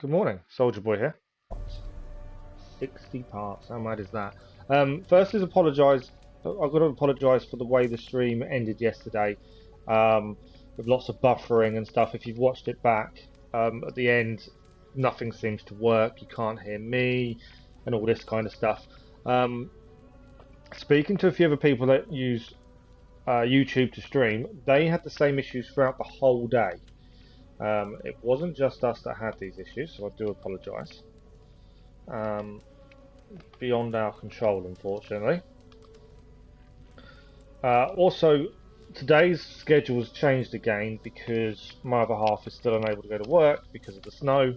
Good morning, Soldierboy here. 60 parts, how mad is that? First is apologise. I've got to apologise for the way the stream ended yesterday, with lots of buffering and stuff. If you've watched it back, at the end, nothing seems to work. You can't hear me, and all this kind of stuff. Speaking to a few other people that use YouTube to stream, they had the same issues throughout the whole day. It wasn't just us that had these issues, so I do apologise. Beyond our control, unfortunately. Also, today's schedule has changed again because my other half is still unable to go to work because of the snow.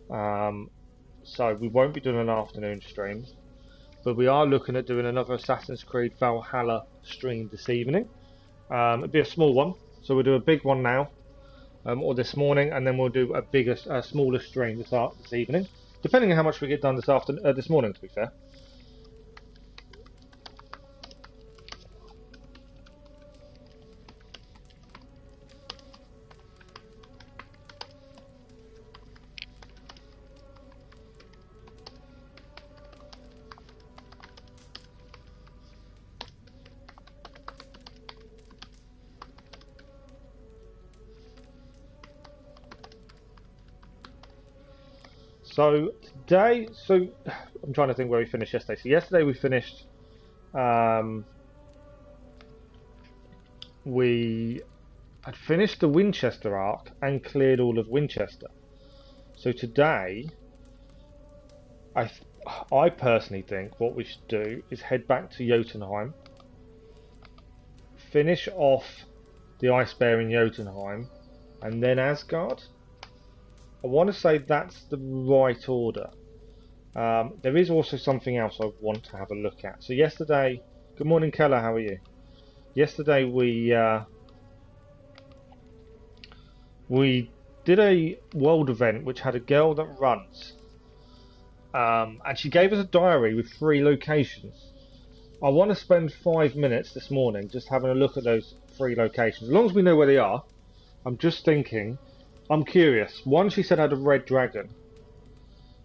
So we won't be doing an afternoon stream, but we are looking at doing another Assassin's Creed Valhalla stream this evening. It'll be a small one, so we'll do a big one now. Or this morning, and then we'll do a smaller stream this evening, depending on how much we get done this morning. To be fair. So today, I'm trying to think where we finished yesterday. So yesterday we finished, we had finished the Winchester arc and cleared all of Winchester. So today, I personally think what we should do is head back to Jotunheim, finish off the Ice Bear in Jotunheim, and then Asgard. I want to say that's the right order. There is also something else I want to have a look at. So yesterday, good morning Keller, how are you? Yesterday we did a world event which had a girl that runs, and she gave us a diary with 3 locations. I want to spend 5 minutes this morning just having a look at those 3 locations. As long as we know where they are, I'm just thinking. I'm curious. One, she said had a red dragon.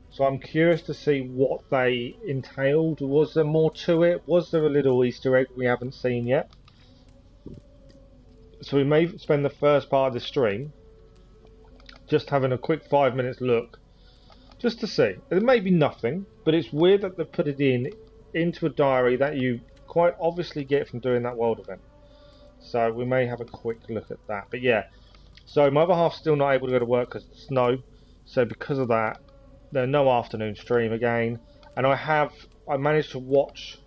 So I'm curious to see what they entailed. Was there more to it? Was there a little Easter egg we haven't seen yet? So we may spend the first part of the stream just having a quick 5 minutes look. Just to see. It may be nothing, but it's weird that they put it into a diary that you quite obviously get from doing that world event. So we may have a quick look at that. But yeah. So my other half's still not able to go to work because of the snow. So because of that, there's no afternoon stream again. And I managed to watch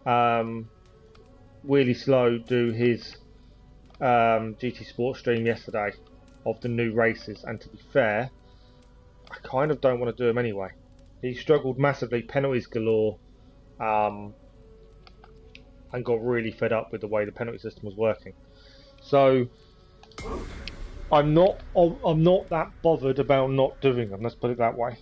Wheelie Slow do his GT Sport stream yesterday of the new races. And to be fair, I kind of don't want to do them anyway. He struggled massively, penalties galore, and got really fed up with the way the penalty system was working. So I'm not that bothered about not doing them, let's put it that way.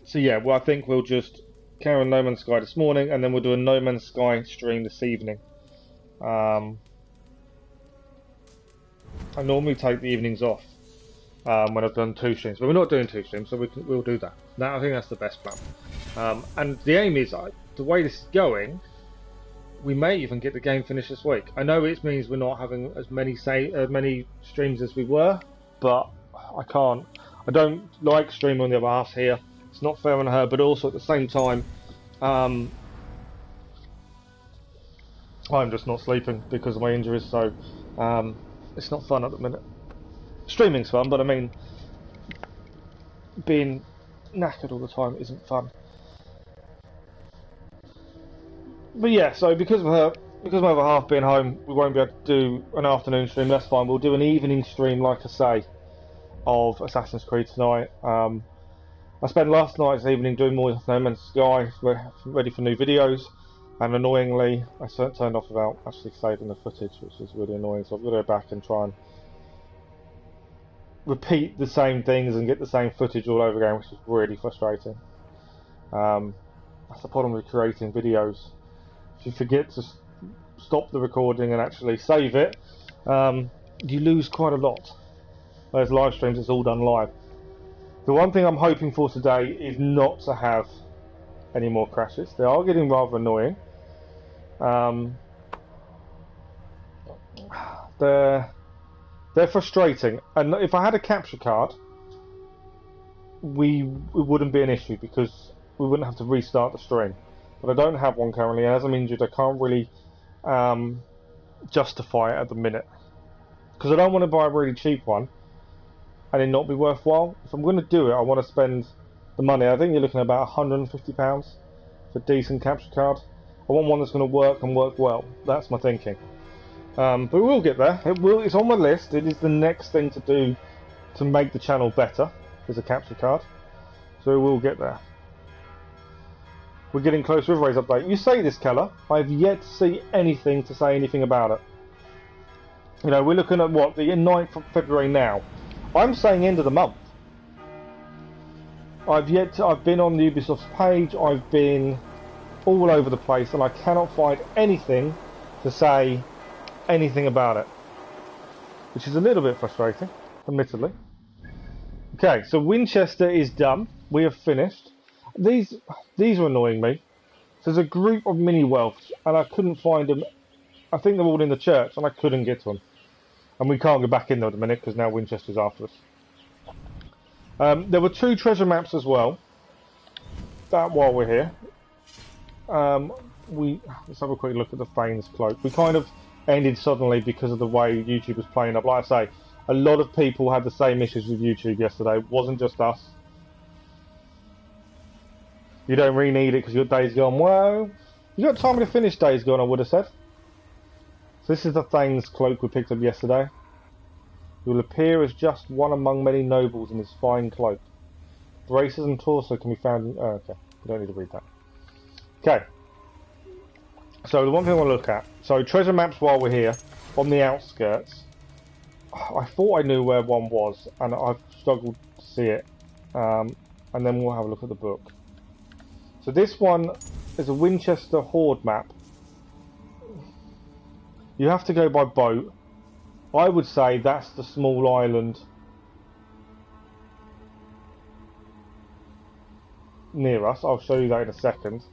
So yeah, well, I think we'll just carry on No Man's Sky this morning, and then we'll do a No Man's Sky stream this evening. I normally take the evenings off when I've done 2 streams, but we're not doing 2 streams, so we'll do that. I think that's the best plan. And the aim is, the way this is going, we may even get the game finished this week. I know it means we're not having as many streams as we were, but I can't. I don't like streaming on the other half here. It's not fair on her, but also at the same time, I'm just not sleeping because of my injuries. So it's not fun at the minute. Streaming's fun, but I mean, being knackered all the time isn't fun. But yeah, so because of my other half being home, we won't be able to do an afternoon stream. That's fine. We'll do an evening stream, like I say, of Assassin's Creed tonight. I spent last night's evening doing more No Man's Sky, ready for new videos, and annoyingly, I turned off without actually saving the footage, which is really annoying. So I've got to go back and try and repeat the same things and get the same footage all over again, which is really frustrating. That's the problem with creating videos. If you forget to stop the recording and actually save it, you lose quite a lot. Those live streams, it's all done live. The one thing I'm hoping for today is not to have any more crashes. They are getting rather annoying. They're frustrating, and if I had a capture card, it wouldn't be an issue because we wouldn't have to restart the stream. But I don't have one currently, and as I'm injured, I can't really justify it at the minute because I don't want to buy a really cheap one and it not be worthwhile. If I'm going to do it, I want to spend the money. I think you're looking at about £150 for a decent capture card. I want one that's going to work and work well. That's my thinking. But we will get there. It's on my list. It is the next thing to do to make the channel better. Is a capture card. So we will get there. We're getting close with Ray's update. You say this, Keller. I've yet to see anything to say anything about it. You know, we're looking at what, the 9th of February now. I'm saying end of the month. I've been on the Ubisoft's page, I've been all over the place, and I cannot find anything to say anything about it. Which is a little bit frustrating, admittedly. Okay, so Winchester is done. We have finished. These are annoying me. So there's a group of mini whelps, and I couldn't find them. I think they're all in the church, and I couldn't get to them. And we can't go back in there at the minute because now Winchester's after us. There were 2 treasure maps as well. That while we're here, let's have a quick look at the Thane's cloak. We kind of ended suddenly because of the way YouTube was playing up. Like I say, a lot of people had the same issues with YouTube yesterday. It wasn't just us. You don't really need it because your Days Gone. Well, you got time to finish Days Gone, I would have said. So this is the Thane's cloak we picked up yesterday. He will appear as just one among many nobles in his fine cloak. Braces and torso can be found in... Oh, okay. We don't need to read that. Okay. So the one thing I want to look at. So treasure maps while we're here. On the outskirts. I thought I knew where one was. And I've struggled to see it. And then we'll have a look at the book. So this one is a Winchester Horde map. You have to go by boat. I would say that's the small island near us. I'll show you that in a second.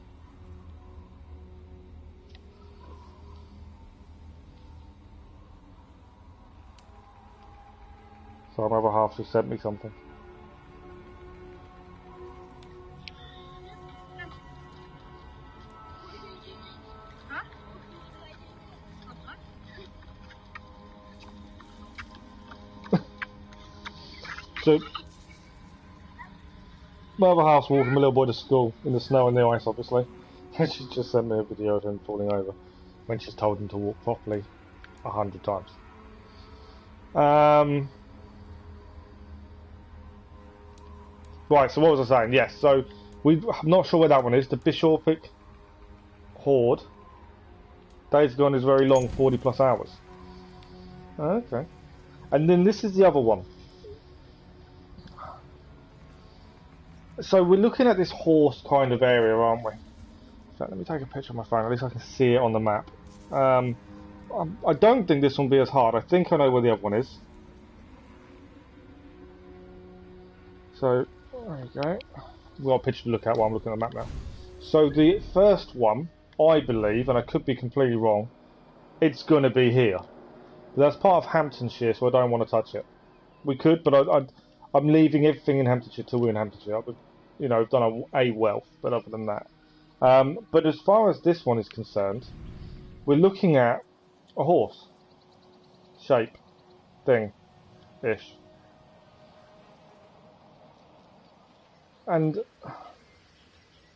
So my other half just sent me something. So, my other half's walking my little boy to school in the snow and the ice, obviously. And she just sent me a video of him falling over when she's told him to walk properly 100 times. Right, so what was I saying? Yes, so I'm not sure where that one is. The Bishopric Horde. Days Gone is very long, 40 plus hours. Okay. And then this is the other one. So we're looking at this horse kind of area, aren't we? In fact, let me take a picture of my phone, at least I can see it on the map. I don't think this one will be as hard. I think I know where the other one is. So, there you go. We've got a picture to look at while I'm looking at the map now. So the first one, I believe, and I could be completely wrong, it's going to be here. But that's part of Hamptonshire, so I don't want to touch it. We could, but I'm leaving everything in Hamptonshire till we're in Hamptonshire. You know, I've done a wealth, but other than that. But as far as this one is concerned, we're looking at a horse. Shape. Thing-ish. And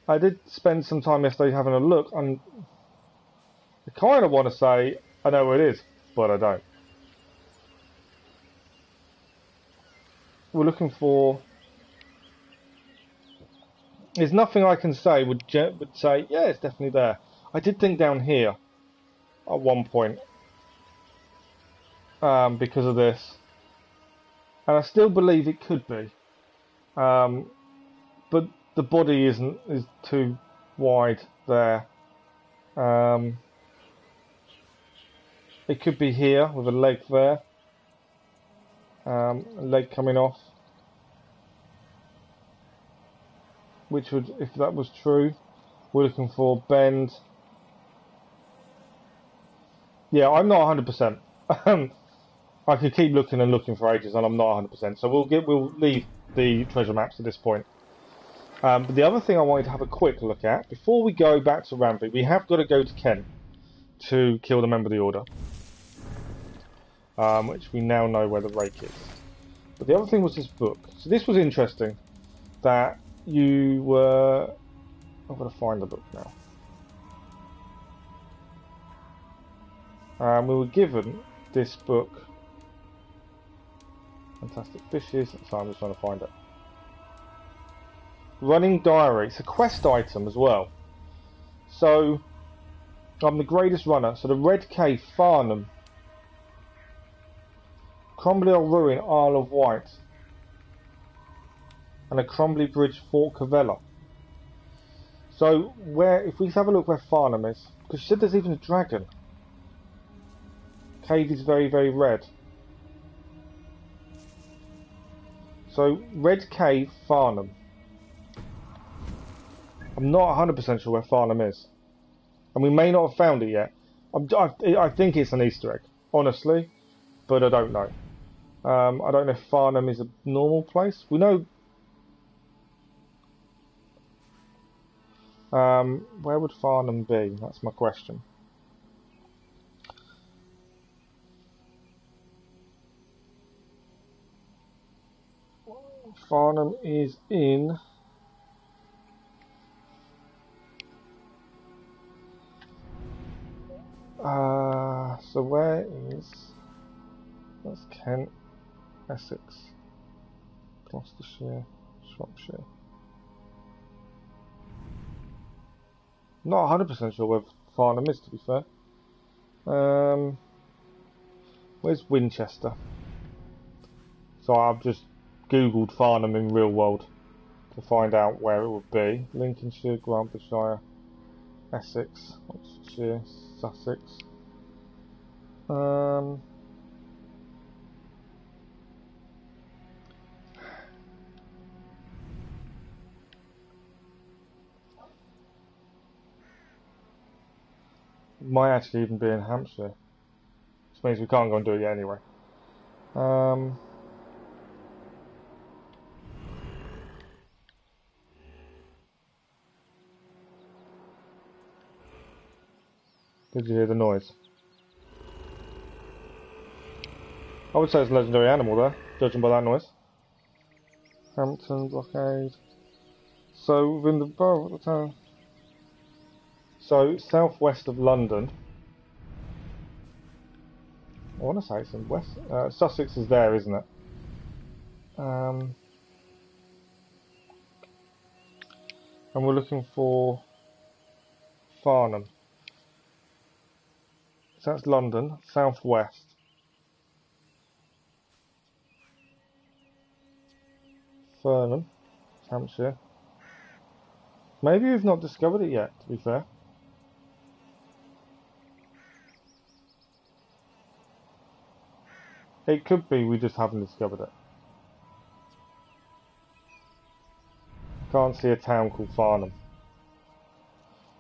I did spend some time yesterday having a look, and I kind of want to say I know where it is, but I don't. We're looking for... There's nothing I can say would say, yeah, it's definitely there. I did think down here at one point because of this, and I still believe it could be, but the body is too wide there. It could be here with a leg there. leg coming off. Which would, if that was true, we're looking for bend. Yeah, I'm not 100%. I could keep looking and looking for ages, and I'm not 100%. So we'll leave the treasure maps at this point. But the other thing I wanted to have a quick look at before we go back to Randvi, we have got to go to Kent to kill the member of the order, which we now know where the rake is. But the other thing was this book. So this was interesting. That you were... I've got to find the book now. We were given this book. Fantastic Fishes. So I'm just trying to find it. Running Diary. It's a quest item as well. So, I'm the greatest runner. So the Red Cave, Farnham. Crumbly or Ruin, Isle of Wight. And a Crumbly Bridge, Fort Cavella. So, if we have a look where Farnham is, because she said there's even a dragon. Cave is very, very red. So, Red Cave, Farnham. I'm not 100% sure where Farnham is. And we may not have found it yet. I think it's an Easter egg, honestly. But I don't know. I don't know if Farnham is a normal place. We know... where would Farnham be? That's my question. Farnham is in... so where is... That's Kent, Essex, Gloucestershire, Shropshire. Not 100% sure where Farnham is, to be fair. Where's Winchester? So I've just googled Farnham in real world to find out where it would be. Lincolnshire, Grantham, Essex, Oxfordshire, Sussex. Might actually even be in Hampshire, which means we can't go and do it yet anyway. Did you hear the noise? I would say it's a legendary animal there, judging by that noise. Hampton blockade. So within the borough of the town. So southwest of London. I want to say it's in west. Sussex is there, isn't it? And we're looking for Farnham. So that's London, southwest. Farnham, Hampshire. Maybe we've not discovered it yet, to be fair. It could be we just haven't discovered it. Can't see a town called Farnham.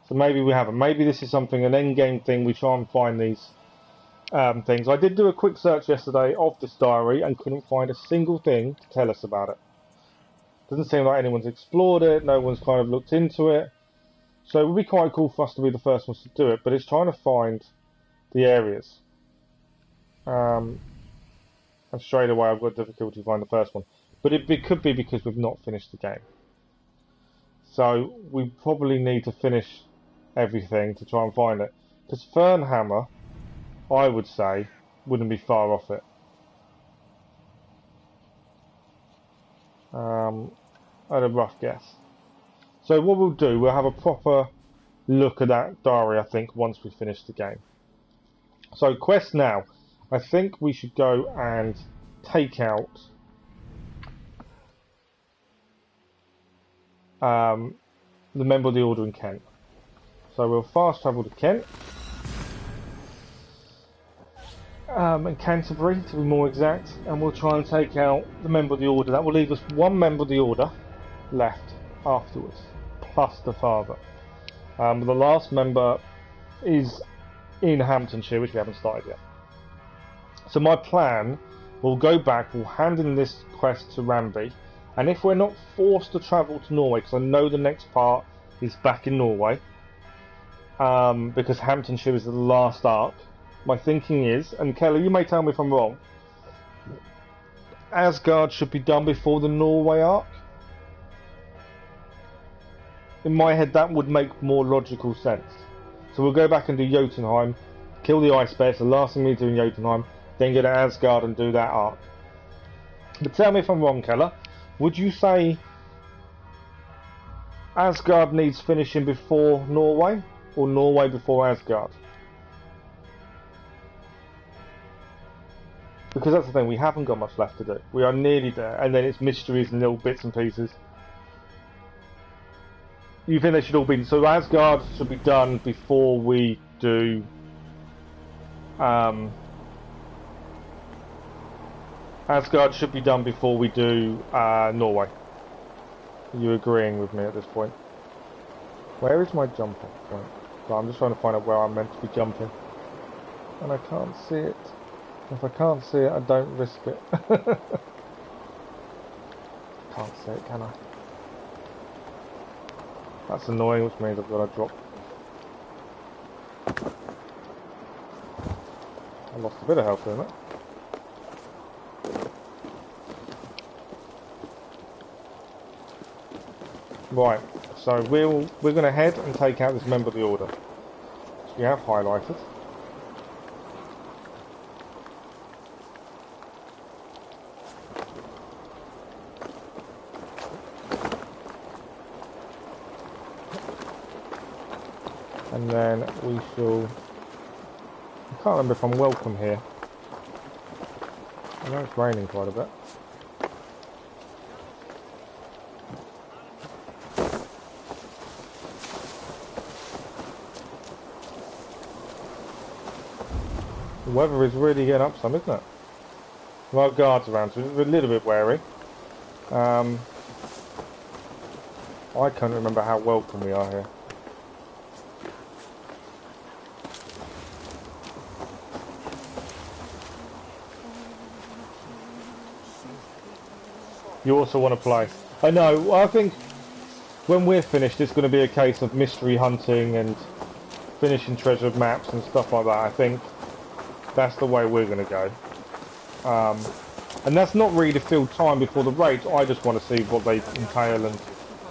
So maybe we haven't. Maybe this is something, an end-game thing, we try and find these things. I did do a quick search yesterday of this diary and couldn't find a single thing to tell us about it. Doesn't seem like anyone's explored it, no one's kind of looked into it. So it would be quite cool for us to be the first ones to do it, but it's trying to find the areas. And straight away I've got difficulty finding the first one. But it could be because we've not finished the game. So we probably need to finish everything to try and find it. Because Fernhammer, I would say, wouldn't be far off it. At a rough guess. So what we'll do, we'll have a proper look at that diary, I think, once we finish the game. So quest now. I think we should go and take out the member of the order in Kent. So we'll fast travel to Kent. and Canterbury to be more exact, and we'll try and take out the member of the order. That will leave us one member of the order left afterwards, plus the father. The last member is in Hamptonshire, which we haven't started yet. So my plan, we'll go back, we'll hand in this quest to Randvi, and if we're not forced to travel to Norway, because I know the next part is back in Norway, because Hamptonshire is the last arc, my thinking is, and Kelly, you may tell me if I'm wrong, Asgard should be done before the Norway arc. In my head, that would make more logical sense. So we'll go back and do Jotunheim, kill the Ice Bear, it's the last thing we do in Jotunheim, then go to Asgard and do that arc. But tell me if I'm wrong, Keller. Would you say Asgard needs finishing before Norway, or Norway before Asgard? Because that's the thing, we haven't got much left to do. We are nearly there, and then it's mysteries and little bits and pieces. You think they should all be... So Asgard should be done before we do... Asgard should be done before we do Norway. Are you agreeing with me at this point? Where is my jumping point? So I'm just trying to find out where I'm meant to be jumping. And I can't see it. If I can't see it, I don't risk it. Can't see it, can I? That's annoying, which means I've got to drop. I lost a bit of health in it. Right, so we're going to head and take out this member of the order, which we have highlighted. And then we shall... I can't remember if I'm welcome here. I know it's raining quite a bit. The weather is really getting up some, isn't it? There are guards around, so we're a little bit wary. I can't remember how welcome we are here. You also want to play. I know, I think when we're finished it's going to be a case of mystery hunting and finishing treasure maps and stuff like that. I think that's the way we're going to go. And that's not really to fill time before the raids, I just want to see what they entail and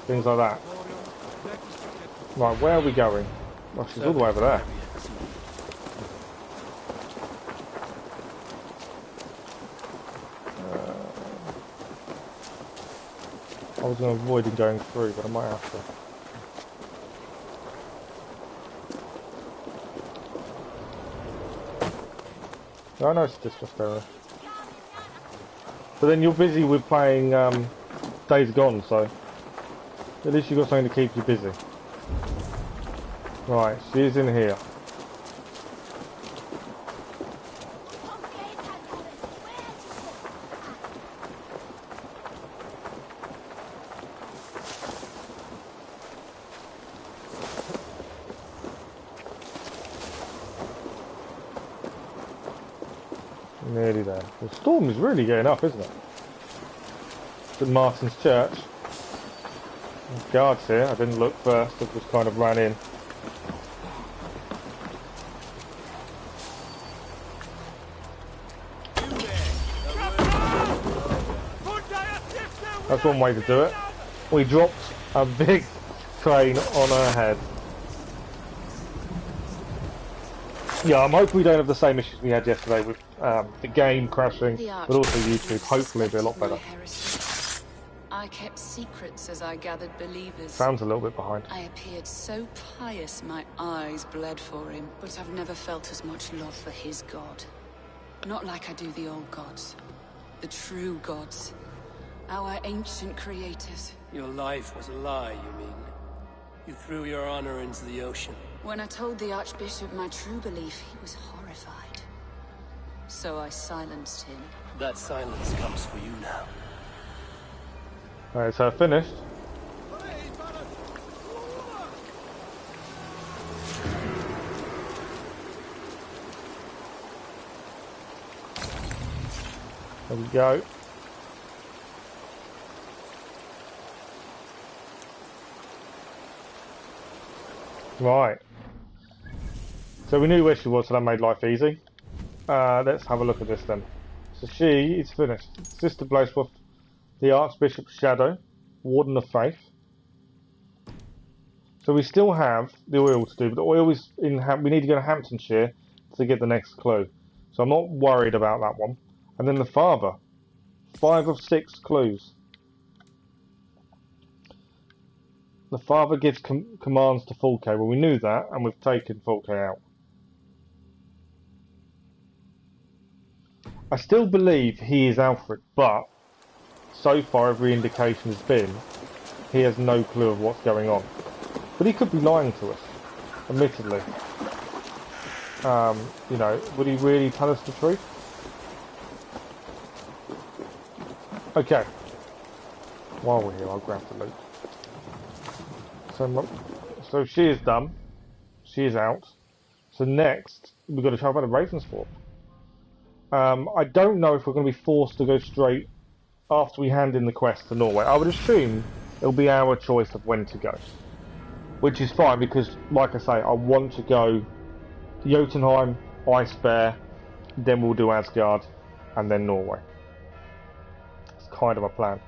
things like that. Right, where are we going? Oh, she's all the way over there. I was going to avoid him going through, but I might have to. No, I know it's just there. But then you're busy with playing Days Gone, so at least you've got something to keep you busy. Right, she's in here. Nearly there. The storm is really getting up, isn't it? St Martin's Church. There's guards here. I didn't look first, I just kind of ran in. That's one way to do it. We dropped a big train on her head. Yeah, I'm hoping we don't have the same issues we had yesterday with the game crashing, but also YouTube. Hopefully it'll be a lot better. I kept secrets as I gathered believers. Sounds a little bit behind. I appeared so pious my eyes bled for him, but I've never felt as much love for his god. Not like I do the old gods. The true gods. Our ancient creators. Your life was a lie, you mean? You threw your honor into the ocean. When I told the Archbishop my true belief, he was horrified. So I silenced him. That silence comes for you now. Alright, so finished. There we go. Right. So we knew where she was, so that made life easy. Let's have a look at this then. So she is finished. Sister Blazewolf, the Archbishop's Shadow, Warden of Faith. So we still have the oil to do, but the oil is in. We need to go to Hamptonshire to get the next clue. So I'm not worried about that one. And then the father, 5 of 6 clues. The father gives commands to Fulke. Well, we knew that, and we've taken Fulke out. I still believe he is Alfred, but so far every indication has been he has no clue of what's going on. But he could be lying to us, admittedly. You know, would he really tell us the truth? Okay. While we're here, I'll grab the loot. So she is done. She is out. So next, we've got to travel back to Ravensford. I don't know if we're going to be forced to go straight after we hand in the quest to Norway. I would assume it'll be our choice of when to go. Which is fine because, like I say, I want to go Jotunheim, Ice Bear, then we'll do Asgard, and then Norway. It's kind of a plan.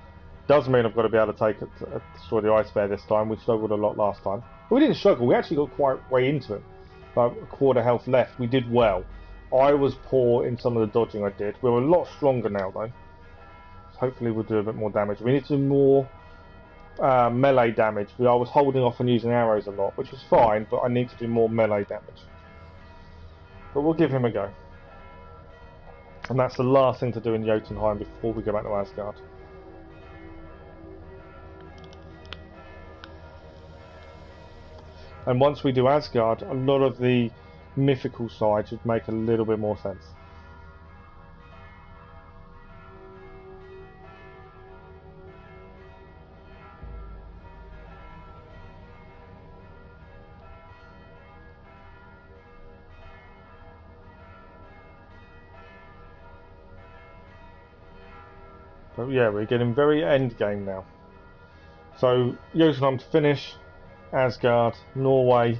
Does mean I've got to be able to take it to destroy the Ice Bear this time. We struggled a lot last time. But we didn't struggle, we actually got quite way into it. Like a quarter health left, we did well. I was poor in some of the dodging I did. We're a lot stronger now though. So hopefully we'll do a bit more damage. We need to do more melee damage. I was holding off on using arrows a lot, which was fine, but I need to do more melee damage. But we'll give him a go. And that's the last thing to do in Jotunheim before we go back to Asgard. And once we do Asgard, a lot of the mythical side should make a little bit more sense. But yeah, we're getting very end game now. So Jotunheim to finish, Asgard, Norway,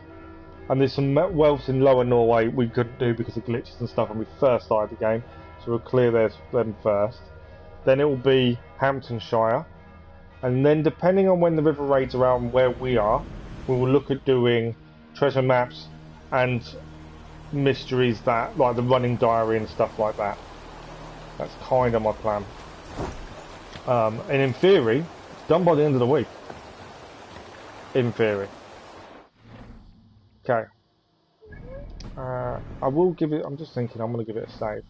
and there's some wells in lower Norway we couldn't do because of glitches and stuff when we first started the game, so we'll clear them first. Then it will be Hamptonshire, and then depending on when the river raids are out and where we are, we will look at doing treasure maps and mysteries that, like the running diary and stuff like that. That's kind of my plan. And in theory, it's done by the end of the week. In theory. Okay. I will give it. I'm just thinking. I'm going to give it a save.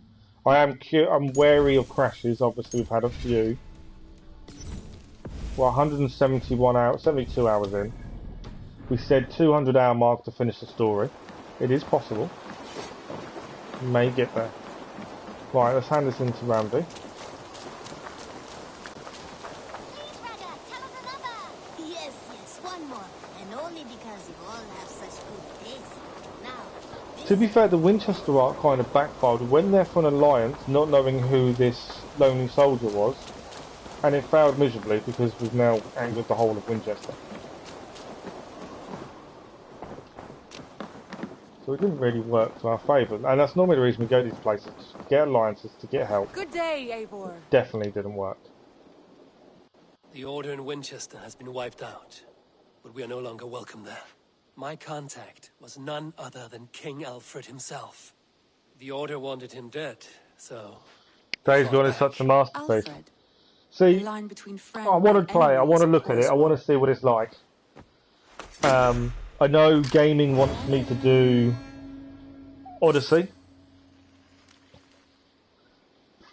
I'm wary of crashes. Obviously, we've had a few. Well, 171 hours, 72 hours in. We said 200-hour mark to finish the story. It is possible. We may get there. Right. Let's hand this into Randvi. To be fair, the Winchester arc kind of backfired when they're from an alliance, not knowing who this lonely soldier was, and it failed miserably because we've now angered the whole of Winchester. So it didn't really work to our favour, and that's normally the reason we go to these places, to get alliances, to get help. Good day, Eivor. Definitely didn't work. The order in Winchester has been wiped out, but we are no longer welcome there. My contact was none other than King Alfred himself. The Order wanted him dead, so... Days Gone is such a masterpiece. Alfred. See, The line between friend I want to and play, I enemy want to is a look at it, porous I want one. to see what it's like. I know gaming wants me to do Odyssey,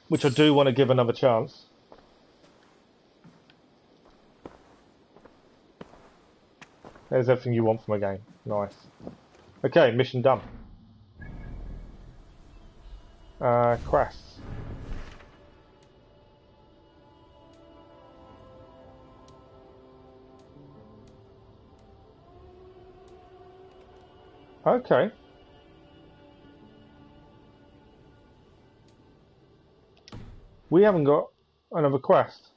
which I do want to give another chance. There's everything you want from a game. Nice. Okay, mission done. Quests. Okay. We haven't got another quest.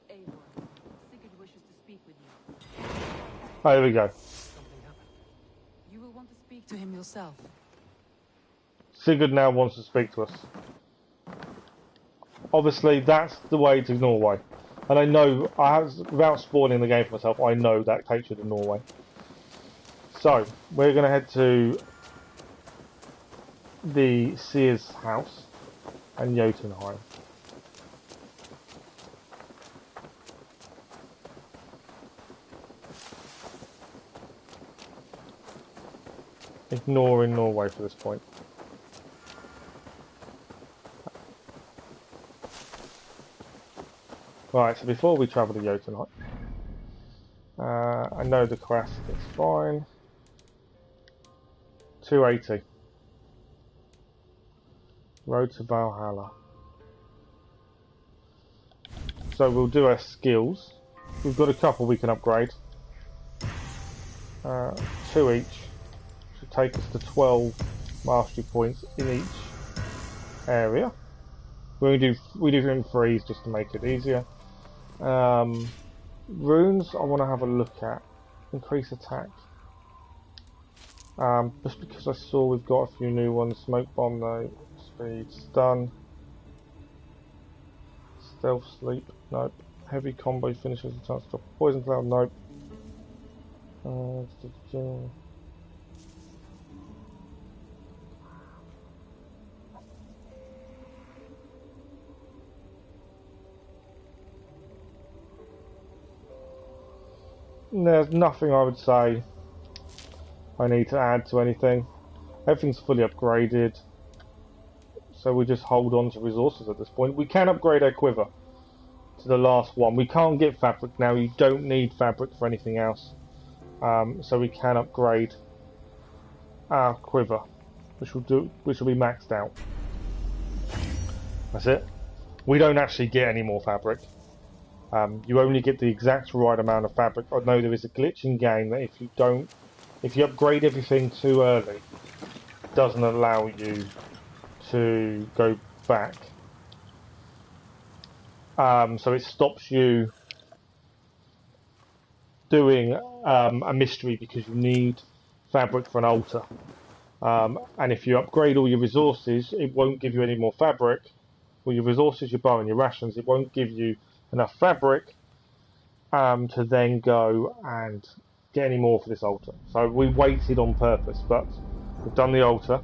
Sigurd wishes to speak with you. Oh, here we go. Something happened. You will want to speak to him yourself. Sigurd now wants to speak to us. Obviously, that's the way to Norway. And I know, without spoiling the game for myself, I know that takes you to Norway. So, we're going to head to the Seer's house and Jotunheim. Ignoring Norway for this point. Right, so before we travel to Jotunheim, I know the quest, it's fine. 280. Road to Valhalla. So we'll do our skills. We've got a couple we can upgrade. 2 each. Should take us to 12 mastery points in each area. We do in threes just to make it easier. Runes I want to have a look at. Increase attack. Just because I saw we've got a few new ones. Smoke bomb though. Speed. Stun. Stealth sleep. Nope. Heavy combo finishes the chance to drop poison cloud. Nope. There's nothing I would say I need to add to anything. Everything's fully upgraded. So we just hold on to resources at this point. We can upgrade our quiver to the last one. We can't get fabric now. You don't need fabric for anything else. So we can upgrade our quiver, which will be maxed out. That's it. We don't actually get any more fabric. You only get the exact right amount of fabric. I know there is a glitch in game that if you upgrade everything too early, it doesn't allow you to go back. So it stops you doing a mystery because you need fabric for an altar. And if you upgrade all your resources, it won't give you any more fabric. Well, your resources, your bow and your rations, it won't give you enough fabric to then go and get any more for this altar. So we waited on purpose, but we've done the altar.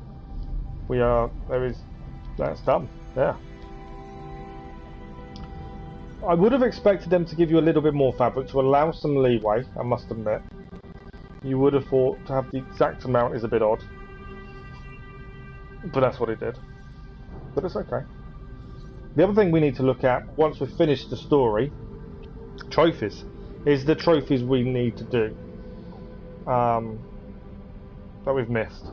That's done. Yeah. I would have expected them to give you a little bit more fabric to allow some leeway, I must admit. You would have thought to have the exact amount is a bit odd. But that's what it did. But it's okay. The other thing we need to look at, once we've finished the story, trophies, is the trophies we need to do. That we've missed.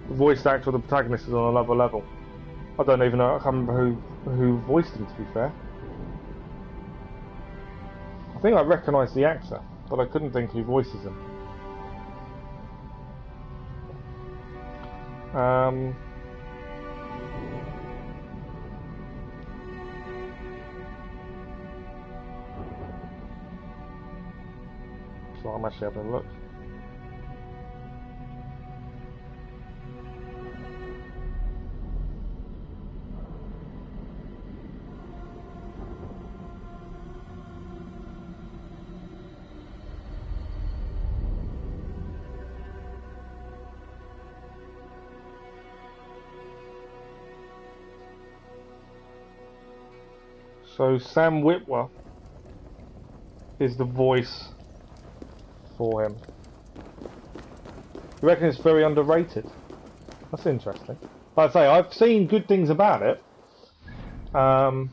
The voice actor of the protagonist is on another level. I don't even know, I can't remember who voiced him, to be fair. I think I recognise the actor, but I couldn't think who voices him. So I'm actually having a look. So Sam Witwer is the voice for him. You reckon it's very underrated? That's interesting. Like I say, I've seen good things about it. Yeah,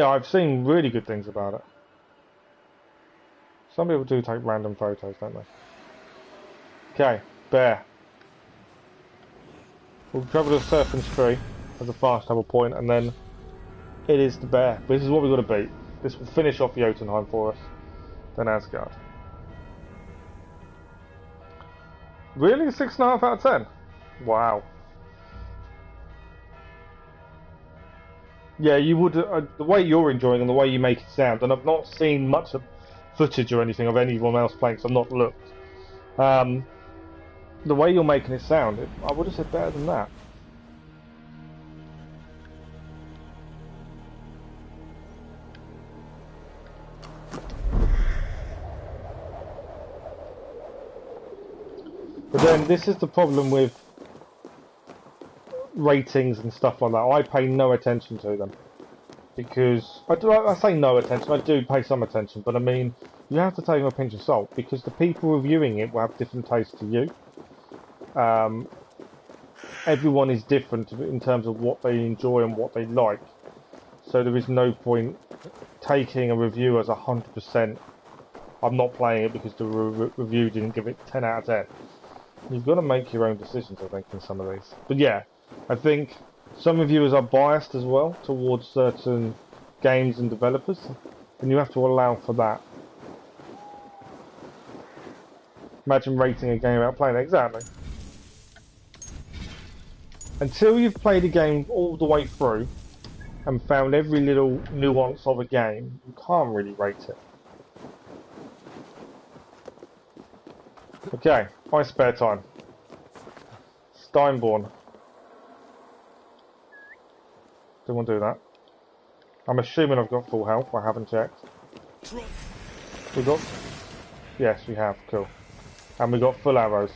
I've seen really good things about it. Some people do take random photos, don't they? Okay, bear. We'll travel to Serpent's Tree as a fast travel point, and then it is the bear. This is what we've got to beat. This will finish off Jotunheim for us. Then Asgard. Really? 6.5 out of 10? Wow. Yeah, you would. The way you're enjoying and the way you make it sound, and I've not seen much of footage or anything of anyone else playing, so I've not looked. The way you're making it sound, I would have said better than that. But then this is the problem with ratings and stuff like that. I pay no attention to them because I say no attention. I do pay some attention, but I mean you have to take them with a pinch of salt because the people reviewing it will have different tastes to you. Everyone is different in terms of what they enjoy and what they like, so there is no point taking a review as 100%. I'm not playing it because the review didn't give it 10 out of 10. You've got to make your own decisions, I think, in some of these. But yeah, I think some reviewers are biased as well towards certain games and developers, and you have to allow for that. Imagine rating a game without playing it. Exactly. Until you've played a game all the way through and found every little nuance of a game, you can't really rate it. Okay, my spare time. Steinborn. Don't want to do that. I'm assuming I've got full health. I haven't checked. We got... Yes, we have. Cool. And we got full arrows.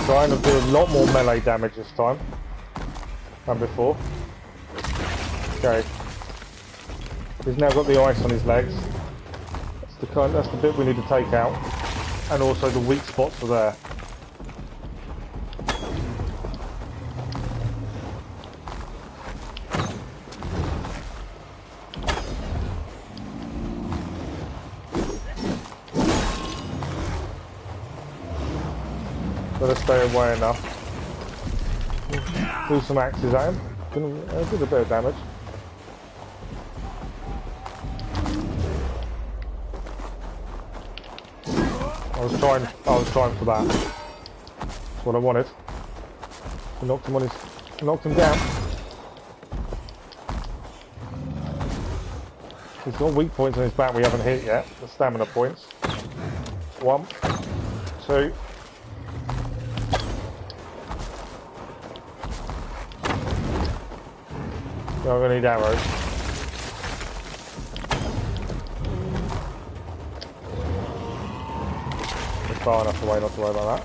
Trying to do a lot more melee damage this time than before. Okay. He's now got the ice on his legs. That's the bit we need to take out. And also the weak spots are there. Gotta stay away enough. Do some axes at him. Did a bit of damage. I was trying for that. That's what I wanted. I knocked him down. He's got weak points on his back we haven't hit yet. The stamina points. 1, 2. I'm gonna need arrows. It's far enough away not to worry about that.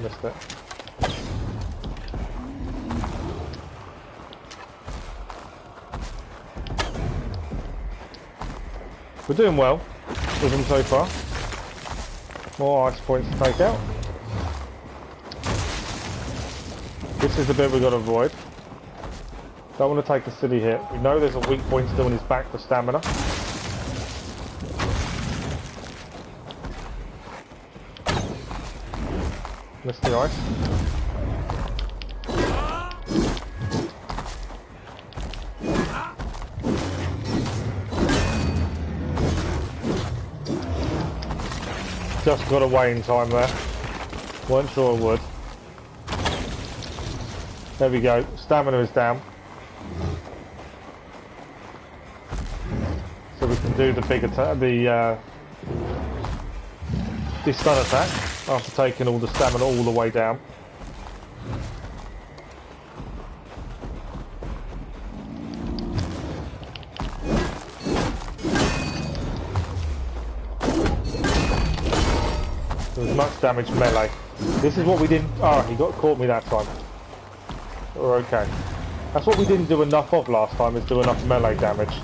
Missed it. We're doing well with them so far. More ice points to take out. This is the bit we've got to avoid. Don't want to take a silly hit. We know there's a weak point still in his back for stamina. Missed the ice. Just got away in time there. Weren't sure I would. There we go. Stamina is down. So we can do the big attack, the stun attack after taking all the stamina all the way down. There was much damage melee. This is what we didn't... Oh, he caught me that time. We're okay. That's what we didn't do enough of last time, is do enough melee damage.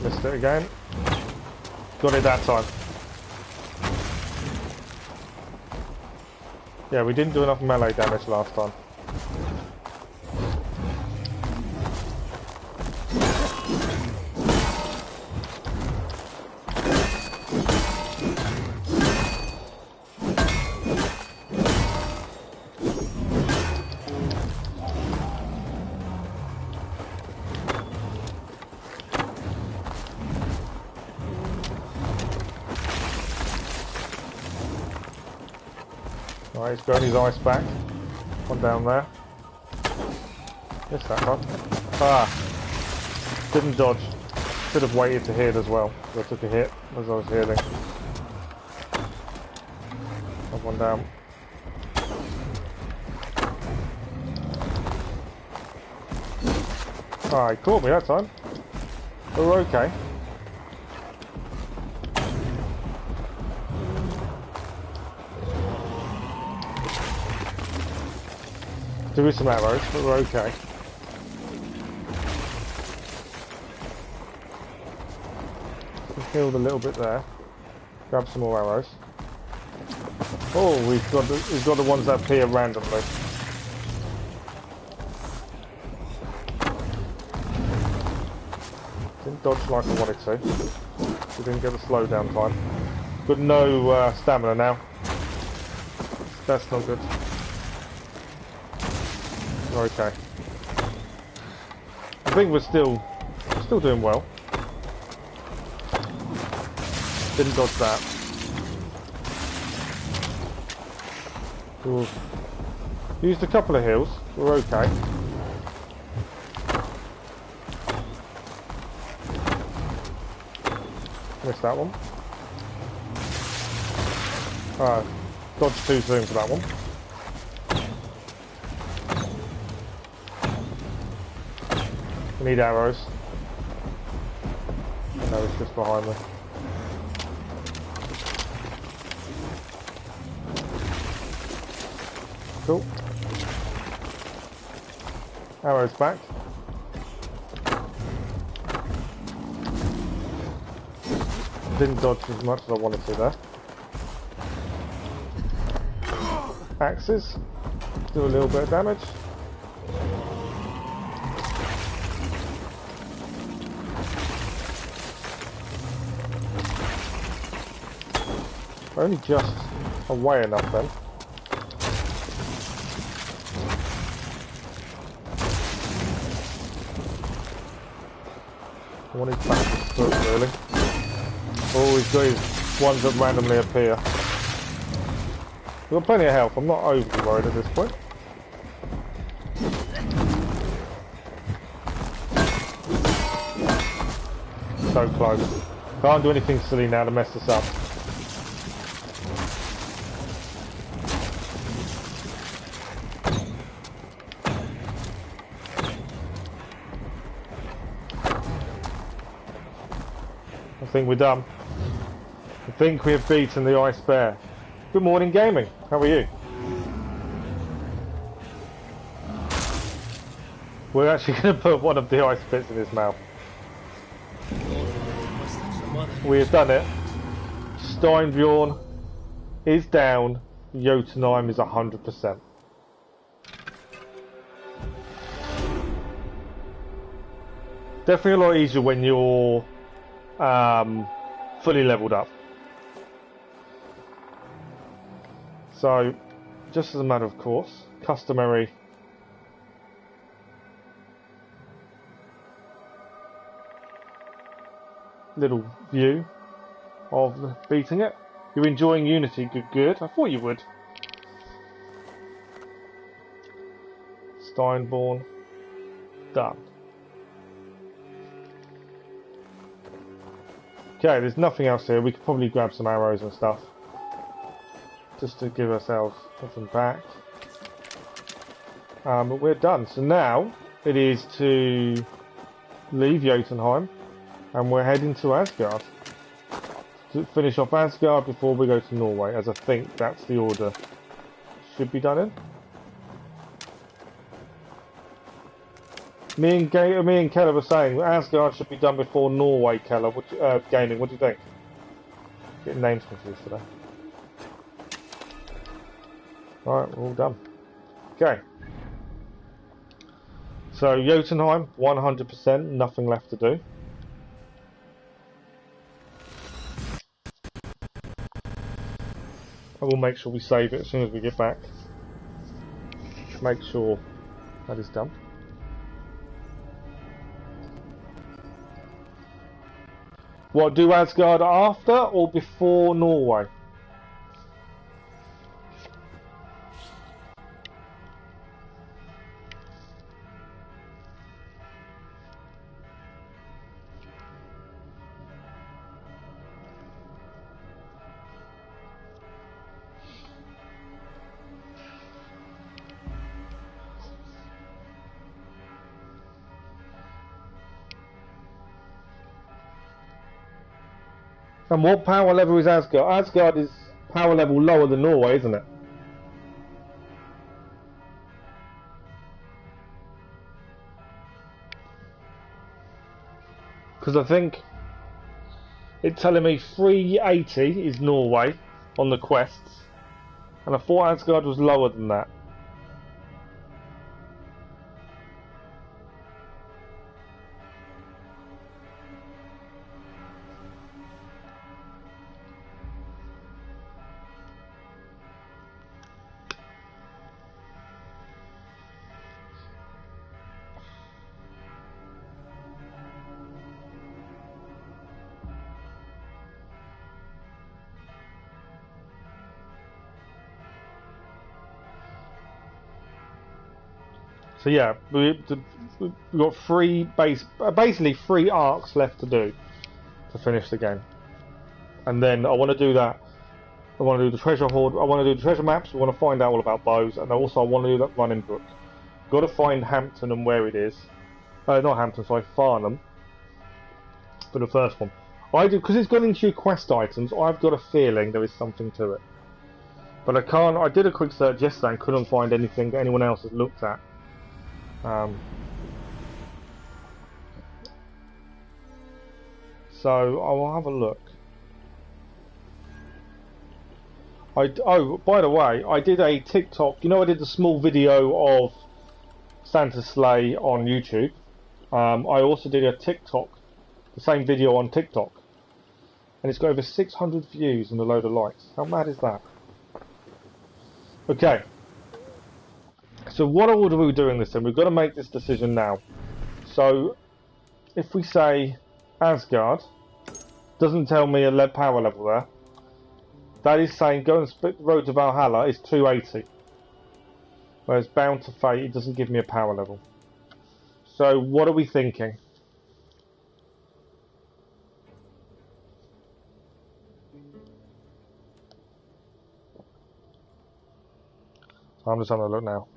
Missed it again. Got it that time. Yeah, we didn't do enough melee damage last time. Right, he's got his ice back. One down there. Missed that one. Ah! Didn't dodge. Should have waited to hit as well. I took a hit as I was healing. Have one down. Ah, he caught me that time. But we're okay. There is some arrows, but we're okay. We healed a little bit there. Grab some more arrows. Oh, we've got the ones that appear randomly. Didn't dodge like I wanted to. We didn't get the slowdown time. Got no stamina now. That's not good. Okay. I think we're still doing well. Didn't dodge that. Ooh. Used a couple of heals. We're okay. Missed that one. Dodged too soon for that one. I need arrows. No, it's just behind me. Cool. Arrows back. Didn't dodge as much as I wanted to there. Axes. Do a little bit of damage. Only just away enough then. I want his back foot really. Oh, he's got his ones that randomly appear. We've got plenty of health, I'm not overly worried at this point. So close. Can't do anything silly now to mess this up. I think we're done. I think we have beaten the Ice Bear. Good morning, gaming. How are you? We're actually going to put one of the ice bits in his mouth. We have done it. Steinbjorn is down. Jotunheim is 100%. Definitely a lot easier when you're fully leveled up. So, just as a matter of course, customary little view of beating it. You're enjoying Unity, good, good. I thought you would. Steinborn, done. Okay, there's nothing else here. We could probably grab some arrows and stuff. Just to give ourselves something back. But we're done. So now it is to leave Jotunheim and we're heading to Asgard. To finish off Asgard before we go to Norway, as I think that's the order should be done in. Me and Keller were saying Asgard should be done before Norway. Keller, gaming. What do you think? Getting names confused today. All right, we're all done. Okay. So Jotunheim, 100%, nothing left to do. I will make sure we save it as soon as we get back. Make sure that is done. What, do Asgard after or before Norway? And what power level is Asgard? Asgard is power level lower than Norway, isn't it? Because I think it's telling me 380 is Norway on the quests, and I thought Asgard was lower than that. So yeah, we've got basically three arcs left to do to finish the game, and then I want to do that. I want to do the treasure hoard. I want to do the treasure maps. I want to find out all about bows, and also I want to do that running book. Got to find Hampton and where it is. Not Hampton, sorry, Farnham. For the first one, I do because it's gone into your quest items. I've got a feeling there is something to it, but I can't. I did a quick search yesterday and couldn't find anything that anyone else has looked at. So I will have a look. Oh, by the way, I did a TikTok. You know, I did a small video of Santa's sleigh on YouTube. I also did a TikTok, the same video on TikTok, and it's got over 600 views and a load of likes. How mad is that? Okay. So what order are we doing this in? We've got to make this decision now. So if we say Asgard, doesn't tell me a lead power level there. That is saying go and split the road to Valhalla is 280. Whereas Bound to Fate, it doesn't give me a power level. So what are we thinking? So I'm just having a look now.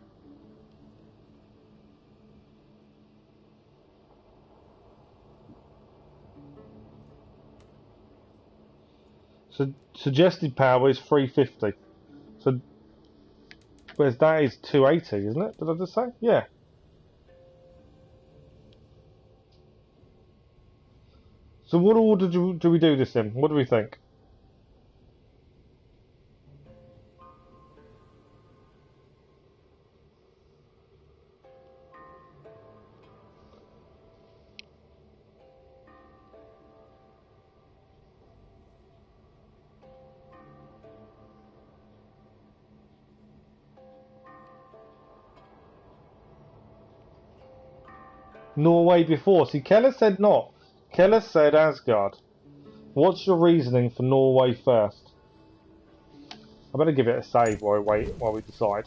So suggested power is 350. So whereas that is 280, isn't it? Did I just say? Yeah. So what order do we do this in? What do we think? Norway before. See, Keller said not. Keller said Asgard. What's your reasoning for Norway first? I better give it a save while we decide.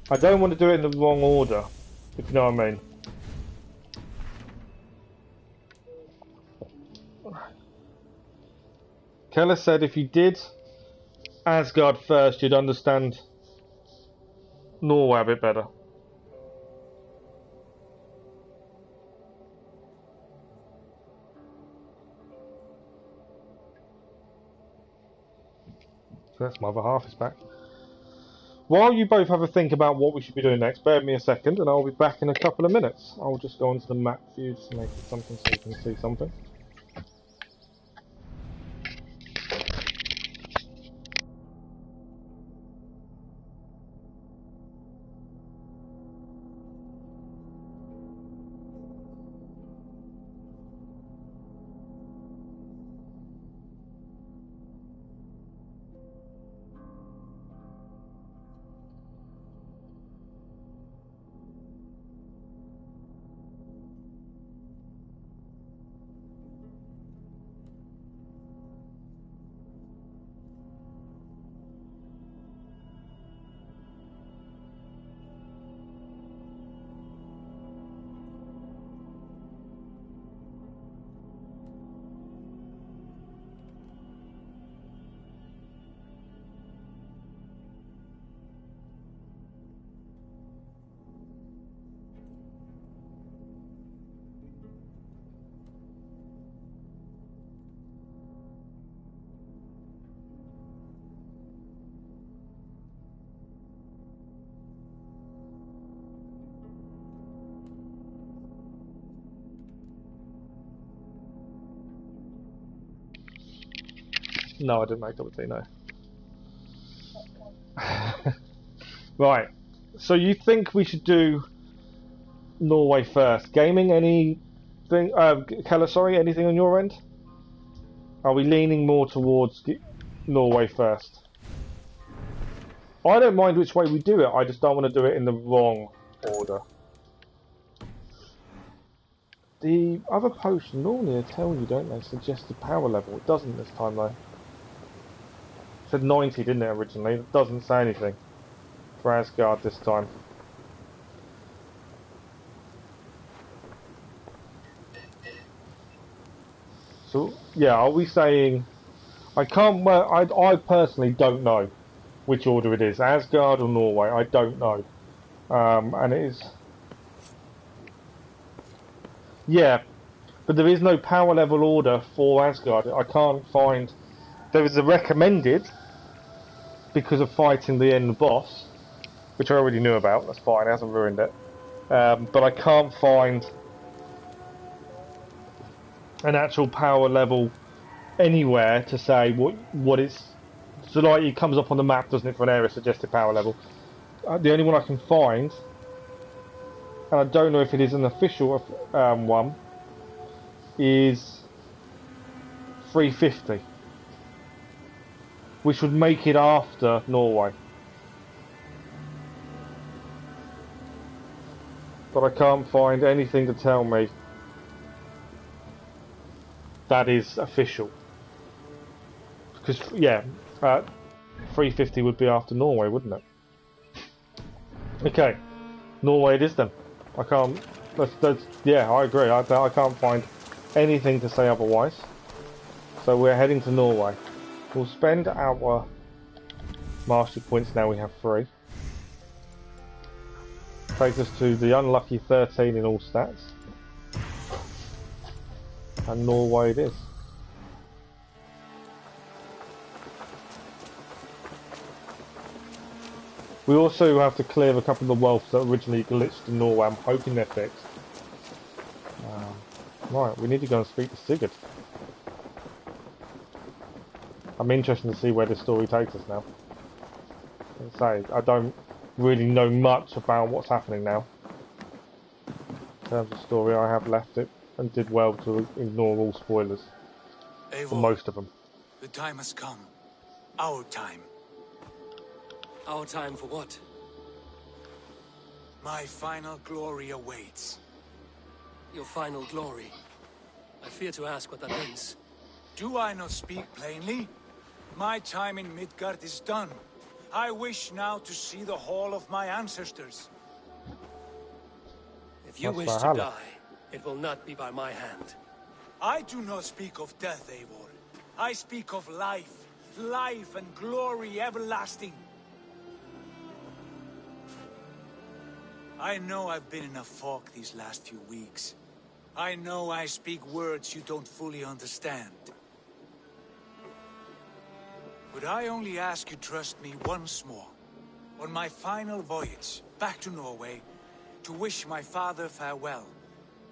I don't want to do it in the wrong order, if you know what I mean. Keller said if you did Asgard first, you'd understand Norway a bit better. So that's my other half is back. While you both have a think about what we should be doing next, bear with me a second and I'll be back in a couple of minutes. I'll just go onto the map view to make it something so you can see something. No, I didn't make double T, no. Right, so you think we should do Norway first. Gaming, anything? Keller, sorry, anything on your end? Are we leaning more towards Norway first? I don't mind which way we do it, I just don't want to do it in the wrong order. The other potion normally tell you, don't they, suggested power level. It doesn't this time though. It said 90, didn't it, originally? It doesn't say anything for Asgard this time. So, yeah, are we saying... I can't... Well, I personally don't know which order it is. Asgard or Norway, I don't know. And it is... Yeah, but there is no power level order for Asgard. I can't find... There is a recommended, because of fighting the end boss, which I already knew about, that's fine, it hasn't ruined it. But I can't find an actual power level anywhere to say what it's... So like it comes up on the map, doesn't it, for an area suggested power level. The only one I can find, and I don't know if it is an official one, is 350. Which would make it after Norway. But I can't find anything to tell me that is official. Because, yeah, 350 would be after Norway, wouldn't it? Okay, Norway it is then. I can't... yeah, I agree. I can't find anything to say otherwise. So we're heading to Norway. We'll spend our mastery points, now we have 3. Takes us to the unlucky 13 in all stats. And Norway it is. We also have to clear a couple of the wealth that originally glitched in Norway. I'm hoping they're fixed. Right, we need to go and speak to Sigurd. I'm interested to see where this story takes us now. As I say, I don't really know much about what's happening now. In terms of story, I have left it and did well to ignore all spoilers. Eivor, for most of them. The time has come. Our time. Our time for what? My final glory awaits. Your final glory. I fear to ask what that means. Do I not speak plainly? My time in Midgard is done. I wish now to see the hall of my ancestors. If you That's wish to Valhalla. die, it will not be by my hand. I do not speak of death, Eivor. I speak of life. Life and glory everlasting. I know I've been in a fog these last few weeks. I know I speak words you don't fully understand. Would I only ask you trust me once more? on my final voyage back to Norway to wish my father farewell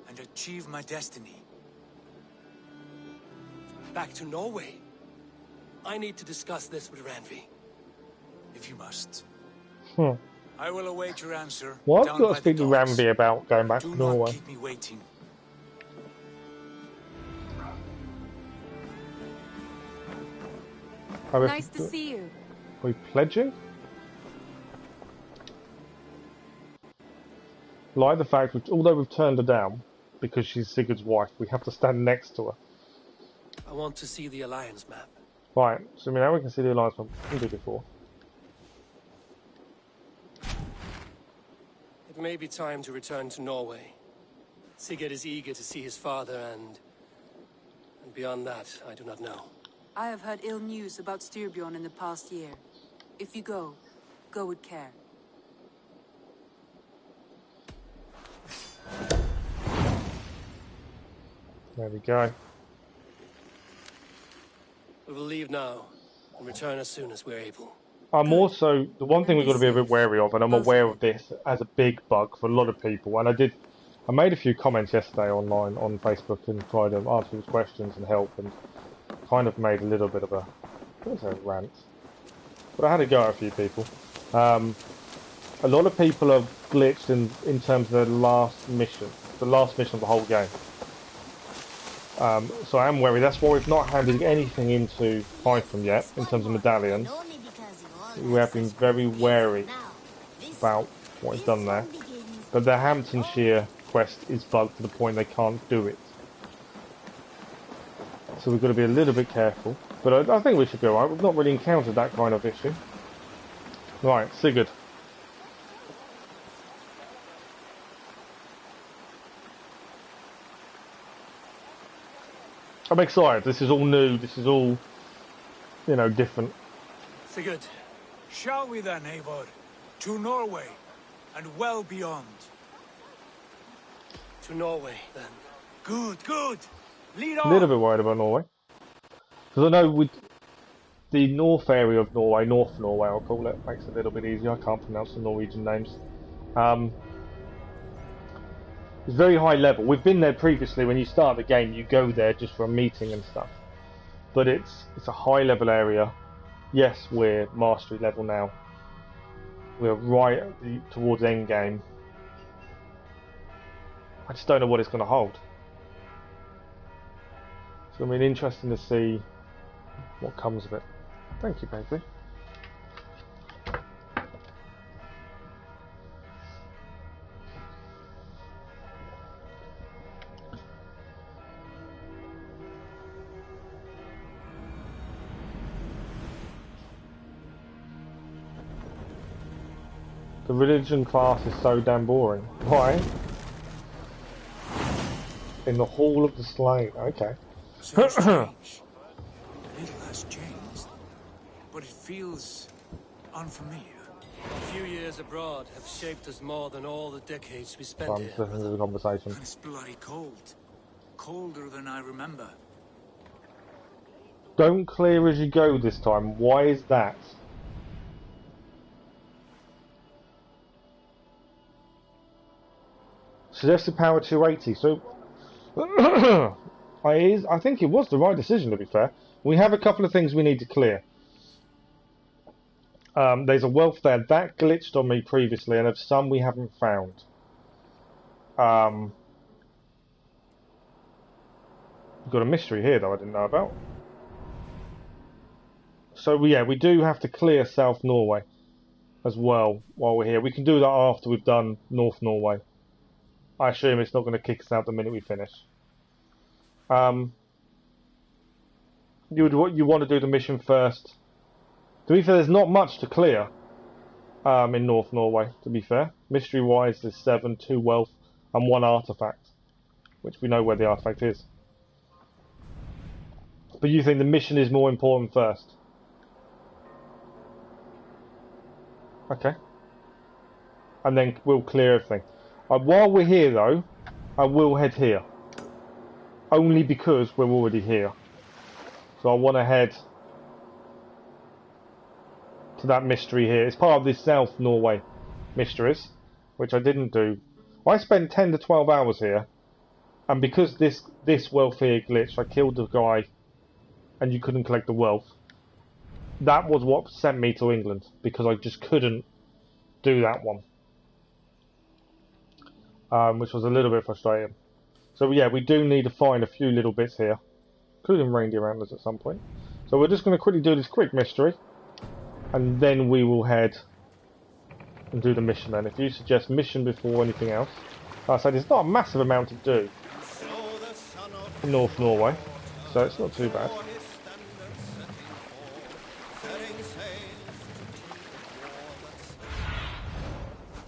and achieve my destiny. Back to Norway? I need to discuss this with Randvi. If you must. Hmm. I will await your answer. Well, I've down got to by speak the to docks. Randvi about going back Do to not Norway. keep me waiting. Nice to see you. Are we pledging? Like the fact that although we've turned her down because she's Sigurd's wife, we have to stand next to her. I want to see the Alliance map. Right, so now we can see the alliance map we did before. It may be time to return to Norway. Sigurd is eager to see his father and beyond that, I do not know. I have heard ill news about Styrbjorn in the past year. If you go with care. There we go. We will leave now and return as soon as we're able. I'm also, the one thing we've got to be a bit wary of, and I'm aware of this as a big bug for a lot of people, and I made a few comments yesterday online on Facebook and tried to answer his questions and help, and kind of made a little bit of a, I wouldn't say a rant, but I had to go at a few people. A lot of people have glitched in terms of the last mission of the whole game. So I am wary. That's why we've not handed anything into Python yet in terms of medallions. We have been very wary about what is done there. But the Hamptonshire quest is bugged to the point they can't do it. So we've got to be a little bit careful. But I think we should be alright. We've not really encountered that kind of issue. Right, Sigurd. I'm excited. This is all new. This is all, you know, different. Sigurd. Shall we then, Eivor? To Norway, and well beyond. To Norway, then. Good, good. Lead on. A little bit worried about Norway. Because I know with the north area of Norway, North Norway I'll call it, makes it a little bit easier. I can't pronounce the Norwegian names. It's very high level. We've been there previously. When you start the game, you go there just for a meeting and stuff. But it's a high level area. Yes, we're mastery level now. We're right towards end game. I just don't know what it's going to hold. It's going to be interesting to see what comes of it. Thank you, baby. The religion class is so damn boring. Why? In the Hall of the Slain. Okay. So strange. Little has changed, but it feels unfamiliar. A few years abroad have shaped us more than all the decades we spent I'm here. just listening to the conversation. And it's bloody cold. Colder than I remember. Don't clear as you go this time. Why is that? Suggested power 280. So I think it was the right decision, to be fair. We have a couple of things we need to clear. There's a wealth there that glitched on me previously, and there's some we haven't found. We've got a mystery here though I didn't know about. So yeah, we do have to clear South Norway as well while we're here. We can do that after we've done North Norway. I assume it's not going to kick us out the minute we finish. You want to do the mission first. To be fair, there's not much to clear in North Norway, to be fair. Mystery-wise, there's 7, 2 wealth, and 1 artifact, which we know where the artifact is. But you think the mission is more important first? Okay. And then we'll clear everything. While we're here, though, I will head here. Only because we're already here. So I want to head to that mystery here. It's part of the South Norway mysteries, which I didn't do. I spent 10 to 12 hours here, and because this wealth here glitched, I killed the guy, and you couldn't collect the wealth. That was what sent me to England, because I just couldn't do that one, which was a little bit frustrating. So yeah, we do need to find a few little bits here, including reindeer antlers at some point. So we're just going to quickly do this quick mystery, and then we will head and do the mission then. If you suggest mission before anything else. Like I said, it's not a massive amount to do in North Norway, so it's not too bad.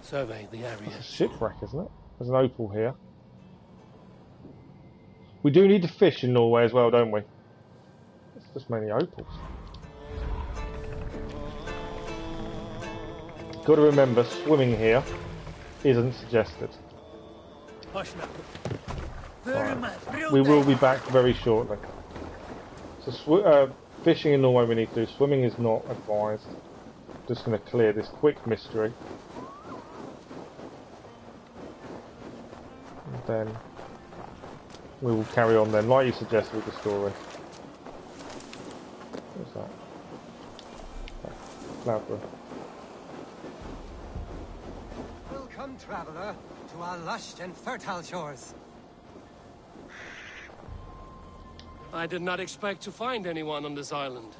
Survey the area. It's a shipwreck, isn't it? There's an opal here. We do need to fish in Norway as well, don't we? It's just mainly opals. Got to remember, swimming here isn't suggested. Right. We will be back very shortly. So fishing in Norway we need to do. Swimming is not advised. Just going to clear this quick mystery. And then we will carry on then, like you suggested with the story. What's that? Cloudborough. Welcome, traveller, to our lush and fertile shores. I did not expect to find anyone on this island.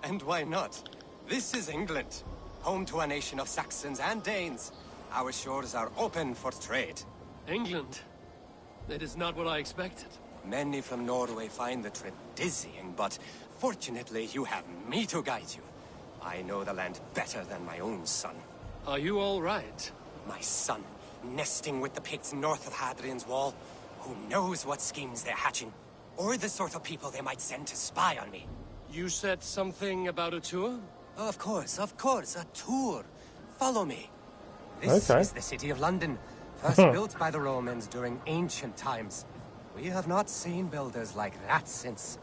And why not? This is England, home to a nation of Saxons and Danes. Our shores are open for trade. England? That is not what I expected. Many from Norway find the trip dizzying, but fortunately you have me to guide you. I know the land better than my own son. Are you all right? My son, nesting with the Picts north of Hadrian's Wall. Who knows what schemes they're hatching? Or the sort of people they might send to spy on me. You said something about a tour? Of course, a tour. Follow me. This is the city of London, first built by the Romans during ancient times. We have not seen builders like that since.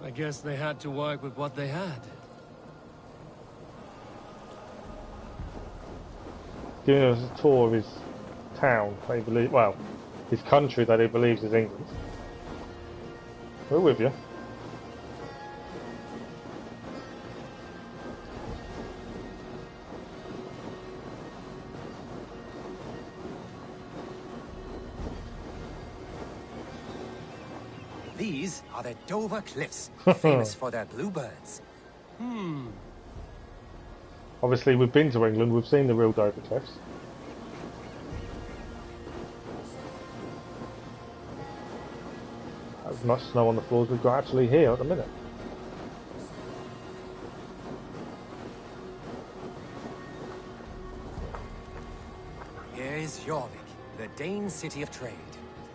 I guess they had to work with what they had. Giving us a tour of his town, they believe, well, his country that he believes is England. We're with you. These are the Dover Cliffs, famous for their bluebirds. Obviously, we've been to England, we've seen the real Dover Cliffs. As much snow on the floors we've got actually here at the minute. Here is Jorvik, the Dane city of trade.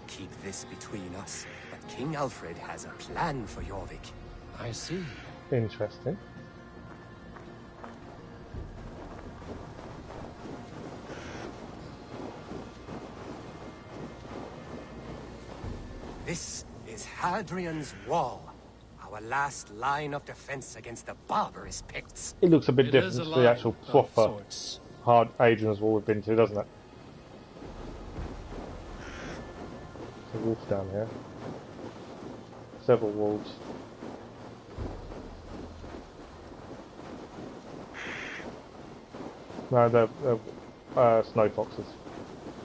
Keep this between us, but King Alfred has a plan for Jorvik. I see. Interesting. This is Hadrian's Wall, our last line of defense against the barbarous Picts. It looks a bit different to the actual proper sorts. hard Hadrian's Wall we've been to, doesn't it? There's a wolf down here. Several wolves. No, they're snow foxes.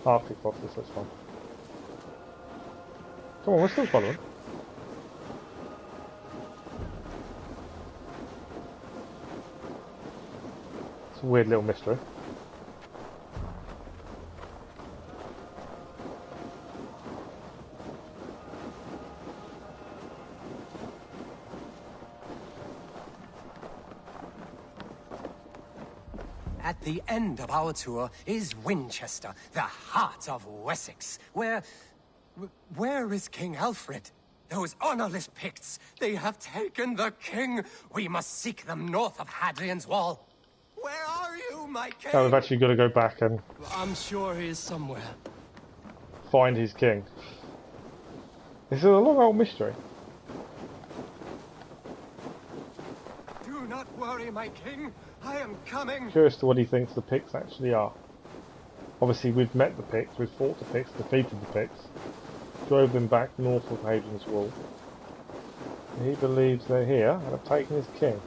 Arctic foxes, that's fine. Come on, we're still following. It's a weird little mystery. At the end of our tour is Winchester, the heart of Wessex, where is King Alfred? Those honorless Picts, they have taken the king. We must seek them north of Hadrian's Wall. Where are you, my king? Now we've actually got to go back and I'm sure he is somewhere. find his king. This is a long old mystery. Do not worry, my king. I am coming. Curious to what he thinks the Picts actually are. Obviously, we've met the Picts, we've fought the Picts, defeated the Picts, drove them back north of Hadrian's Wall. He believes they're here and have taken his king.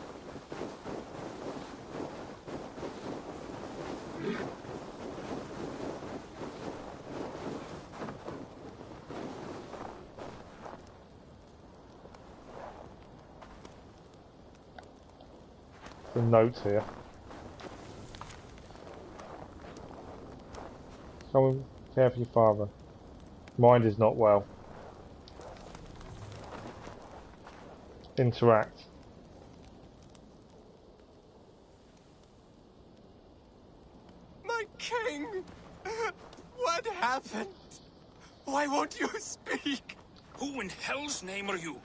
The notes here. Someone care for your father. Mind is not well. Interact. My king! What happened? Why won't you speak? Who in hell's name are you?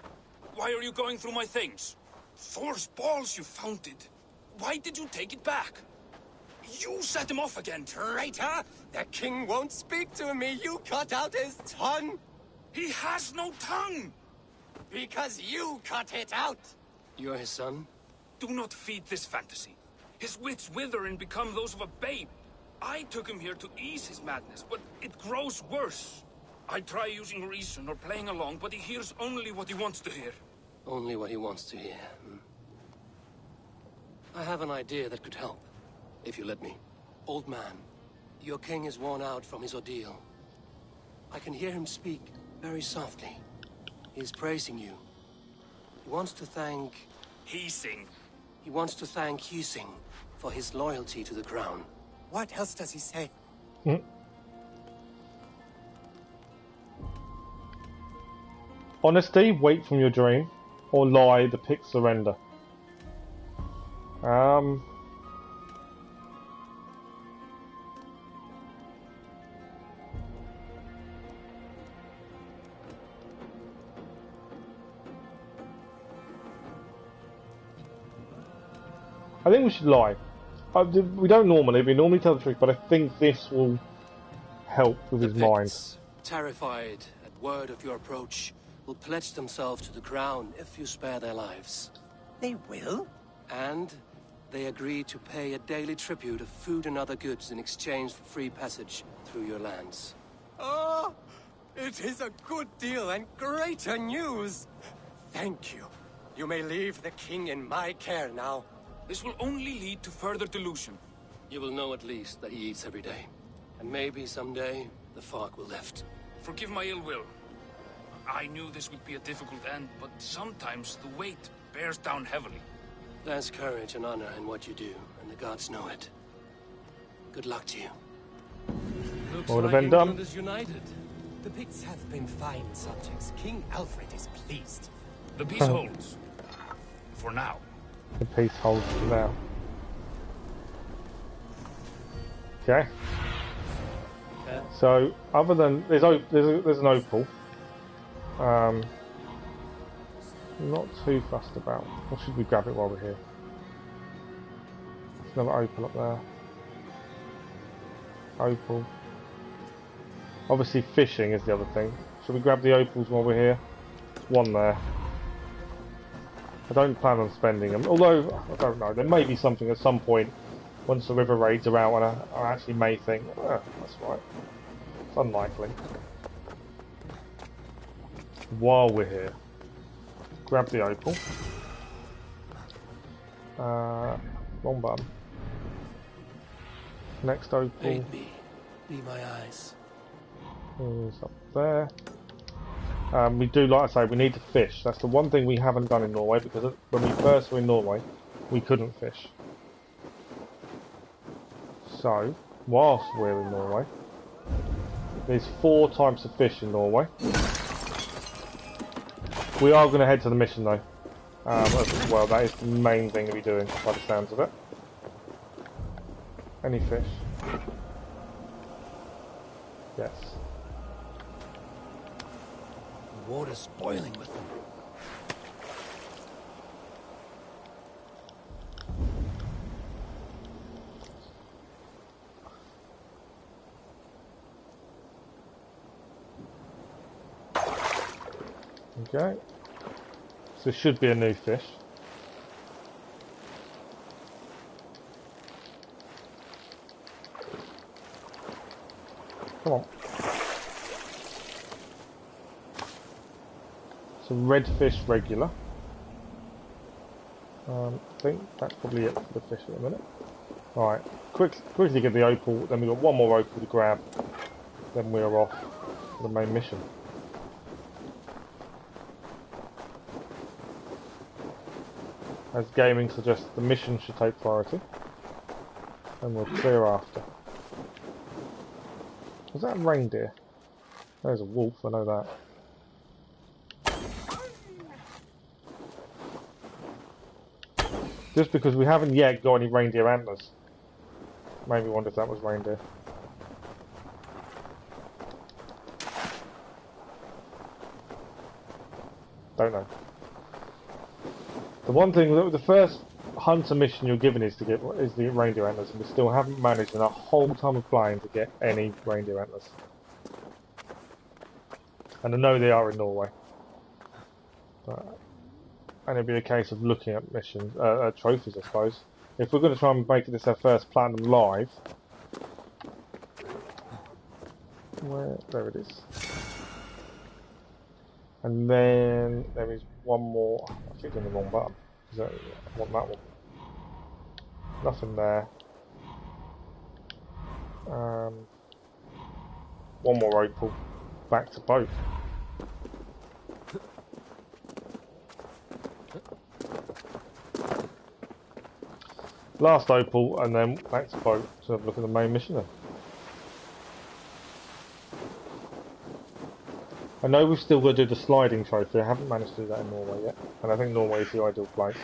Why are you going through my things? Thor's balls, you found it. Why did you take it back? You set him off again. Traitor! The king won't speak to me. You cut out his tongue. He has no tongue! Because you cut it out. You're his son? Do not feed this fantasy. His wits wither and become those of a babe. I took him here to ease his madness, but it grows worse. I try using reason or playing along, but he hears only what he wants to hear. Only what he wants to hear. I have an idea that could help, if you let me. Old man, your king is worn out from his ordeal. I can hear him speak very softly. He's praising you. He wants to thank... He wants to thank Hising for his loyalty to the crown. What else does he say? Honesty, wait from your dream. Or lie, the Picts surrender. I think we should lie. We don't normally, we normally tell the truth, but I think this will help with his mind. Picts, terrified at word of your approach, will pledge themselves to the crown if you spare their lives. They will? And they agree to pay a daily tribute of food and other goods in exchange for free passage through your lands. Oh, it is a good deal and greater news. Thank you. You may leave the king in my care now. This will only lead to further delusion. You will know at least that he eats every day. And maybe someday, the fog will lift. Forgive my ill will. I knew this would be a difficult end, but sometimes the weight bears down heavily. There's courage and honor in what you do, and the gods know it. Good luck to you. What would have been done? England is united. The Picts have been fine subjects. King Alfred is pleased. The peace holds. For now. The peace holds for now. Okay. So, other than there's an opal. Not too fussed about. Or should we grab it while we're here? There's another opal up there. Opal. Obviously, fishing is the other thing. Should we grab the opals while we're here? One there. I don't plan on spending them, although, I don't know, there may be something at some point once the river raids are out and I actually may think, that's right. It's unlikely. While we're here, grab the opal. Wrong button. Next opal. Aid me. Be my eyes. Is up there. We do, like I say, we need to fish. That's the one thing we haven't done in Norway, because when we first were in Norway, we couldn't fish. So, whilst we're in Norway, there's 4 types of fish in Norway. We are going to head to the mission though. Well, that is the main thing to be doing, by the sounds of it. Any fish? Yes. The water's boiling with them. Okay. So there should be a new fish. Come on. So redfish regular. I think that's probably it for the fish at the minute. Alright, quickly get the opal, then we've got one more opal to grab, then we're off for the main mission. As gaming suggests, the mission should take priority, and we'll clear after. Was that a reindeer? There's a wolf, I know that. Just because we haven't yet got any reindeer antlers. Made me wonder if that was reindeer. Don't know. The one thing, the first hunter mission you're given is to get the reindeer antlers, and we still haven't managed in our whole time of playing to get any reindeer antlers. And I know they are in Norway. And it'll be a case of looking at missions, trophies, I suppose. If we're going to try and make this our first platinum live, there it is. And then there is one more. I clicked on the wrong button. I want that one. Nothing there. One more opal. Back to boat. Last opal, and then back to boat to have a look at the main mission then. I know we've still got to do the sliding trophy. I haven't managed to do that in Norway yet, and I think Norway is the ideal place.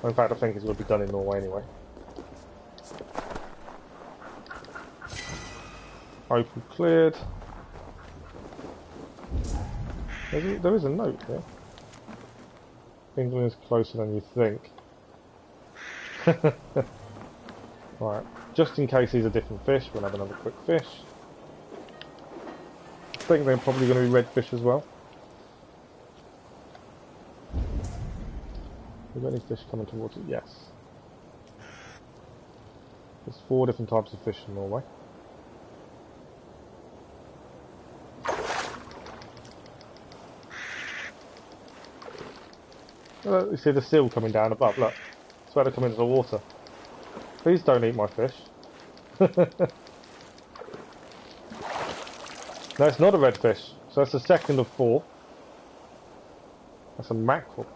In fact, I think it's going to be done in Norway anyway. Opal cleared. There is a note here. England is closer than you think. Right, just in case these are different fish, we'll have another quick fish. I think they're probably going to be redfish as well. Have we got any fish coming towards it? Yes. There's 4 different types of fish in Norway. You see the seal coming down above, look. It's about to come into the water. Please don't eat my fish. No, it's not a redfish. So that's the second of 4. That's a mackerel.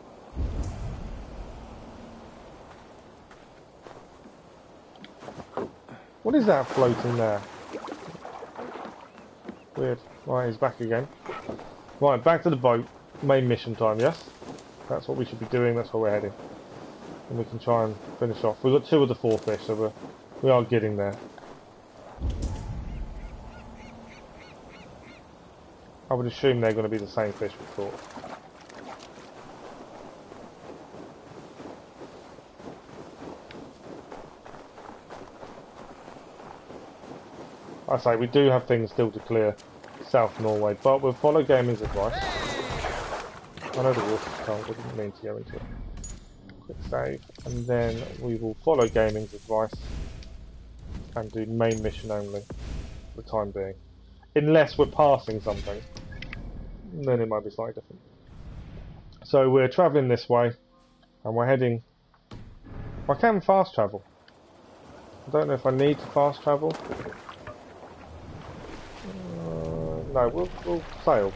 What is that floating there? Weird. Right, he's back again. Right, back to the boat. Main mission time, yes? That's what we should be doing, that's where we're heading. And we can try and finish off. We've got 2 of the 4 fish, so we are getting there. I would assume they're going to be the same fish we caught. I say, we do have things still to clear South Norway, but we'll follow gaming's advice. I know the water's cold, I didn't mean to go into it. Quick save, and then we will follow gaming's advice and do main mission only for the time being. Unless we're passing something, then it might be slightly different. So we're travelling this way, and we're heading... I can fast travel. I don't know if I need to fast travel. No, we'll sail.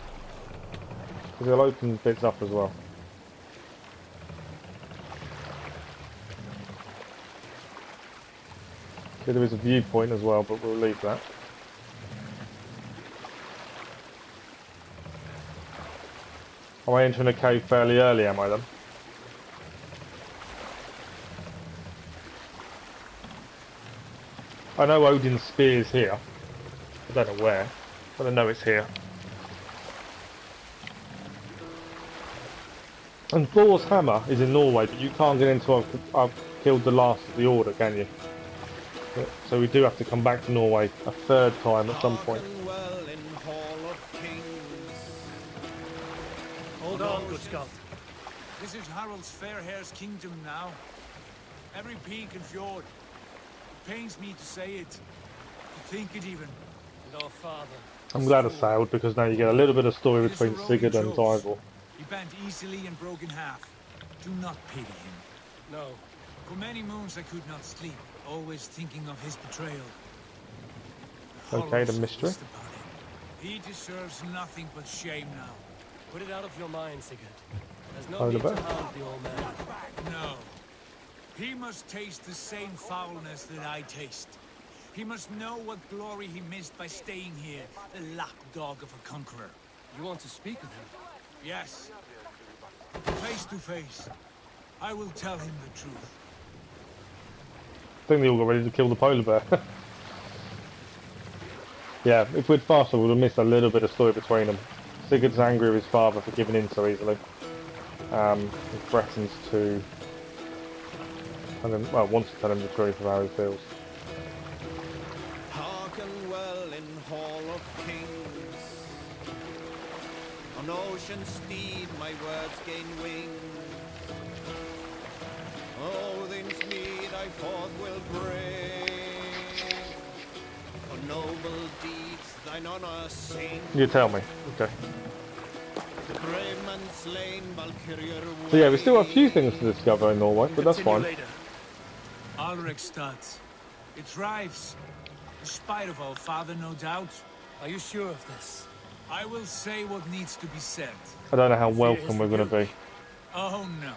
Because it'll open bits up as well. Okay, there is a viewpoint as well, but we'll leave that. Am I entering a cave fairly early, am I then? I know Odin's Spear is here. I don't know where, but I know it's here. And Thor's hammer is in Norway, but you can't get into I've killed the last of the order, can you? So we do have to come back to Norway a 3rd time at some point. Hold on, good Scott. This is Harald's Fairhair's kingdom now. Every peak and fjord. It pains me to say it, to think it even. our father. I'm glad I sailed because now you get a little bit of story It is the between road he Sigurd and chose. Ivor. He bent easily and broke in half. Do not pity him. No. For many moons I could not sleep, always thinking of his betrayal. Okay, the Horrors mystery. feast upon him. He deserves nothing but shame now. Put it out of your mind, Sigurd. There's no Polar need to bear. hound the old man. No. He must taste the same foulness that I taste. He must know what glory he missed by staying here, the lapdog of a conqueror. You want to speak with him? Yes. Face to face. I will tell him the truth. I think they all got ready to kill the polar bear. Yeah, if we'd faster, we would have missed a little bit of story between them. Sigurd's angry with his father for giving in so easily. He threatens to tell him, well, wants to tell him the truth of how he feels. Hearken well in Hall of Kings. On ocean steed my words gain wing. Odin's mead I forth will bring. For noble deeds thine honor sing. You tell me. Okay. Brave men slain, Valkyrie So yeah, we still have a few things to discover in Norway, but that's fine. Alrekstad. It thrives. In spite of our father, no doubt. Are you sure of this? I will say what needs to be said. I don't know how welcome we're going to be. Oh no.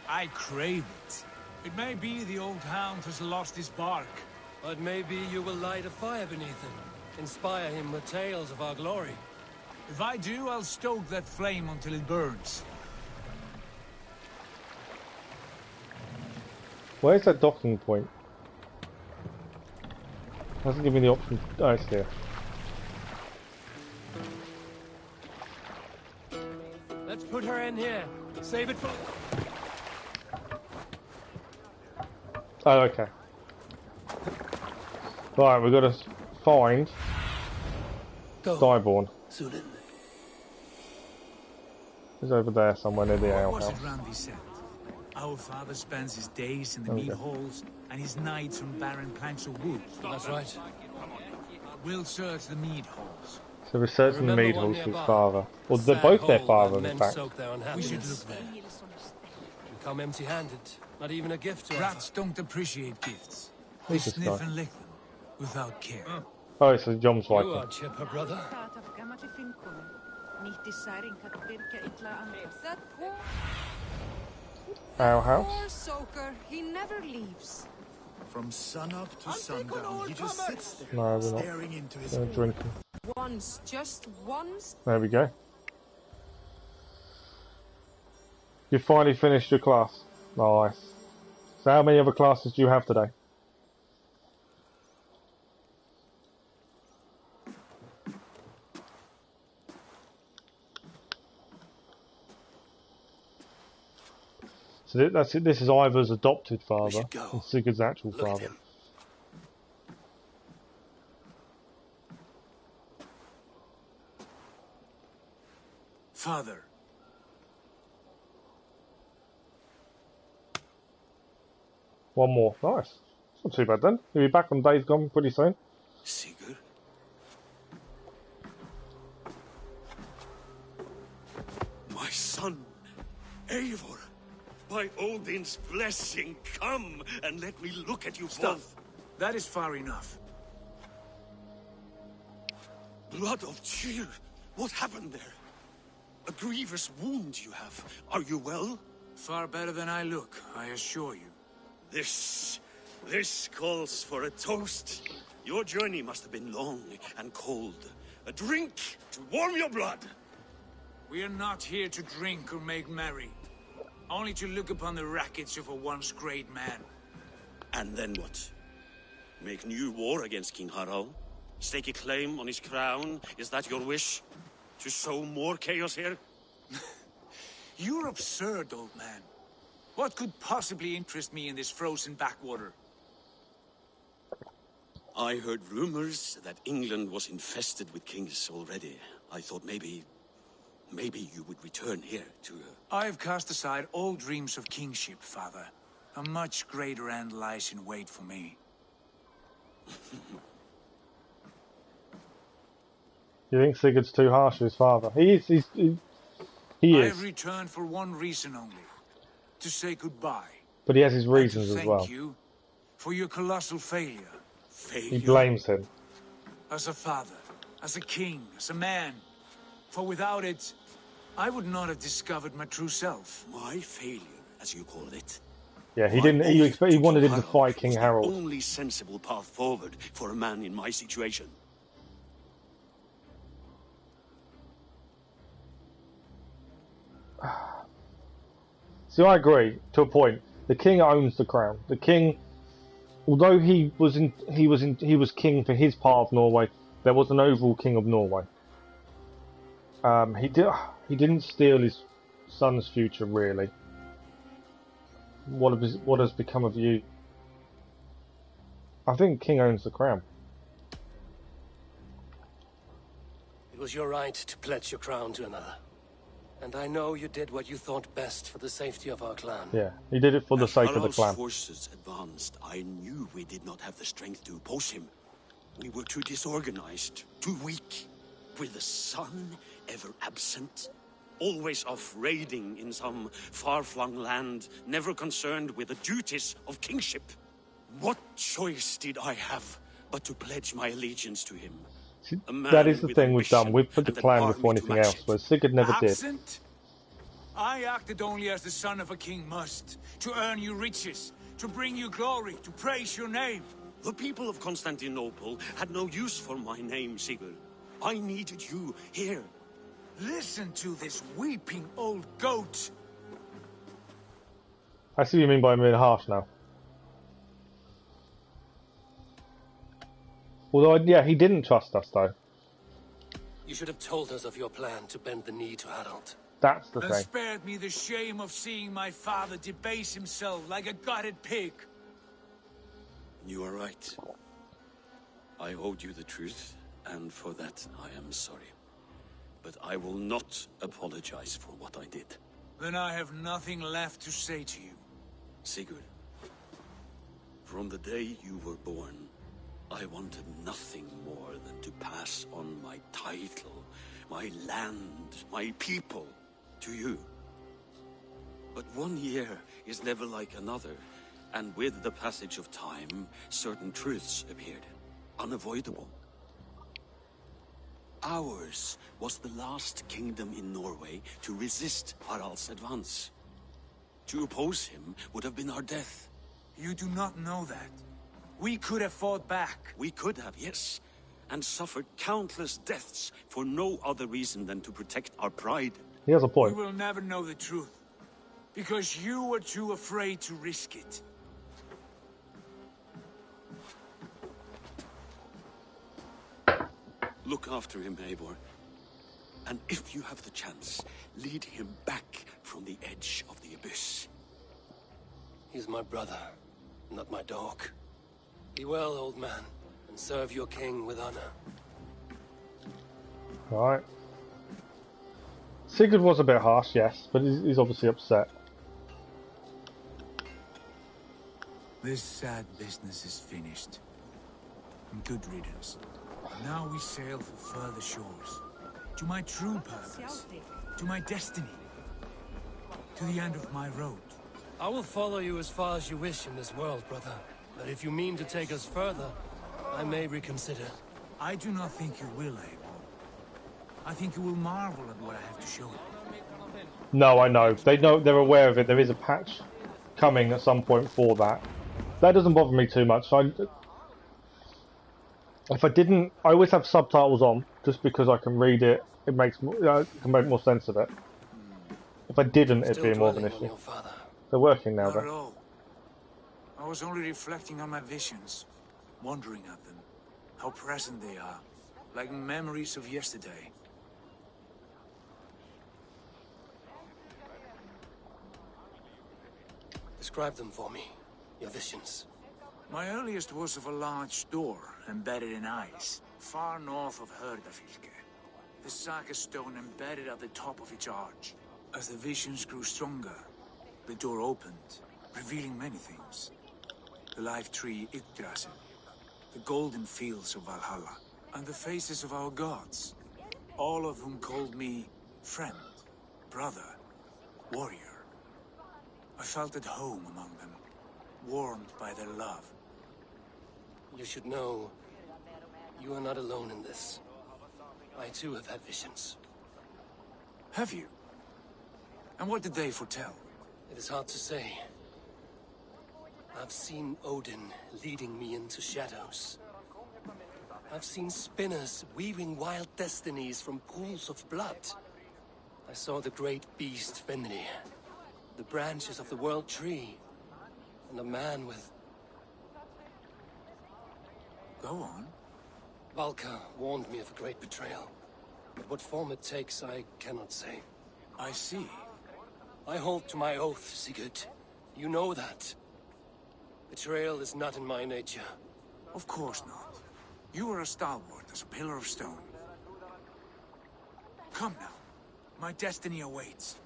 I crave it. It may be the old hound has lost his bark. But maybe you will light a fire beneath him. Inspire him with tales of our glory. If I do, I'll stoke that flame until it burns. Where's that docking point? Doesn't give me the option. Oh, it's here. Let's put her in here. Save it for... Oh, okay. Right, we've got to find Skyborn. Sunan. He's over there somewhere near the What ale was it house. Randvi said? Our father spends his days in the mead halls and his nights on barren planks of wood. That's right. We'll search the mead halls. So we're searching the Remember mead one halls for his nearby? father. Well, they're Sad both their hole father, where in men fact. soak their We unhappiness. should look there. You come empty-handed. Not even a gift to Rats don't appreciate gifts. They Who's this sniff guy? and lick them without care. Oh, it's a John You Swiper. are chipper, brother. Our Poor house. soaker, he never leaves. From sunup to sundown, he just sits there, No, we're not. staring into his Gonna drink him. Once, just once. There we go. You finally finished your class. Nice. So how many other classes do you have today? So that's it. This is Ivor's adopted father should go. and Sigurd's actual Look at father. him. Father, One more. Nice. It's not too bad then. He'll be back on Days Gone pretty soon. Sigurd? My son, Eivor, by Odin's blessing, come and let me look at you stop. both. That is far enough. Blood of Tyr, what happened there? A grievous wound you have. Are you well? Far better than I look, I assure you. This calls for a toast. Your journey must have been long and cold. A drink to warm your blood. We are not here to drink or make merry. Only to look upon the wreckage of a once great man. And then what? Make new war against King Harald? Stake a claim on his crown? Is that your wish? To sow more chaos here? You're absurd, old man. What could possibly interest me in this frozen backwater? I heard rumors that England was infested with kings already. I thought maybe you would return here to... I have cast aside all dreams of kingship, father. A much greater end lies in wait for me. You think Sigurd's too harsh with his father? He is. He I is. have returned for one reason only. To say goodbye. But he has his And reasons to as well. thank you for your colossal failure. He blames him. As a father, as a king, as a man. For without it, I would not have discovered my true self. My failure, as you call it. Yeah, he didn't. He wanted him to fight King Harold. The only sensible path forward for a man in my situation. See, I agree to a point. The king owns the crown. The king, although he was king for his part of Norway, there was an overall king of Norway. He didn't steal his son's future, really. What has become of you? I think king owns the crown. It was your right to pledge your crown to another. And I know you did what you thought best for the safety of our clan. Yeah, he did it for the sake of the clan. As forces advanced, I knew we did not have the strength to oppose him. We were too disorganized, too weak. With the sun ever absent, always off raiding in some far-flung land, never concerned with the duties of kingship. What choice did I have but to pledge my allegiance to him? That is the thing we've done. We've put the clan before anything else, where Sigurd never did. I acted only as the son of a king must, to earn you riches, to bring you glory, to praise your name. The people of Constantinople had no use for my name, Sigurd. I needed you here. Listen to this weeping old goat. I see what you mean by being harsh now. Although, yeah, he didn't trust us, though. You should have told us of your plan to bend the knee to Harold. That's the And thing. spared me the shame of seeing my father debase himself like a gutted pig. You are right. I owed you the truth, and for that I am sorry. But I will not apologize for what I did. Then I have nothing left to say to you. Sigurd, from the day you were born, I wanted nothing more than to pass on my title, my land, my people, to you. But one year is never like another, and with the passage of time, certain truths appeared, unavoidable. Ours was the last kingdom in Norway to resist Harald's advance. To oppose him would have been our death. You do not know that. We could have fought back. We could have, yes, and suffered countless deaths for no other reason than to protect our pride. He has a point. We will never know the truth, because you were too afraid to risk it. Look after him, Eivor. And if you have the chance, lead him back from the edge of the abyss. He's my brother, not my dog. Be well, old man, and serve your king with honor. Right. Sigurd was a bit harsh, yes, but he's obviously upset. This sad business is finished. Good riddance. Now we sail for further shores. To my true purpose. To my destiny. To the end of my road. I will follow you as far as you wish in this world, brother. But if you mean to take us further, I may reconsider. I do not think you will, Abel. I think you will marvel at what I have to show you. No, I know. They're aware of it. There is a patch coming at some point for that. That doesn't bother me too much. If I didn't, I always have subtitles on, just because I can read it. It makes can make more sense of it. If I didn't, it'd be more of an issue. They're working now, Not at though. all. I was only reflecting on my visions, wondering at them, how present they are, like memories of yesterday. Describe them for me, your visions. My earliest was of a large door embedded in ice, far north of Herdafylke. The saga stone embedded at the top of its arch. As the visions grew stronger, the door opened, revealing many things. The life tree Yggdrasil, the golden fields of Valhalla, and the faces of our gods. all of whom called me friend, brother, warrior. I felt at home among them, warmed by their love. You should know, you are not alone in this. I too have had visions. Have you? And what did they foretell? It is hard to say. I've seen Odin leading me into shadows. I've seen spinners weaving wild destinies from pools of blood. I saw the great beast Fenrir, the branches of the world tree, and a man with... Go on. Valka warned me of a great betrayal. But what form it takes, I cannot say. I see. I hold to my oath, Sigurd. You know that. Betrayal is not in my nature. Of course not. You are as stalwart as a pillar of stone. Come now. My destiny awaits.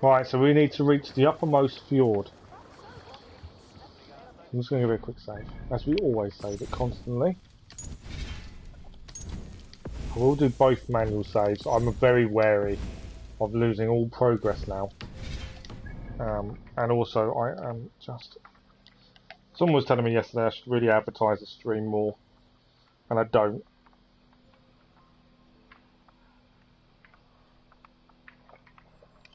Right, so we need to reach the uppermost fjord. I'm just going to give it a quick save, as we always save it constantly. I will do both manual saves. I'm very wary of losing all progress now. And also, I am just... Someone was telling me yesterday I should really advertise the stream more, and I don't.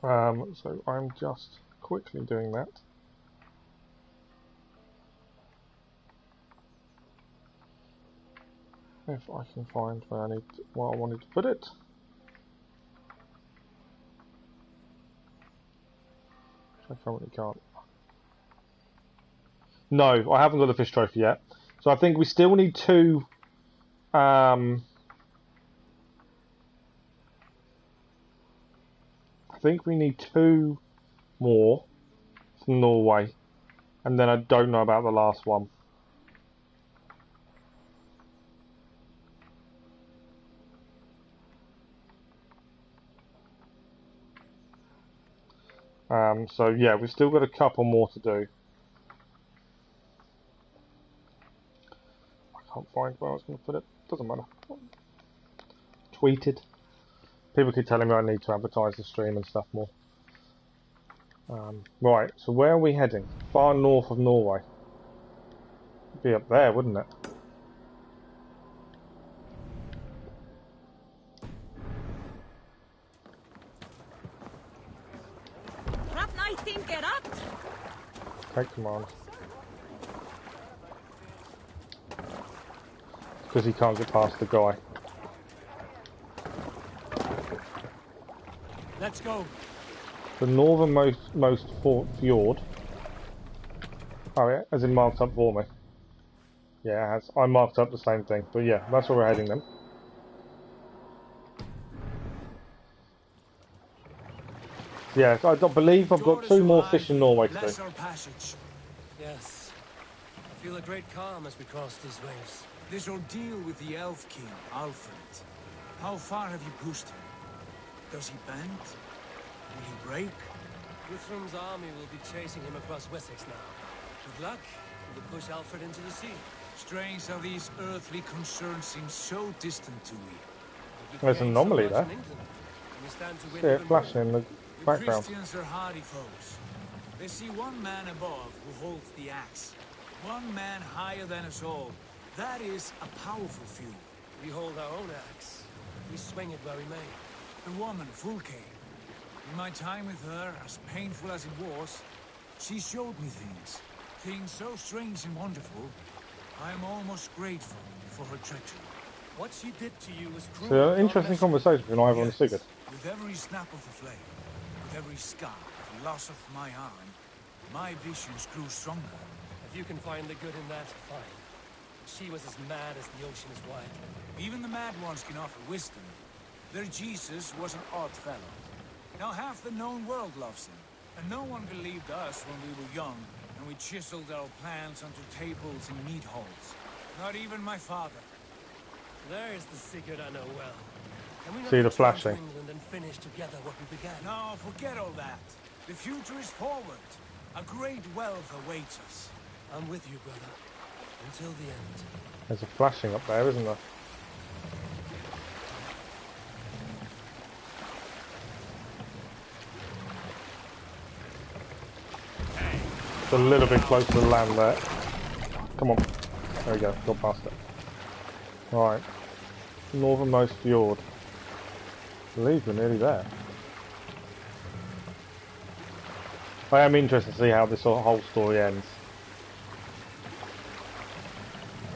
So I'm just quickly doing that. If I can find where I wanted to put it. Which I currently can't. No, I haven't got the fish trophy yet. So I think we still need two. I think we need two more from Norway, and then I don't know about the last one. So yeah, we've still got a couple more to do. I can't find where I was going to put it. Doesn't matter. Tweeted. People keep telling me I need to advertise the stream and stuff more. Right, so where are we heading? Far north of Norway. It'd be up there, wouldn't it? Take command. Because he can't get past the guy. Let's go. The northernmost fjord. Oh yeah, as in marked up for me. Yeah, it has. I marked up the same thing, but yeah, that's where we're heading then. Yeah, I believe I've got two more fish in Norway to do. Yes. I feel a great calm as we cross these waves. This ordeal with the Elf King, Alfred. How far have you pushed him? Does he bend? Will he break? Guthrum's army will be chasing him across Wessex now. Good luck. We'll push Alfred into the sea. Strange how these earthly concerns seem so distant to me. There's an anomaly there. See it flashing in the background. Christians are hardy foes. They see one man above who holds the axe. One man higher than us all. That is a powerful feud. We hold our own axe. We swing it where we may. The woman, Fulke. In my time with her, as painful as it was, she showed me things. Things so strange and wonderful. I am almost grateful for her treachery. What she did to you was cruel. So, interesting conversation between Ivor and Sigurd. With every snap of the flame, with every scar, the loss of my arm, my visions grew stronger. If you can find the good in that, fine. She was as mad as the ocean is wide. Even the mad ones can offer wisdom. Their Jesus was an odd fellow. Now half the known world loves him. And no one believed us when we were young, and we chiseled our plans onto tables in meat halls. Not even my father. There is the Sigurd I know well. Can we not See the return to flashing. England and finish together what we began? No, forget all that. The future is forward. A great wealth awaits us. I'm with you, brother. Until the end. There's a flashing up there, isn't there? It's a little bit close to the land there. Come on. There we go, got past it. Right. Northernmost fjord. I believe we're nearly there. I am interested to see how this whole story ends.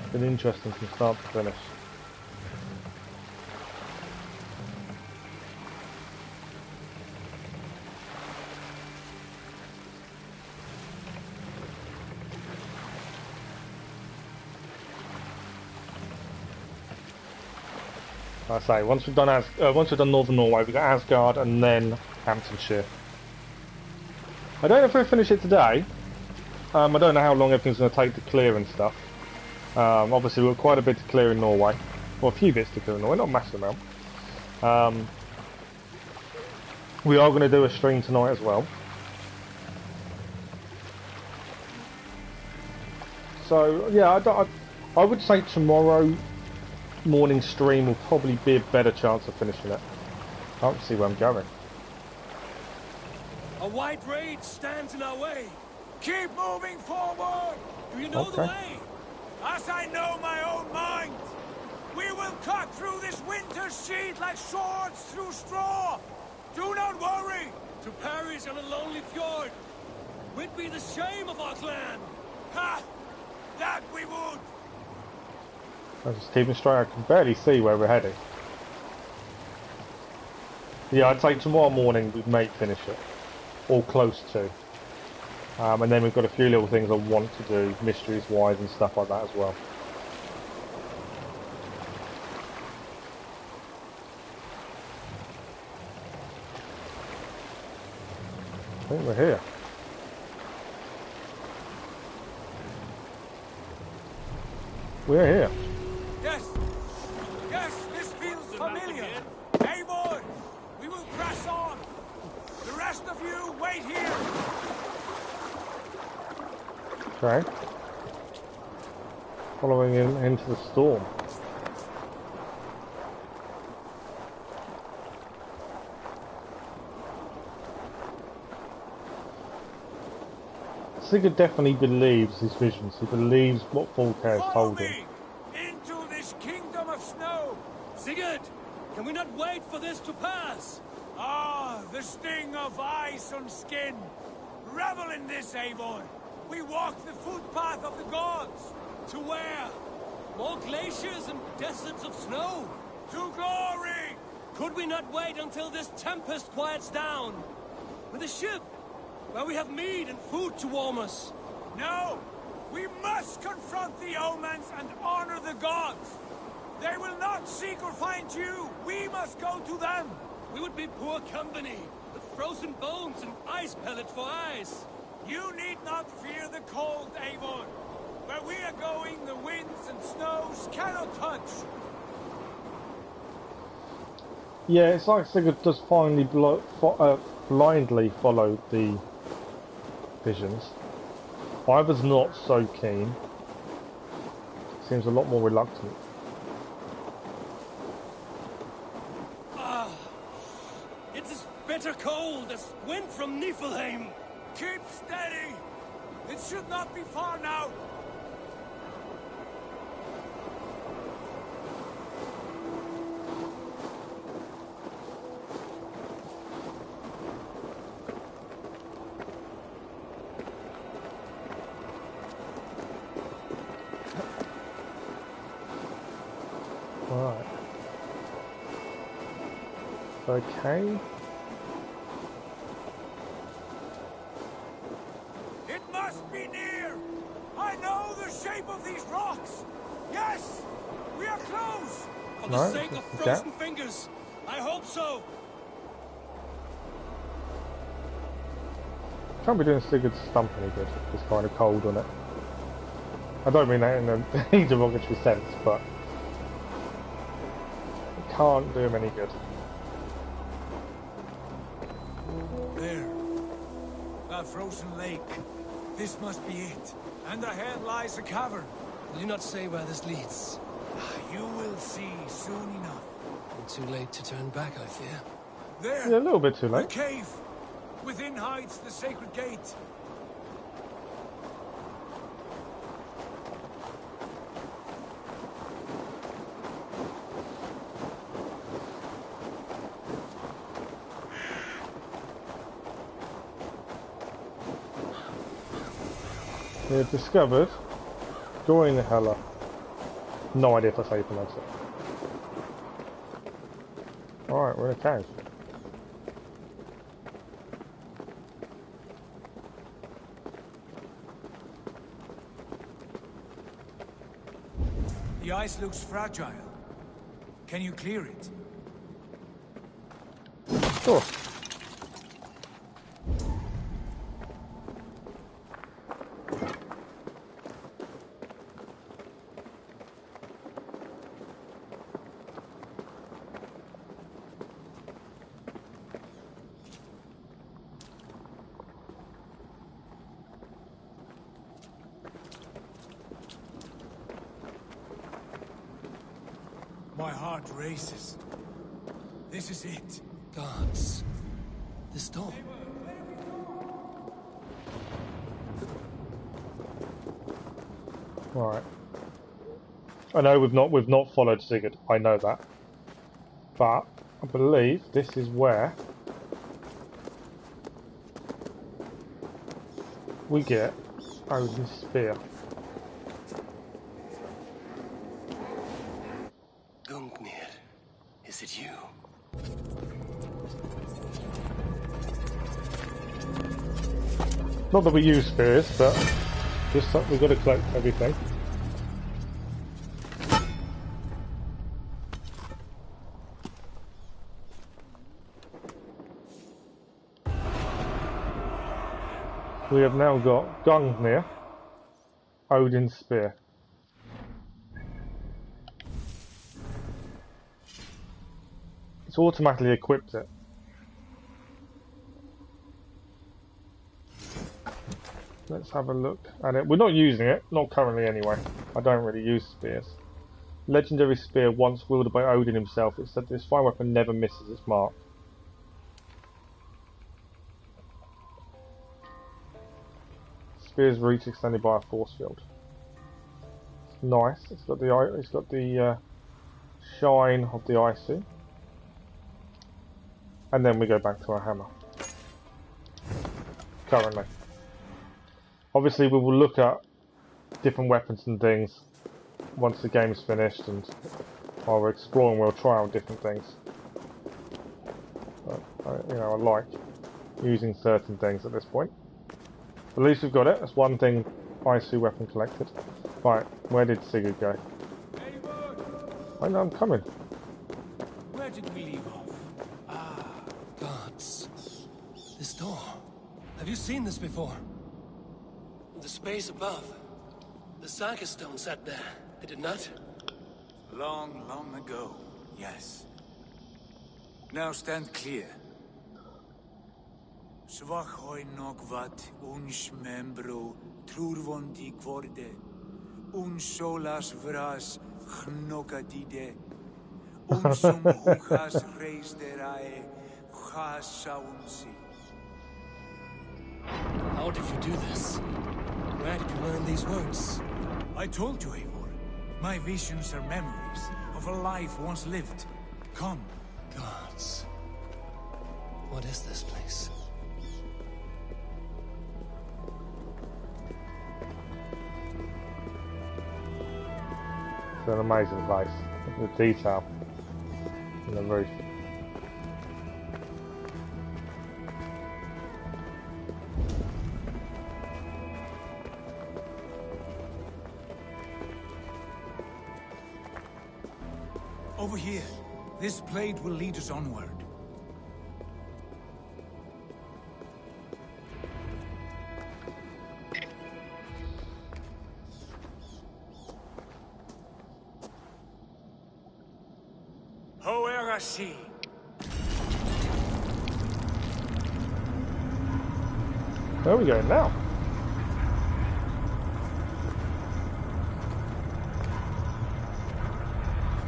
It's been interesting from start to finish. I say once we've done Northern Norway, we've got Asgard and then Hamptonshire. I don't know if we'll finish it today. I don't know how long everything's going to take to clear and stuff. Obviously we've got quite a bit to clear in Norway. Well, a few bits to clear in Norway, not a massive amount. We are going to do a stream tonight as well. So yeah, I would say tomorrow morning stream will probably be a better chance of finishing it. I can't see where I'm going. A white rage stands in our way. Keep moving forward! Do you know the way? As I know my own mind! We will cut through this winter's sheet like swords through straw! Do not worry! To perish on a lonely fjord would be the shame of our clan! Ha! That we would! I'm just keeping straight, I can barely see where we're heading. Yeah, I'd say tomorrow morning we may finish it. Or close to. And then we've got a few little things I want to do, mysteries wise and stuff like that as well. I think we're here. We're here. Yes! Yes, this feels familiar! Eivor! We will press on! The rest of you, wait here! Okay. Following him into the storm. Sigurd definitely believes his visions. He believes what Voltaire has told him. Into this kingdom of snow! Sigurd! Can we not wait for this to pass? Ah, the sting of ice on skin! Revel in this, Eivor! We walk the footpath of the gods! To where? More glaciers and deserts of snow? To glory! Could we not wait until this tempest quiets down? With a ship, where we have meat and food to warm us? No! We must confront the omens and honor the gods! They will not seek or find you! We must go to them! We would be poor company, with frozen bones and ice pellets for eyes. You need not fear the cold, Eivor. Where we are going, the winds and snows cannot touch. Yeah, it's like Sigurd does finally blindly follow the visions. I was not so keen. Seems a lot more reluctant. It's as bitter cold as wind from Niflheim. Keep steady! It should not be far now! Right. Okay. It must be near! I know the shape of these rocks! Yes! We are close! For the sake of frozen fingers, I hope so! Can't be doing Sigurd's stump any good. It's kind of cold on it. I don't mean that in a derogatory sense, but it can't do him any good. There. That frozen lake. This must be it. And ahead lies a cavern. Will you not say where this leads? You will see soon enough. Too late to turn back, I fear. There! Yeah, a little bit too The late. cave! Within hides the sacred gate. We have discovered during the Hela. No idea if that's how you pronounce it. Alright, we're in a cave. The ice looks fragile. Can you clear it? Sure. My heart races. This is it. Gods. This door. Alright. I know we've not followed Sigurd, I know that. But I believe this is where we get Odin's Spear. Gungnir, is it you? Not that we use spears, but just that we've got to collect everything. We have now got Gungnir, Odin's Spear. It's automatically equipped it. Let's have a look at it. We're not using it, not currently anyway. I don't really use spears. Legendary spear once wielded by Odin himself. It said this fine weapon never misses its mark. Spear's reach extended by a force field. It's nice. It's got the shine of the icy. And then we go back to our hammer. Currently. Obviously we will look at different weapons and things once the game's finished, and while we're exploring we'll try out different things. But, I like using certain things at this point. At least we've got it. That's one thing icy weapon collected. Right, where did Sigurd go? I know I'm coming. Where did we leave off? Ah, Gods. This door. Have you seen this before? The space above. The saga stone sat there, did it not? long, long ago, yes. Now stand clear. Svachoi nokvat uns membro trurvondi kvorde uns solas vras gnokadide unsum huchas reisderae chasaunsi. How did you do this? Where did you learn these words? I told you, Eivor. My visions are memories of a life once lived. Come. Gods. What is this place? It's an amazing place. The detail in the roof. Over here. This blade will lead us onward. Hoerasi. Where are we going now?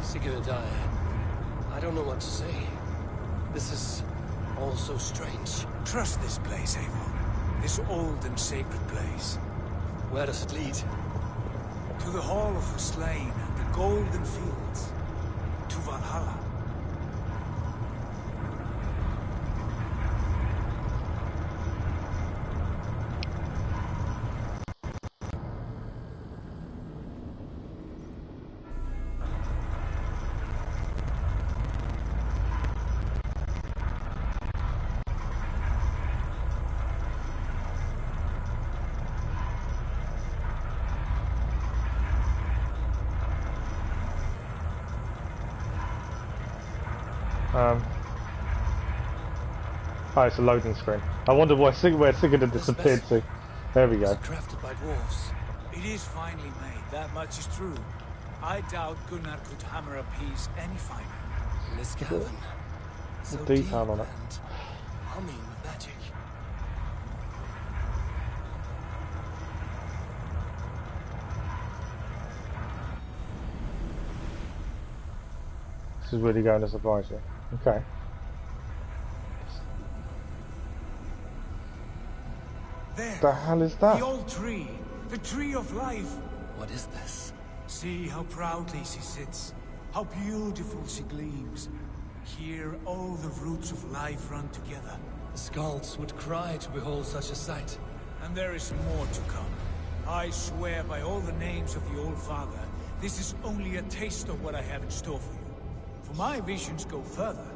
Sigurd, I don't know what to say. This is all so strange. Trust this place, Eivor. This old and sacred place. Where does it lead? To the Hall of the Slain and the Golden Fields. To Valhalla. Oh, it's a loading screen. I wondered where Sigurd had disappeared to. There we go. Crafted by dwarves. It is finely made, that much is true. I doubt Gunnar could hammer a piece any finer. In this cavern, so detail deep on it. and humming with magic. This is really going to surprise you. Okay. There, The hell is that? the old tree, the tree of life. What is this? See how proudly she sits, how beautiful she gleams. Here all the roots of life run together. The Skalds would cry to behold such a sight. And there is more to come. I swear by all the names of the Old Father, this is only a taste of what I have in store for you. For my visions go further,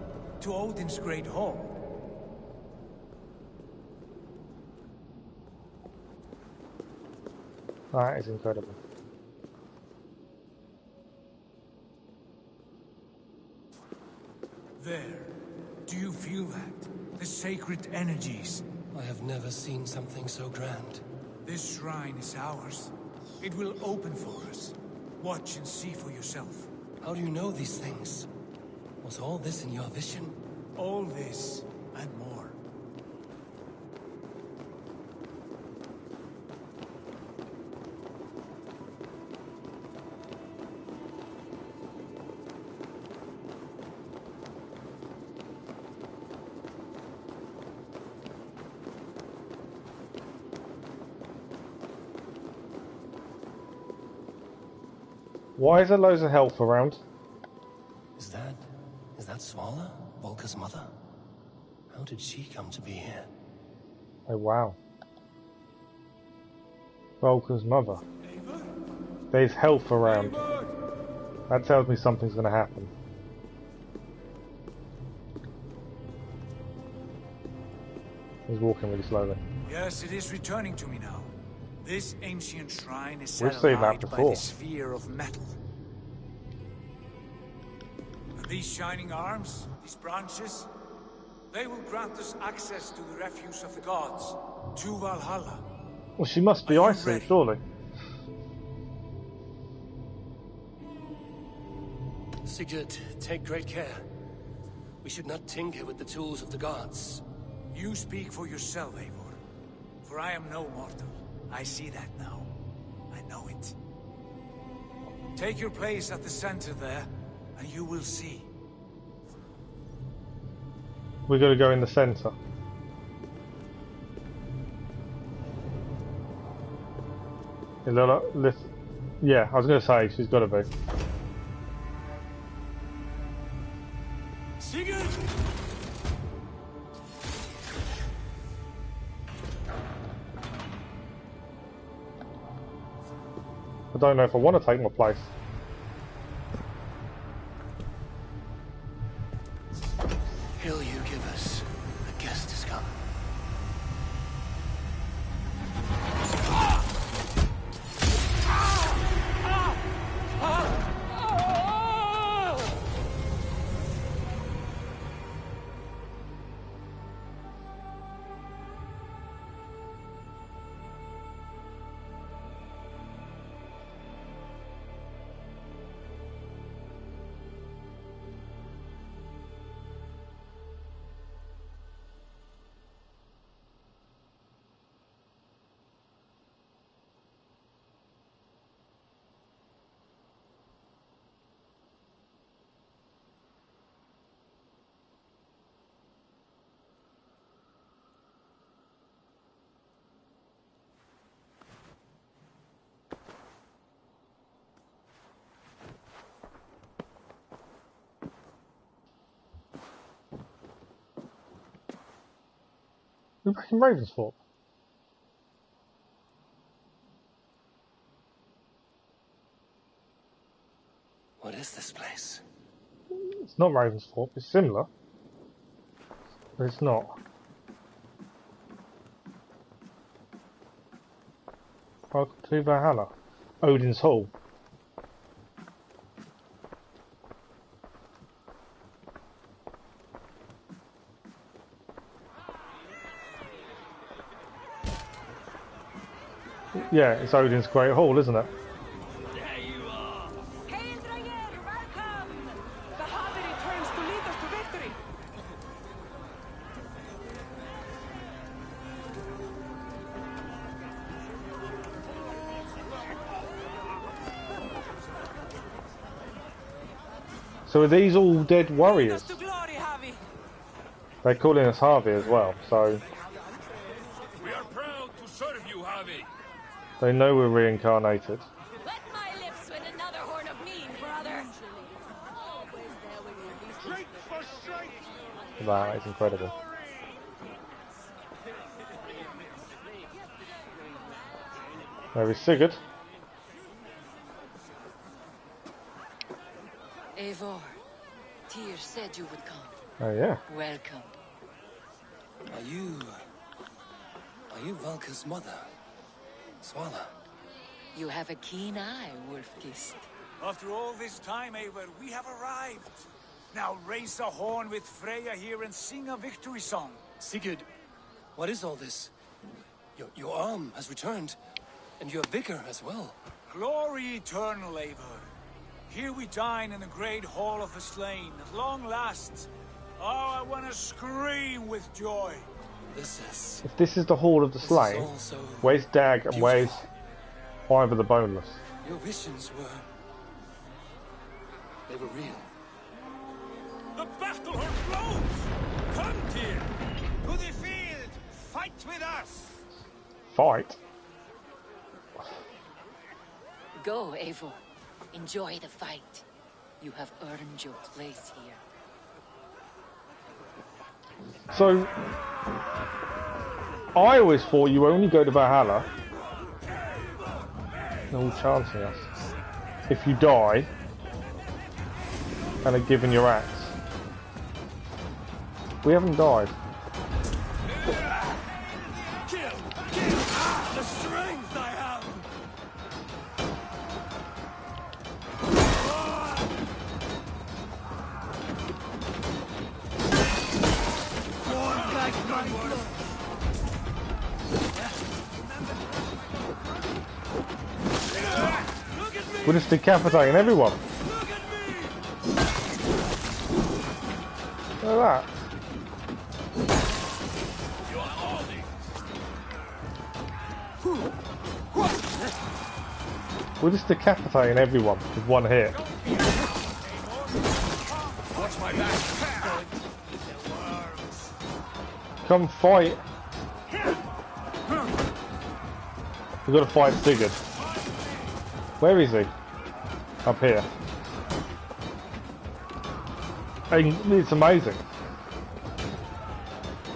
to Odin's great hall. That is incredible. There. Do you feel that? The sacred energies. I have never seen something so grand. This shrine is ours. It will open for us. Watch and see for yourself. How do you know these things? Was all this in your vision? All this and more. Why is there loads of health around? Is that Svala, Volka's mother? How did she come to be here? Oh wow. Volker's mother. There's health around. That tells me something's going to happen. He's walking really slowly. Yes, it is returning to me now. This ancient shrine is We've set seen that alight by before. the sphere of metal. And these shining arms, these branches, they will grant us access to the refuse of the gods, to Valhalla. Well, she must be Are you icy, ready? surely. Sigurd, take great care. We should not tinker with the tools of the gods. You speak for yourself, Eivor. For I am no mortal. I see that now. I know it. Take your place at the center there, and you will see. We got to go in the centre. Yeah, I was going to say she's got to be. Sigurd! I don't know if I want to take my place. Hill you give us. A guest has come. We're back in Ravensthorpe. What is this place? It's not Ravensthorpe, it's similar. But it's not. Welcome to Valhalla. Odin's Hall. Yeah, it's Odin's Great Hall, isn't it? There you are. Hail, Dranger! Welcome! The Harvey returns to lead us to victory. So are these all dead Lead warriors? us to glory, Harvey. They're calling us Harvey as well, so We are proud to serve you, Harvey. they know we're reincarnated. Wet my lips with another horn of mead, brother. That is incredible. There is Sigurd. Eivor, Tyr said you would come. Oh yeah. Welcome. Are you Valka's mother? Swala? You have a keen eye, Wolfgist. After all this time, Eivor, we have arrived. Now raise a horn with Freya here and sing a victory song. Sigurd, what is all this? Your arm has returned, and your vigor as well. Glory eternal, Eivor. Here we dine in the great hall of the slain, at long last. Oh, I want to scream with joy. If this is the Hall of the Slain, where's Dag and where's Ivor the Boneless? Your visions they were real. The battle horn blows! Come, Tyr! To the field! Fight with us! Fight? Go, Eivor. Enjoy the fight. You have earned your place here. So, I always thought you only go to Valhalla, they're all chancing us, if you die and are given your axe. We haven't died. Kill! The strength I have! We're just decapitating everyone. Look at that. We're just decapitating everyone with one hit. Watch my back! Come fight. We've got to fight Sigurd. Where is he? Up here. Hey, it's amazing.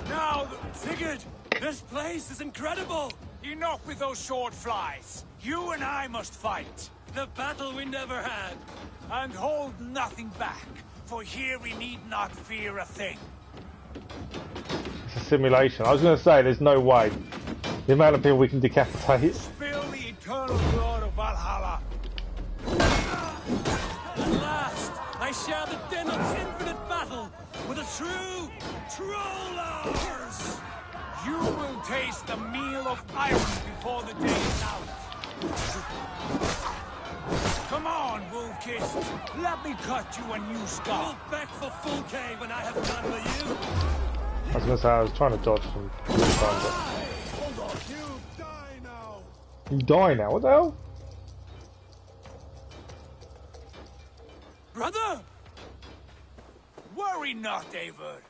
Now, Sigurd! This place is incredible! enough with those sword flies. You and I must fight. The battle we never had! And hold nothing back, for here we need not fear a thing. It's a simulation. I was going to say, there's no way. The amount of people we can decapitate. Spill the eternal blood of Valhalla. At last, I share the din of infinite battle with a true trollers! You will taste the meal of iron before the day is out. Come on, Wolfkist. Let me cut you a new skull. I'll back for full K when I have done with you. I was going to say, I was trying to dodge from this time, but... Hold on. You die now. You die now? What the hell? Brother! Worry not, Eivor.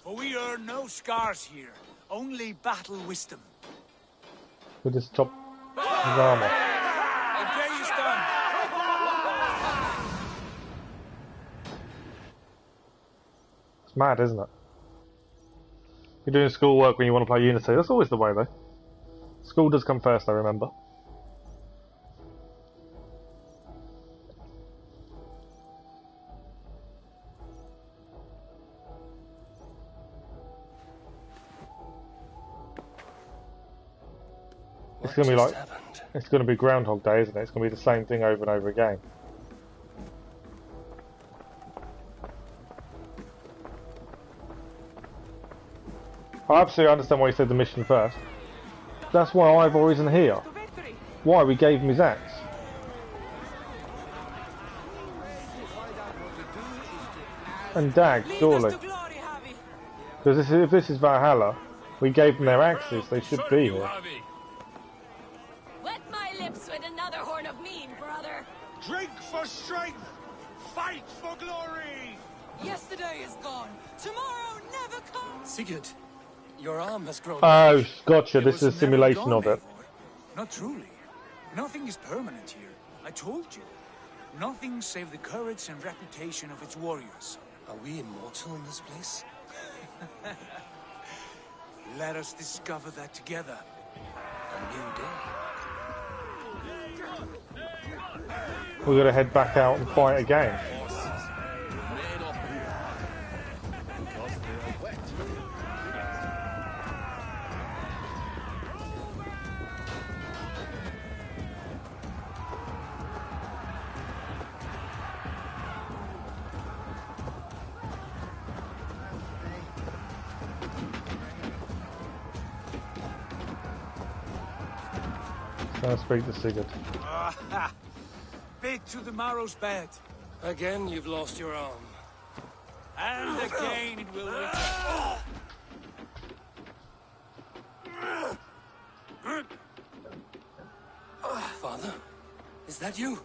For we earn no scars here, only battle wisdom. With this top his armor. The day is done. It's mad, isn't it? You're doing schoolwork when you want to play Unity. That's always the way, though. School does come first, I remember. It's going to be like, it's going to be Groundhog Day, isn't it? It's going to be the same thing over and over again. I absolutely understand why he said the mission first. That's why Ivor isn't here. Why? We gave him his axe. And Dag, surely. Because if this is Valhalla, we gave them their axes, they should be here. Wet my lips with another horn of mead, brother. Drink for strength! Fight for glory! Yesterday is gone. Tomorrow never comes. Sigurd, your arm has grown. Oh, gotcha. This is a simulation of it. Not truly. Nothing is permanent here. I told you. Nothing save the courage and reputation of its warriors. Are we immortal in this place? Let us discover that together. A new day. We're going to head back out and fight again. I'll speak to Sigurd. Bit to the marrow's bed. Again, you've lost your arm. And again it will return. Father, is that you?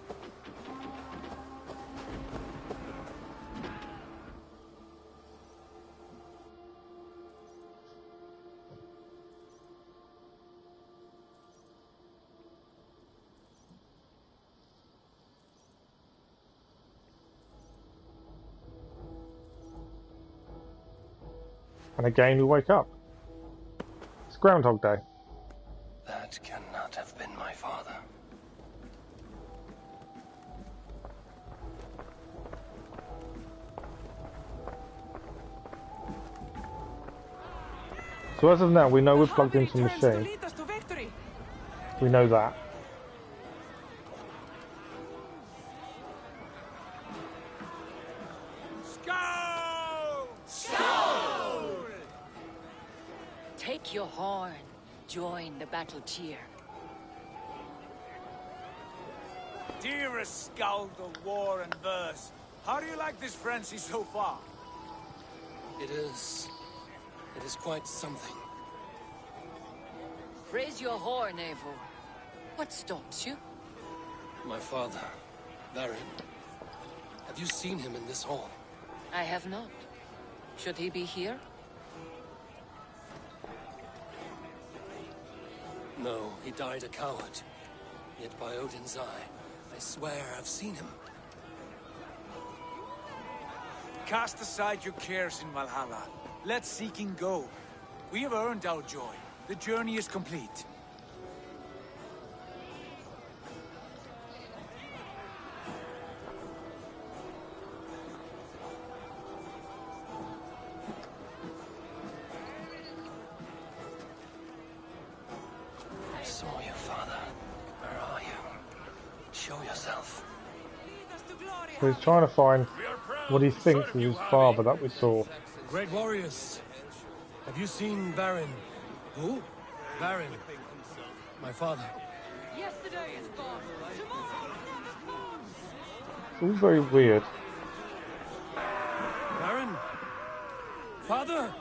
And again we wake up. It's Groundhog Day. That cannot have been my father. So as of now, we know we're plugged into the machine. We know that. Take your horn. Join the battle cheer. Dearest Skald of war and verse, how do you like this frenzy so far? It is quite something. Raise your horn, Eivor. What stops you? My father, Varin. Have you seen him in this hall? I have not. Should he be here? No, he died a coward. Yet by Odin's eye, I swear I've seen him. Cast aside your cares in Valhalla. Let seeking go. We have earned our joy. The journey is complete. I saw you, Father. Where are you? Show yourself. So he's trying to find what he thinks is his father that we saw. Great warriors. Have you seen Varin? Who? Varin. My father. Yesterday is gone. Tomorrow never comes. It's all very weird. Varin? Father?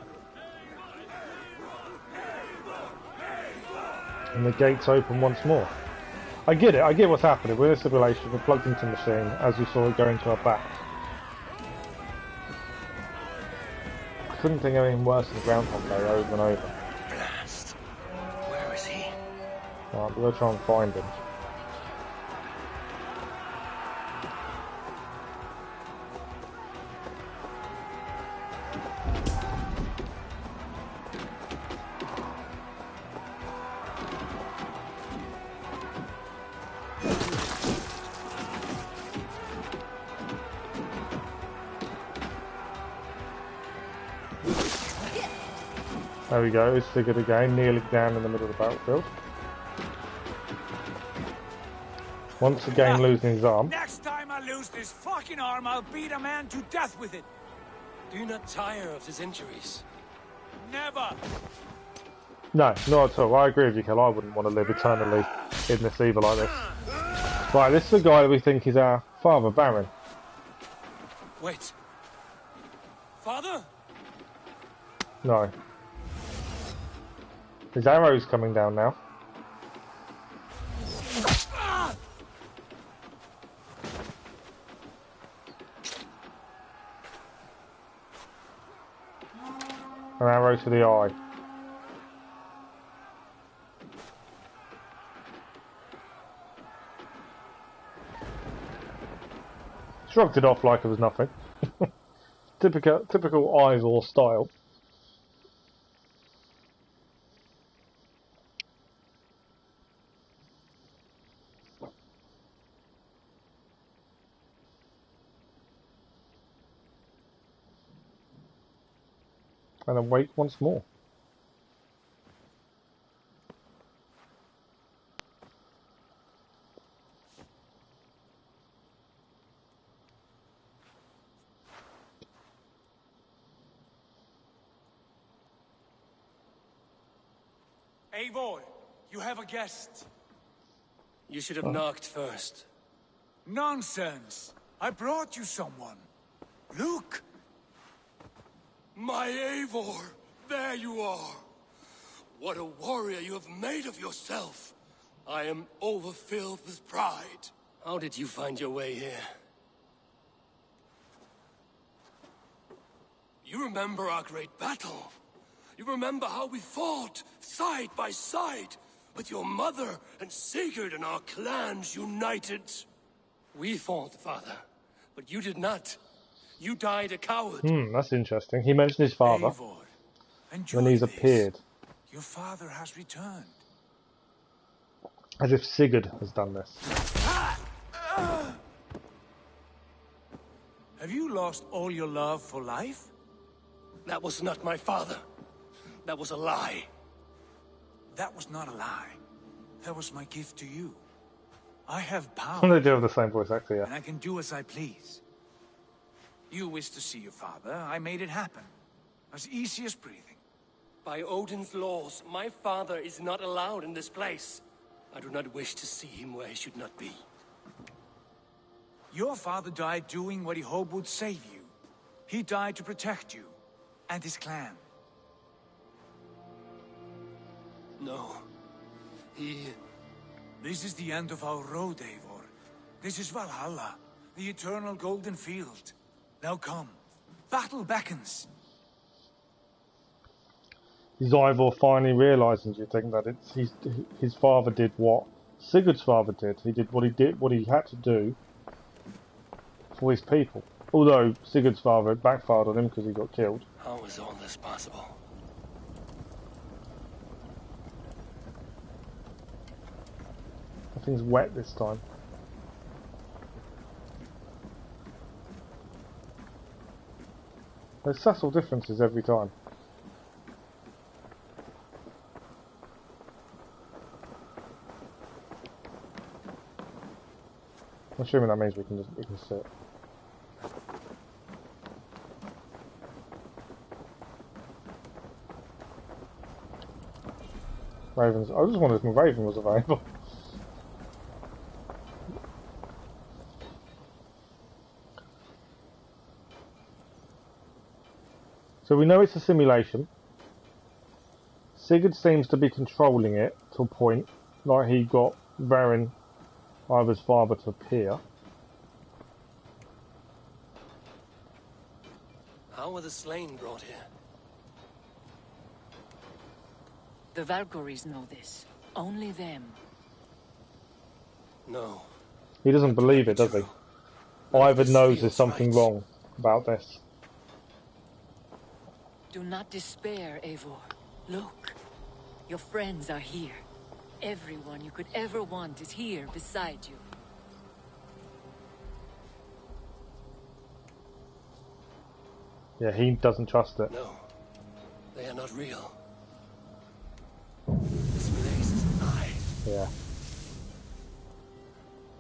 And the gates open once more. I get it, I get what's happening. We're in a simulation, we're plugged into the machine, as we saw it go into our back. I couldn't think of anything worse than Groundhog Day over and over. Blast. Where is he? Right, we're going to try and find him. There we go, it's Sigurd again, kneeling down in the middle of the battlefield. Once again losing his arm. Next time I lose this fucking arm, I'll beat a man to death with it. Do you not tire of his injuries? Never. No, not at all. I agree with you, Kel. I wouldn't want to live eternally in this evil like this. Right, this is the guy that we think is our father, Baron. Wait. Father? No. His arrow's coming down now. An arrow to the eye. Shrugged it off like it was nothing. Typical Ivor style. And then wait once more. Eivor, you have a guest. You should have knocked first. Nonsense! I brought you someone. Look! My Eivor! There you are! What a warrior you have made of yourself! I am overfilled with pride. How did you find your way here? You remember our great battle? You remember how we fought, side by side, with your mother and Sigurd and our clans united? We fought, father, but you did not. You died a coward. That's interesting. He mentioned his father Eivor, when he's appeared. Your father has returned. As if Sigurd has done this. Have you lost all your love for life? That was not my father. That was a lie. That was not a lie. That was my gift to you. I have power. They do have the same voice actor, yeah. And I can do as I please. You wished to see your father, I made it happen. As easy as breathing. By Odin's laws, my father is not allowed in this place. I do not wish to see him where he should not be. Your father died doing what he hoped would save you. He died to protect you. And his clan. No. This is the end of our road, Eivor. This is Valhalla, the eternal golden field. Now come. Battle beckons. Is Ivor finally realising, do you think, that his father did what Sigurd's father did? He did what he had to do for his people. Although Sigurd's father backfired on him because he got killed. How is all this possible? Nothing's wet this time. There's subtle differences every time. I'm assuming that means we can sit. Ravens. I just wondered if Raven was available. So we know it's a simulation. Sigurd seems to be controlling it to a point, like he got Varin, Ivor's father, to appear. How were the slain brought here? The Valkyries know this. Only them. No. He doesn't believe it, does he? Ivor knows there's something wrong about this. Do not despair, Eivor. Look. Your friends are here. Everyone you could ever want is here beside you. Yeah, he doesn't trust it. No. They are not real. Yeah.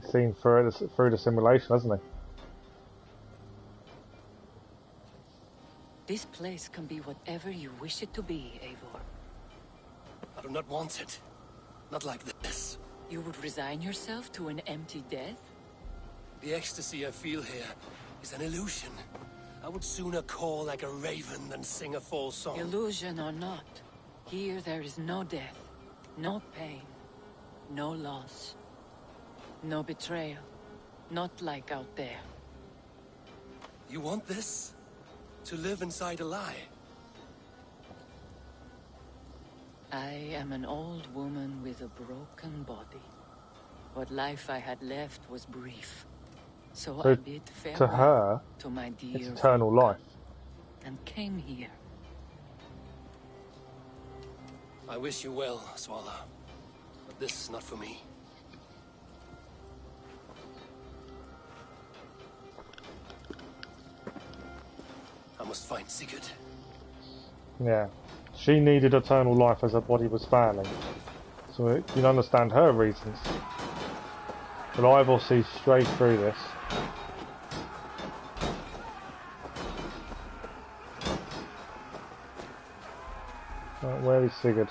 He's seen through the simulation, hasn't he? This place can be whatever you wish it to be, Eivor. I do not want it. Not like this. You would resign yourself to an empty death? The ecstasy I feel here is an illusion. I would sooner call like a raven than sing a false song. Illusion or not, here there is no death, no pain, no loss, no betrayal. Not like out there. You want this? To live inside a lie? I am an old woman with a broken body. What life I had left was brief. So I bid farewell to her, to my dear it's eternal life. And came here. I wish you well, Svala. But this is not for me. I must find Sigurd. Yeah. She needed eternal life as her body was failing. So you can understand her reasons. But Ivor sees straight through this. Right, where is Sigurd?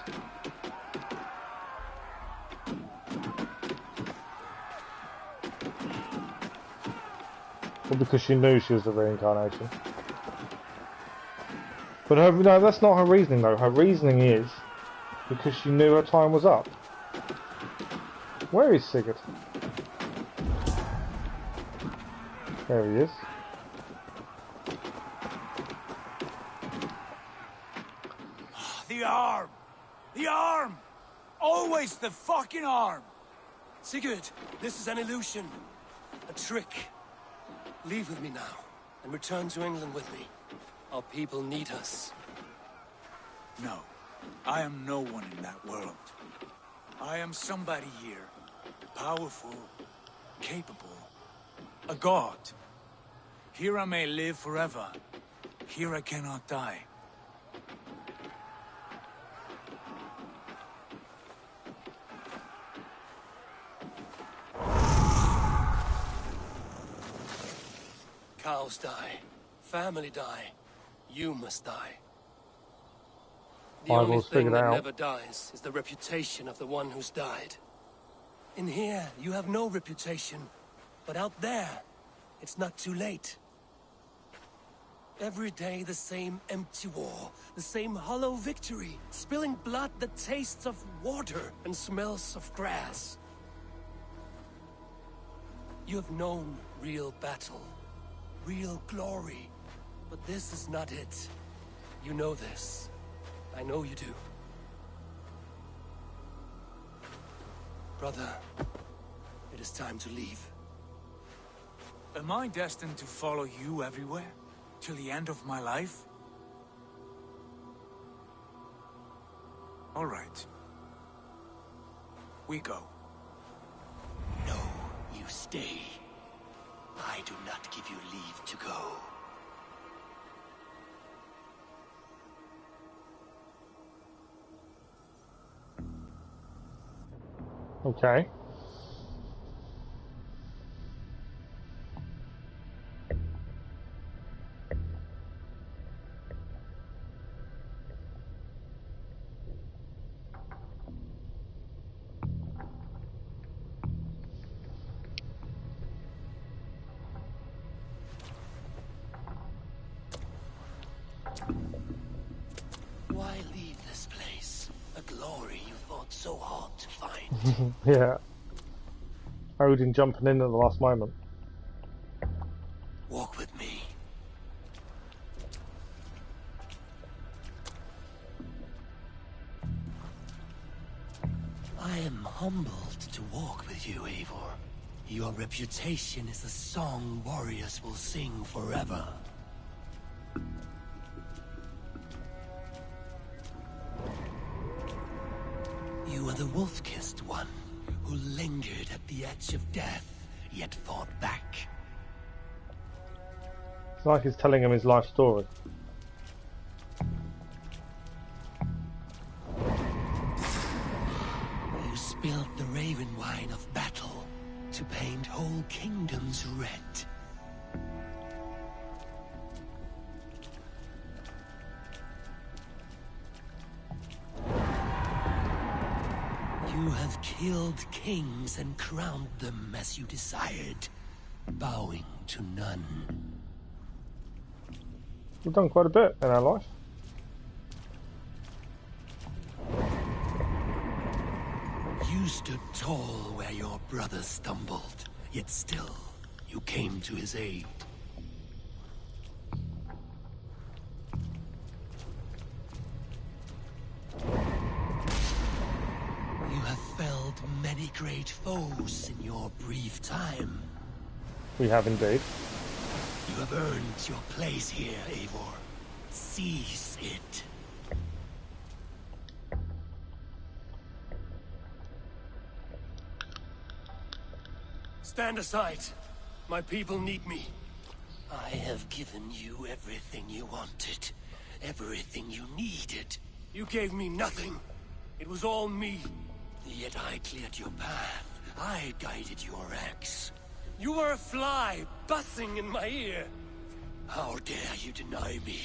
Well, because she knew she was the reincarnation. But her, no, that's not her reasoning though. Her reasoning is because she knew her time was up. Where is Sigurd? There he is. The arm! The arm! Always the fucking arm! Sigurd, this is an illusion. A trick. Leave with me now, and return to England with me. Our people need us. No, I am no one in that world. I am somebody here. Powerful, capable, a god. Here I may live forever. Here I cannot die. Cows die. Family die. You must die. The only thing that never dies is the reputation of the one who's died. In here, you have no reputation. But out there, it's not too late. Every day the same empty war, the same hollow victory, spilling blood that tastes of water and smells of grass. You have known real battle, real glory, but this is not it. You know this. I know you do. Brother, it is time to leave. Am I destined to follow you everywhere? Till the end of my life? All right. We go. No, you stay. I do not give you leave to go. Okay. Why leave this place? A glory you thought so hard to find. Yeah. Odin jumping in at the last moment. Walk with me. I am humbled to walk with you, Eivor. Your reputation is a song warriors will sing forever. You are the wolf-kissed one, who lingered at the edge of death, yet fought back. It's like he's telling him his life story. You spilled the raven wine of battle to paint whole kingdoms red. You have killed kings and crowned them as you desired, bowing to none. We've done quite a bit in our life. You stood tall where your brother stumbled, yet still you came to his aid. You have felled many great foes in your brief time. We have indeed. You have earned your place here, Eivor. Seize it. Stand aside. My people need me. I have given you everything you wanted. Everything you needed. You gave me nothing. It was all me. Yet I cleared your path. I guided your axe. You were a fly, buzzing in my ear. How dare you deny me?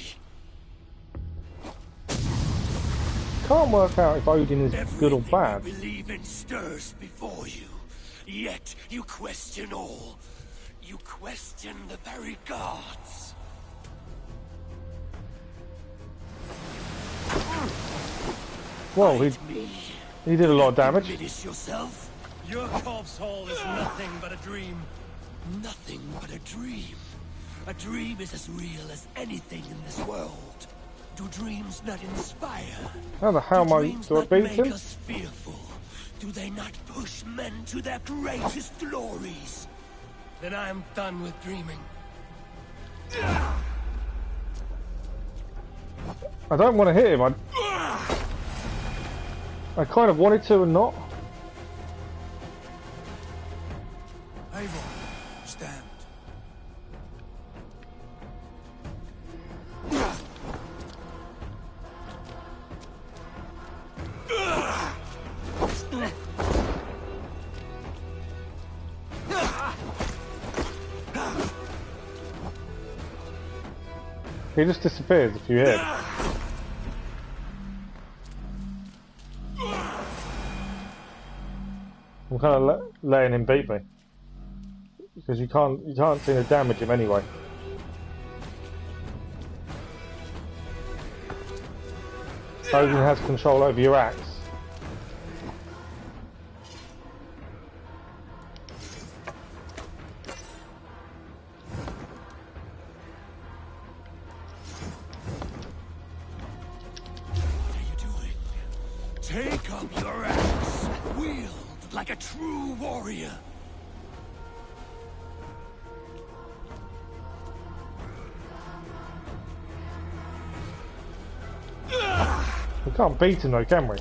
Can't work out if Odin is good or bad. Everything you believe in stirs before you. Yet you question all. You question the very gods. Well, he did a lot of damage. Diminish yourself. Your corpse hall is nothing but a dream. Nothing but a dream. A dream is as real as anything in this world. Do dreams not inspire? How the hell am I Do beat him? make us fearful? Do they not push men to their greatest glories? Then I am done with dreaming. I don't want to hit him. I kind of wanted to and not. Eivor, stand. He just disappears if you hit. I'm kind of letting him beat me because you can't seem to damage him anyway. Odin has control over your axe. Take up your axe, wield like a true warrior. We can't beat him though, can we?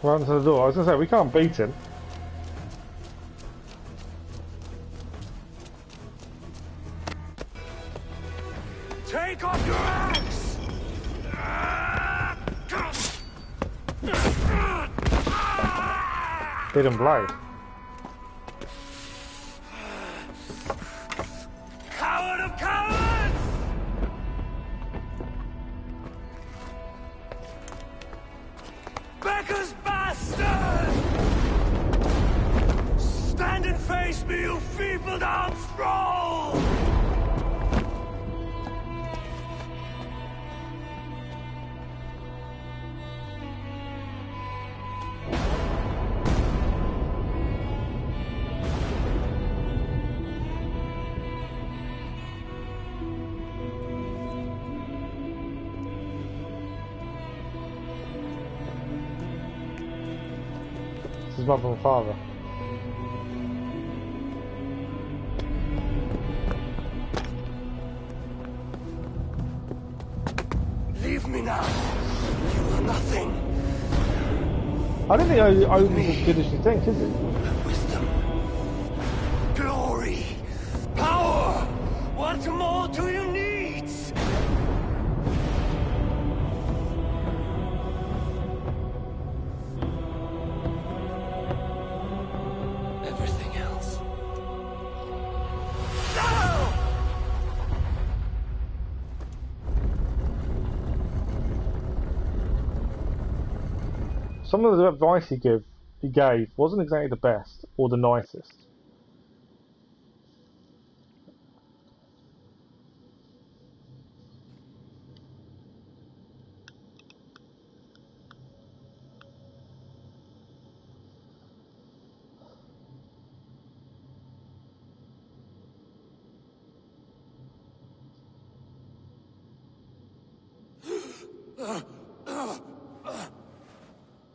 Run to the door. I was going to say, we can't beat him. Take off your axe! Hidden blade. Coward of cowards! Becker's bastard! Stand and face me, you feeble-down thrall! His mother and father. Leave me now. You are nothing. I don't think Odin's as good as you think, is he? Wisdom some of the advice he gave wasn't exactly the best or the nicest.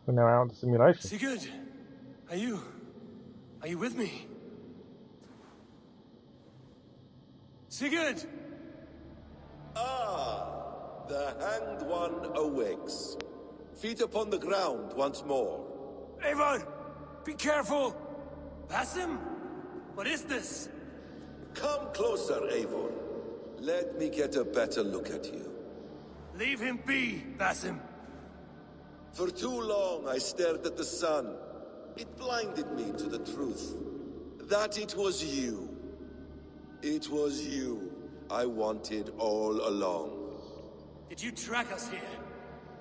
We're now out of the simulation. Sigurd, are you with me? Sigurd! Ah, the hanged one awakes. Feet upon the ground once more. Eivor, be careful! Basim? What is this? Come closer, Eivor. Let me get a better look at you. Leave him be, Basim. For too long I stared at the sun. It blinded me to the truth. That it was you. It was you I wanted all along. Did you track us here?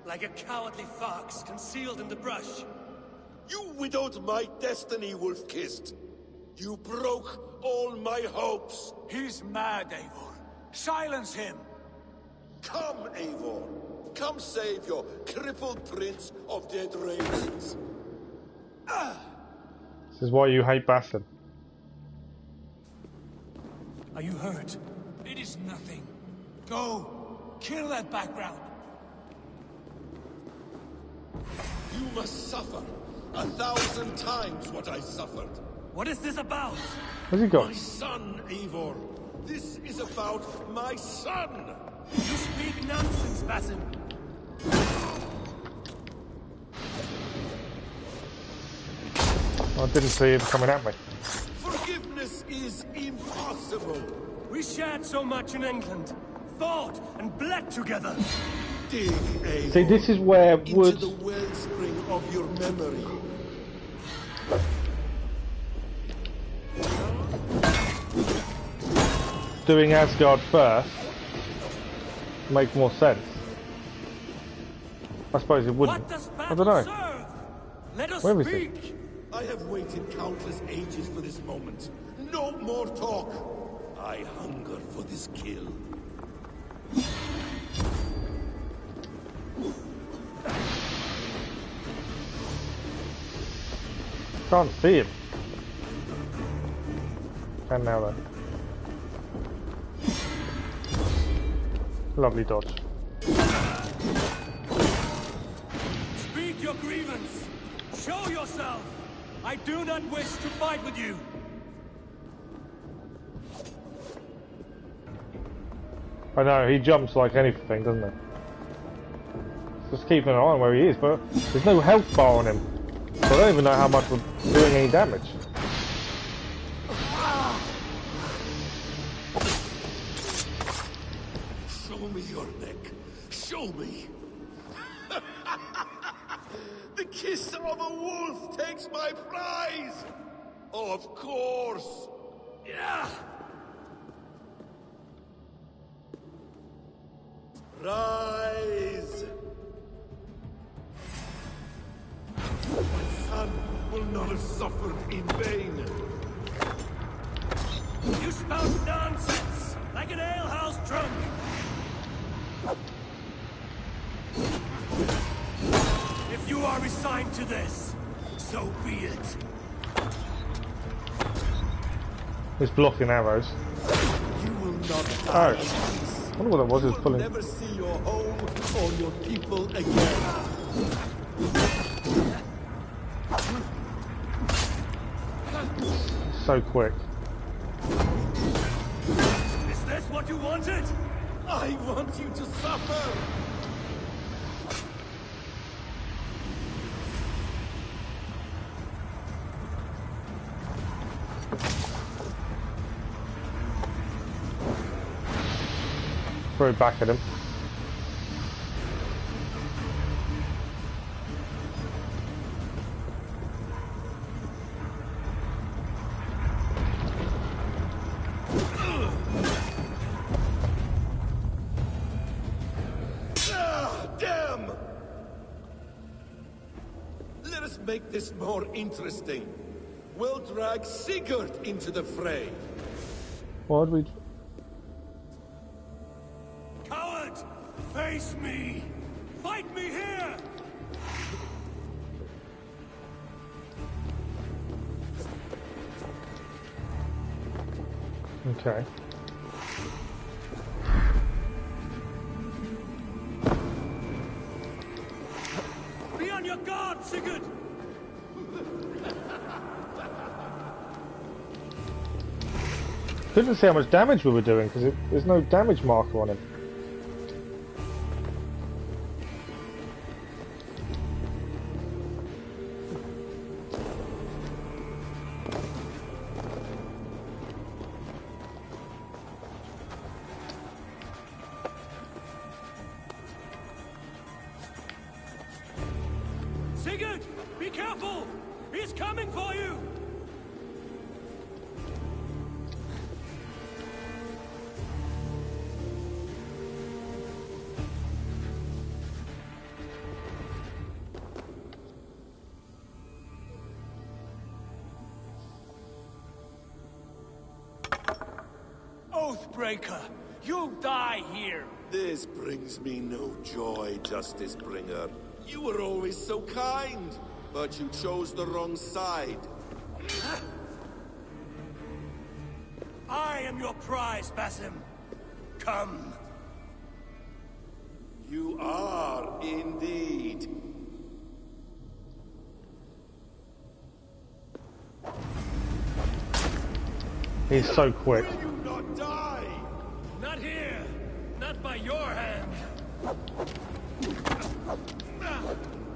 Like a cowardly fox concealed in the brush? You widowed my destiny, wolf-kissed. You broke all my hopes. He's mad, Eivor. Silence him! Come, Eivor. Come save your crippled prince of dead ravens. This is why you hate Basim. Are you hurt? It is nothing. Go. Kill that background. You must suffer 1,000 times what I suffered. What is this about? Where's he gone? My son, Eivor. This is about my son. You speak nonsense, Basim. I didn't see him coming at me. Forgiveness is impossible. We shared so much in England, fought and bled together. Dig, Eivor, See, this is where into Wood the wellspring of your memory. doing Asgard first makes more sense. I suppose it wouldn't. I don't know. Let us Where is speak. he? I have waited countless ages for this moment. No more talk. I hunger for this kill. Can't see him. And now then. Lovely dodge. Speak your grievance. Show yourself. I do not wish to fight with you. I know, he jumps like anything, doesn't he? Just keeping an eye on where he is, but there's no health bar on him. So I don't even know how much we're doing any damage. Show me your neck. Show me. The kiss of a wolf takes my prize. Of course. Yeah. Rise. My son will not have suffered in vain. You spout nonsense, like an alehouse drunk. If you are resigned to this, so be it. He's blocking arrows. You will not die. Oh. I wonder what that was he was pulling. Never see your home or your people again. So quick. Is this what you wanted? I want you to suffer. Throw it back at him. make this more interesting. We'll drag Sigurd into the fray. Why'd we... Coward! Face me! Fight me here! Okay. Be on your guard, Sigurd! Couldn't see how much damage we were doing because there's no damage marker on him. Sigurd! Be careful! He's coming for you! Oathbreaker! You'll die here! This brings me no joy, Justice Bringer. You were always so kind, but you chose the wrong side. I am your prize, Basim. Come. You are indeed. He's so quick. Will you not die? Not here! Not by your hand!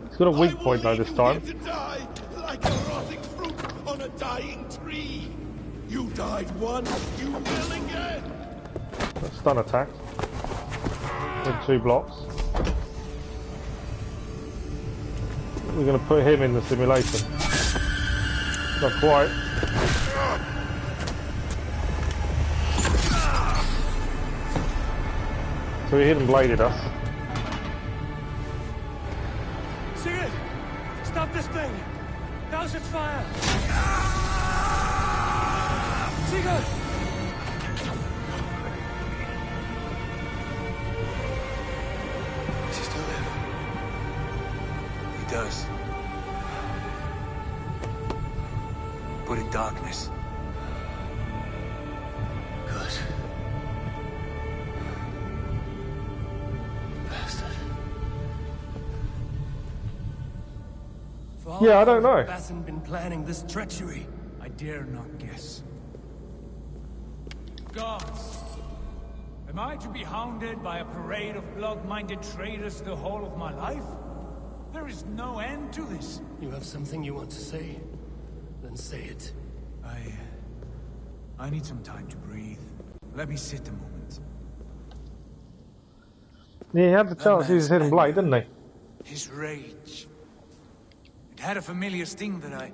He's got a weak point though this time. To die like a rotting fruit on a dying tree. You died once, you will again. Stun attack. With 2 blocks. We're going to put him in the simulation. Not quite. So he hidden bladed us. Sigurd! Stop this thing! Douse its fire! Sigurd! Does he still live? He does. But in darkness. Good. Yeah, I don't know. Basim been planning this treachery. I dare not guess. Gods! Am I to be hounded by a parade of blood-minded traitors the whole of my life? There is no end to this. You have something you want to say? Then say it. I need some time to breathe. Let me sit a moment. Yeah, he had the chance to use his hidden blade, didn't he? His rage. It had a familiar sting that I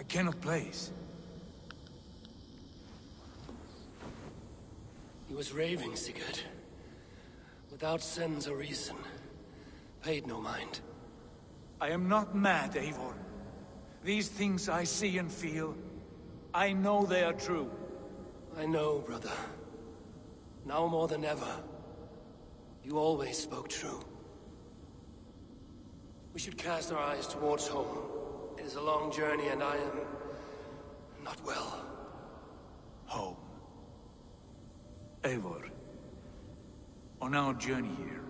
cannot place. He was raving, Sigurd. Without sense or reason. Paid no mind. I am not mad, Eivor. These things I see and feel, I know they are true. I know, brother. Now more than ever. You always spoke true. We should cast our eyes towards home. It is a long journey and I am... not well. Home. Eivor. On our journey here,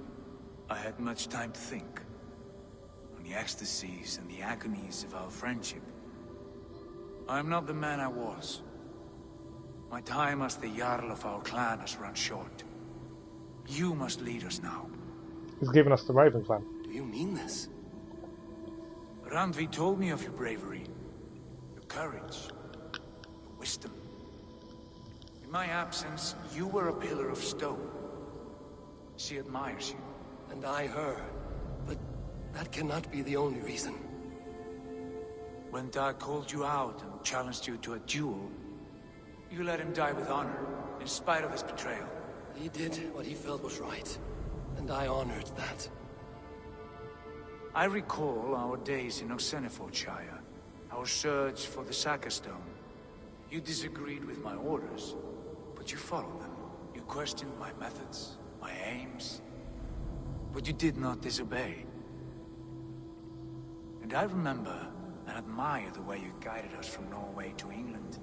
I had much time to think. On the ecstasies and the agonies of our friendship. I am not the man I was. My time as the Jarl of our clan has run short. You must lead us now. He's given us the Raven clan. Do you mean this? Randvi told me of your bravery, your courage, your wisdom. In my absence, you were a pillar of stone. She admires you. And I her. But that cannot be the only reason. When Dag called you out and challenged you to a duel, you let him die with honor, in spite of his betrayal. He did what he felt was right, and I honored that. I recall our days in Oxenfordshire, our search for the Saka Stone. You disagreed with my orders, but you followed them. You questioned my methods, my aims, but you did not disobey. And I remember and admire the way you guided us from Norway to England.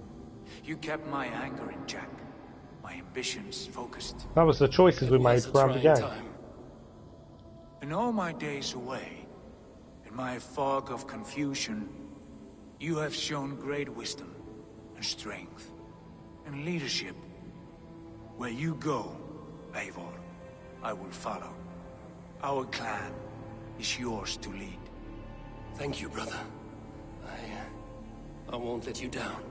You kept my anger in check, my ambitions focused. That was the choices we made throughout the game. In all my days away, in my fog of confusion, you have shown great wisdom and strength and leadership. Where you go, Eivor, I will follow. Our clan is yours to lead. Thank you, brother. I won't let you down.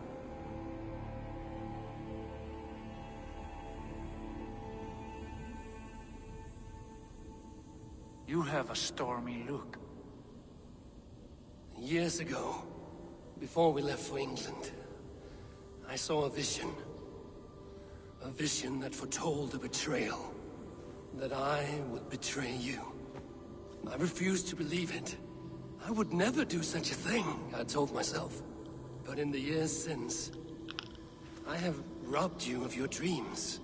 You have a stormy look. Years ago, before we left for England, I saw a vision. A vision that foretold a betrayal. That I would betray you. I refused to believe it. I would never do such a thing, I told myself. But in the years since, I have robbed you of your dreams.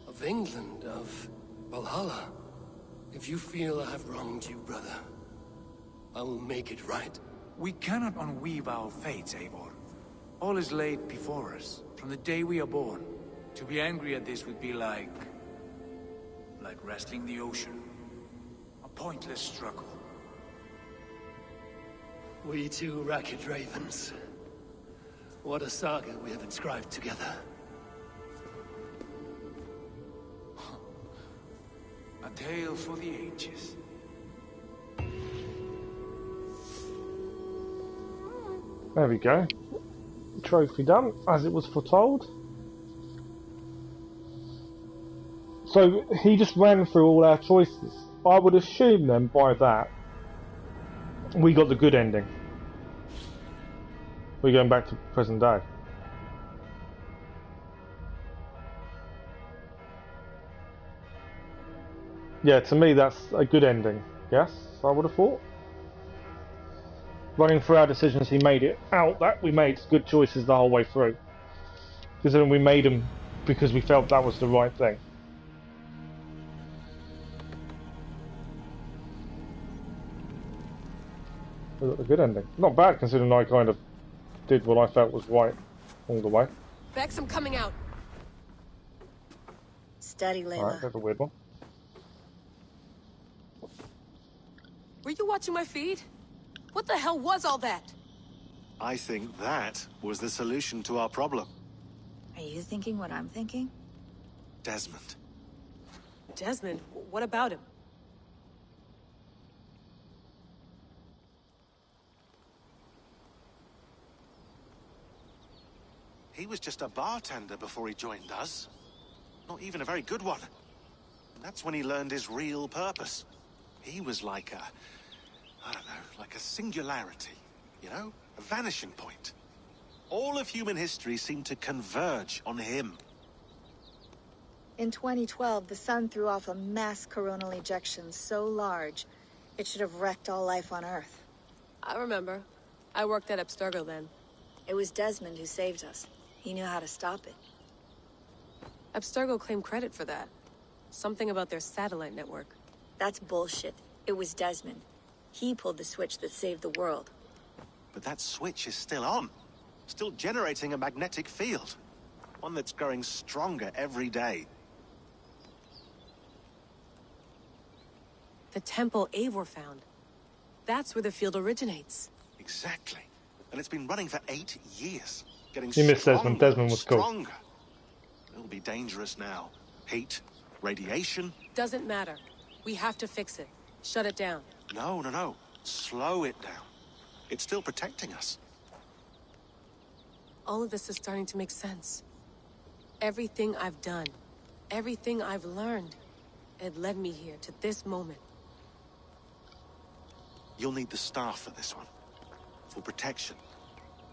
Of England, of Valhalla. If you feel I have wronged you, brother, I will make it right. We cannot unweave our fates, Eivor. All is laid before us, from the day we are born. To be angry at this would be like wrestling the ocean. A pointless struggle. We two racket ravens. What a saga we have inscribed together. A tale for the ages. There we go. Trophy done, as it was foretold. So he just ran through all our choices. I would assume then by that we got the good ending. We're going back to present day. Yeah, to me that's a good ending. Yes, I would have thought. Running through our decisions, he made it out that we made good choices the whole way through. Because then we made them because we felt that was the right thing. We got a good ending. Not bad considering I kind of did what I felt was right all the way. Bex, I'm coming out. Steady, Layla. Alright, there's a weird one. Were you watching my feed? What the hell was all that? I think that was the solution to our problem. Are you thinking what I'm thinking? Desmond. Desmond? What about him? He was just a bartender before he joined us. Not even a very good one. And that's when he learned his real purpose. He was like a... I don't know, like a singularity, you know? A vanishing point. All of human history seemed to converge on him. In 2012, the sun threw off a mass coronal ejection so large, it should have wrecked all life on Earth. I remember. I worked at Abstergo then. It was Desmond who saved us. He knew how to stop it. Abstergo claimed credit for that. Something about their satellite network. That's bullshit. It was Desmond. He pulled the switch that saved the world. But that switch is still on. Still generating a magnetic field. One that's growing stronger every day. The temple Eivor found. That's where the field originates. Exactly. And it's been running for 8 years. Getting You missed Desmond. Desmond was cool. Stronger. It'll be dangerous now. Heat, radiation. Doesn't matter. We have to fix it. Shut it down. No, no, no. Slow it down. It's still protecting us. All of this is starting to make sense. Everything I've done, everything I've learned, it led me here to this moment. You'll need the staff for this one. For protection.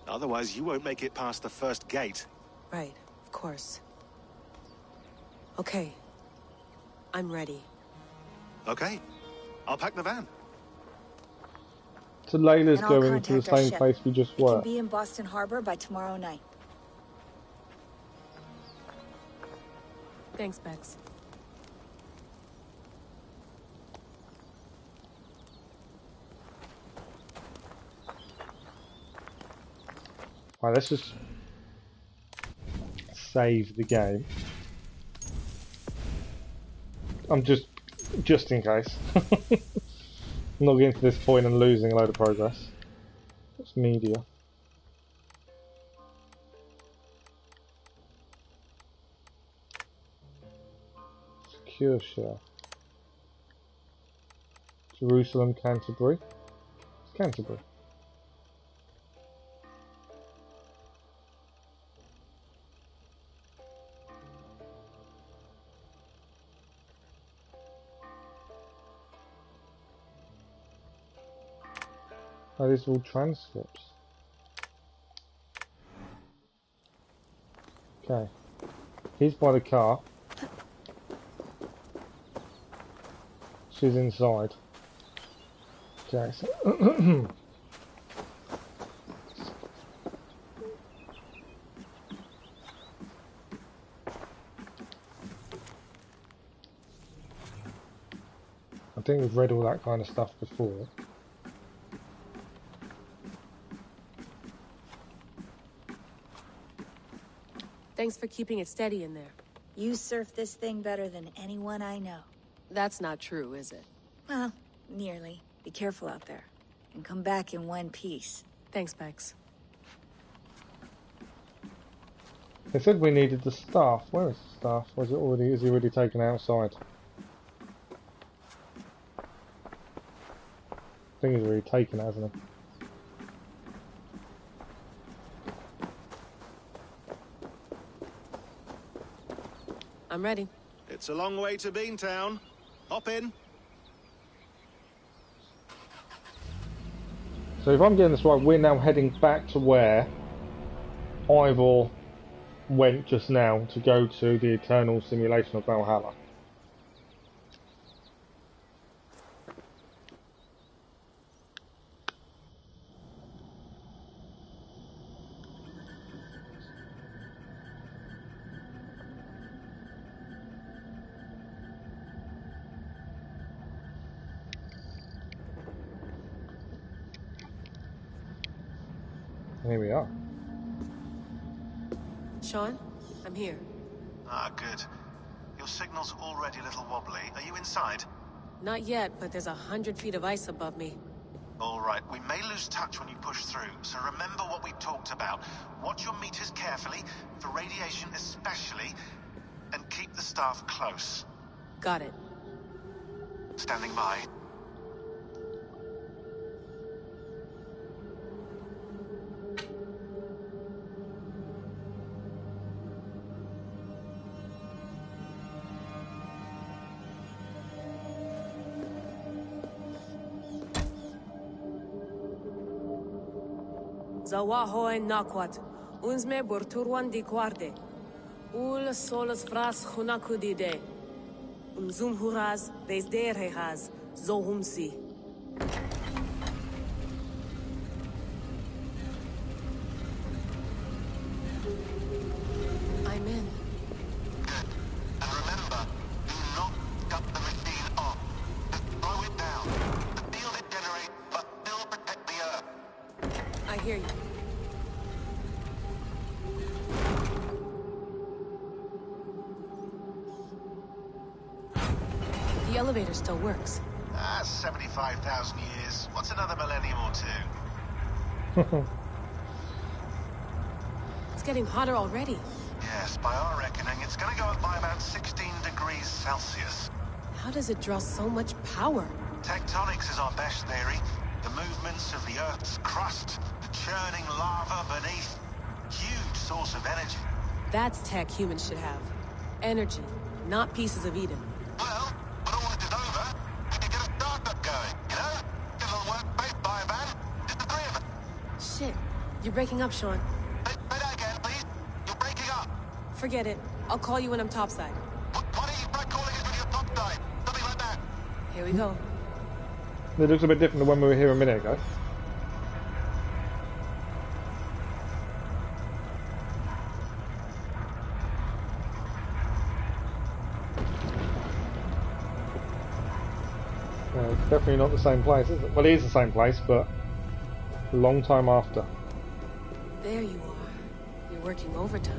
Otherwise, you won't make it past the first gate. Right, of course. Okay. I'm ready. Okay. I'll pack the van. So Layla's And I'll going to the contact our same ship. place we just It can were. be in Boston Harbor by tomorrow night. Thanks, Bex. Right, let's just save the game. I'm just in case. I'm not getting to this point and losing a load of progress. What's media? Secure share. Jerusalem, Canterbury. It's Canterbury. Oh, these are all transcripts. Okay. He's by the car. She's inside. Okay, so I think we've read all that kind of stuff before. Thanks for keeping it steady in there. You surf this thing better than anyone I know. That's not true, is it? Well, nearly. Be careful out there. And come back in one piece. Thanks, Bex. They said we needed the staff. Where is the staff? Is he already taken outside? I think he's already taken it, hasn't he? I'm ready. It's a long way to Beantown. Hop in. So if I'm getting this right, we're now heading back to where Ivor went just now to go to the eternal simulation of Valhalla. Here we are. Sean, I'm here. Ah, good. Your signal's already a little wobbly. Are you inside? Not yet, but there's 100 feet of ice above me. All right, we may lose touch when you push through, so remember what we talked about. Watch your meters carefully, for radiation especially, and keep the staff close. Got it. Standing by. Zawaho en nakwat, unsme borturwan di guarde. Ul solas fras hunakudide. Zum huraz, des derehaz, zohumsi. I'm in. Good. And remember, do not cut the machine off. Just throw it down. The field it generates, but still protect the Earth. I hear you. The elevator still works. 75,000 years. What's another millennium or two? It's getting hotter already. Yes, by our reckoning, it's gonna go up by about 16 degrees Celsius. How does it draw so much power? Tectonics is our best theory. The movements of the Earth's crust, the churning lava beneath. Huge source of energy. That's tech humans should have. Energy, not pieces of Eden. Well, when all this is over, we can get a startup going, you know? Get a little workspace, buy a van, just the three of us. Shit, you're breaking up, Sean. Say that again, please. You're breaking up. Forget it. I'll call you when I'm topside. Why don't you try calling us when you're topside? Something like that. Here we go. It looks a bit different than when we were here a minute ago. It's definitely not the same place, is it? Well, it is the same place, but a long time after. There you are. You're working overtime.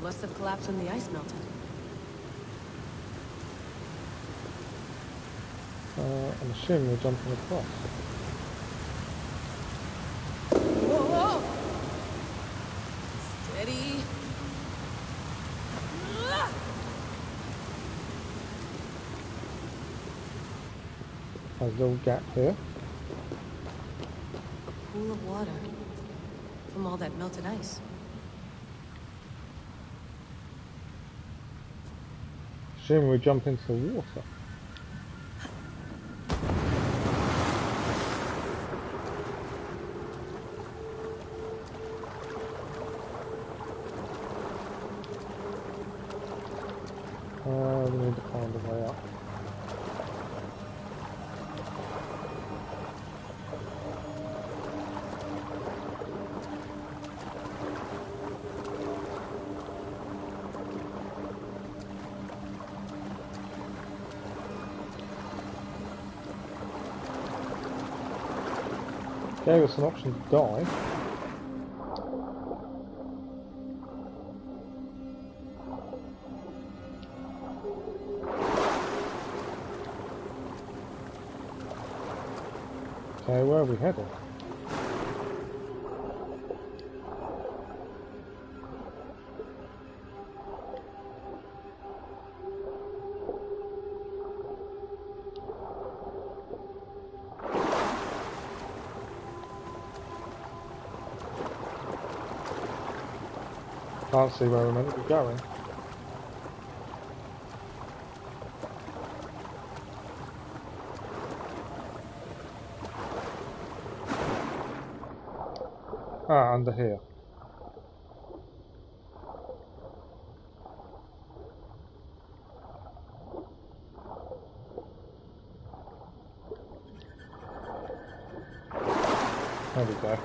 Must have collapsed when the ice melted. I'm assuming we're jumping across. Whoa, whoa! Steady. There's a little gap here. Pool of water from all that melted ice. Assuming we jump into the water. We need to find a way up. Gave us an option to die. Okay, where are we headed? Can't see where we're meant to be going. Ah, under here. There we go.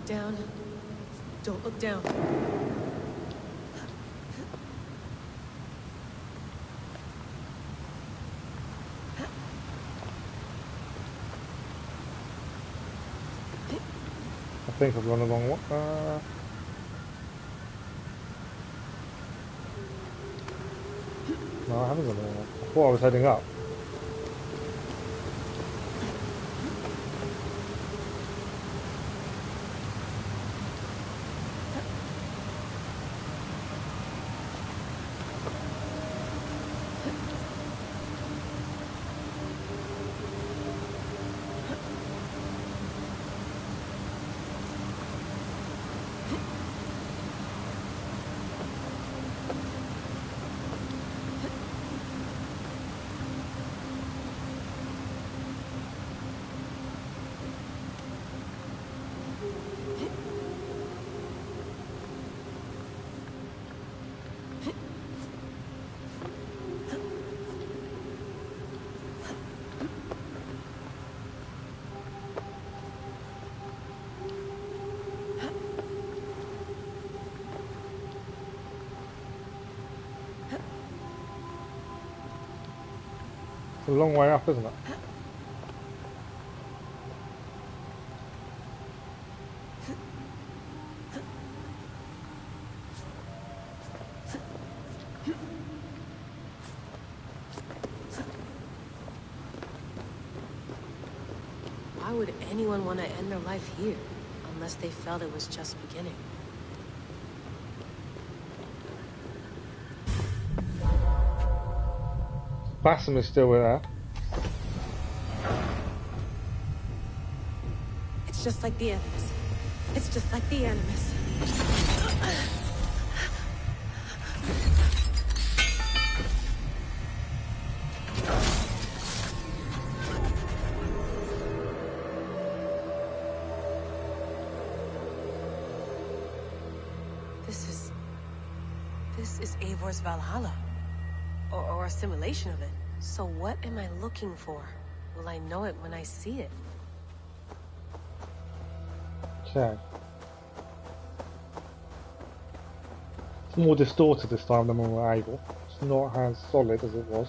Down. Don't look down. I think I've gone the wrong way. No, I haven't gone the wrong way. I thought I was heading up. It's a long way up, isn't it? Why would anyone want to end their life here, unless they felt it was just beginning? Basim is still there. It's just like the animus. It's just like the animus. Eivor's Valhalla. Or a simulation of it. So what am I looking for? Will I know it when I see it? Okay. It's more distorted this time than when we were able. It's not as solid as it was.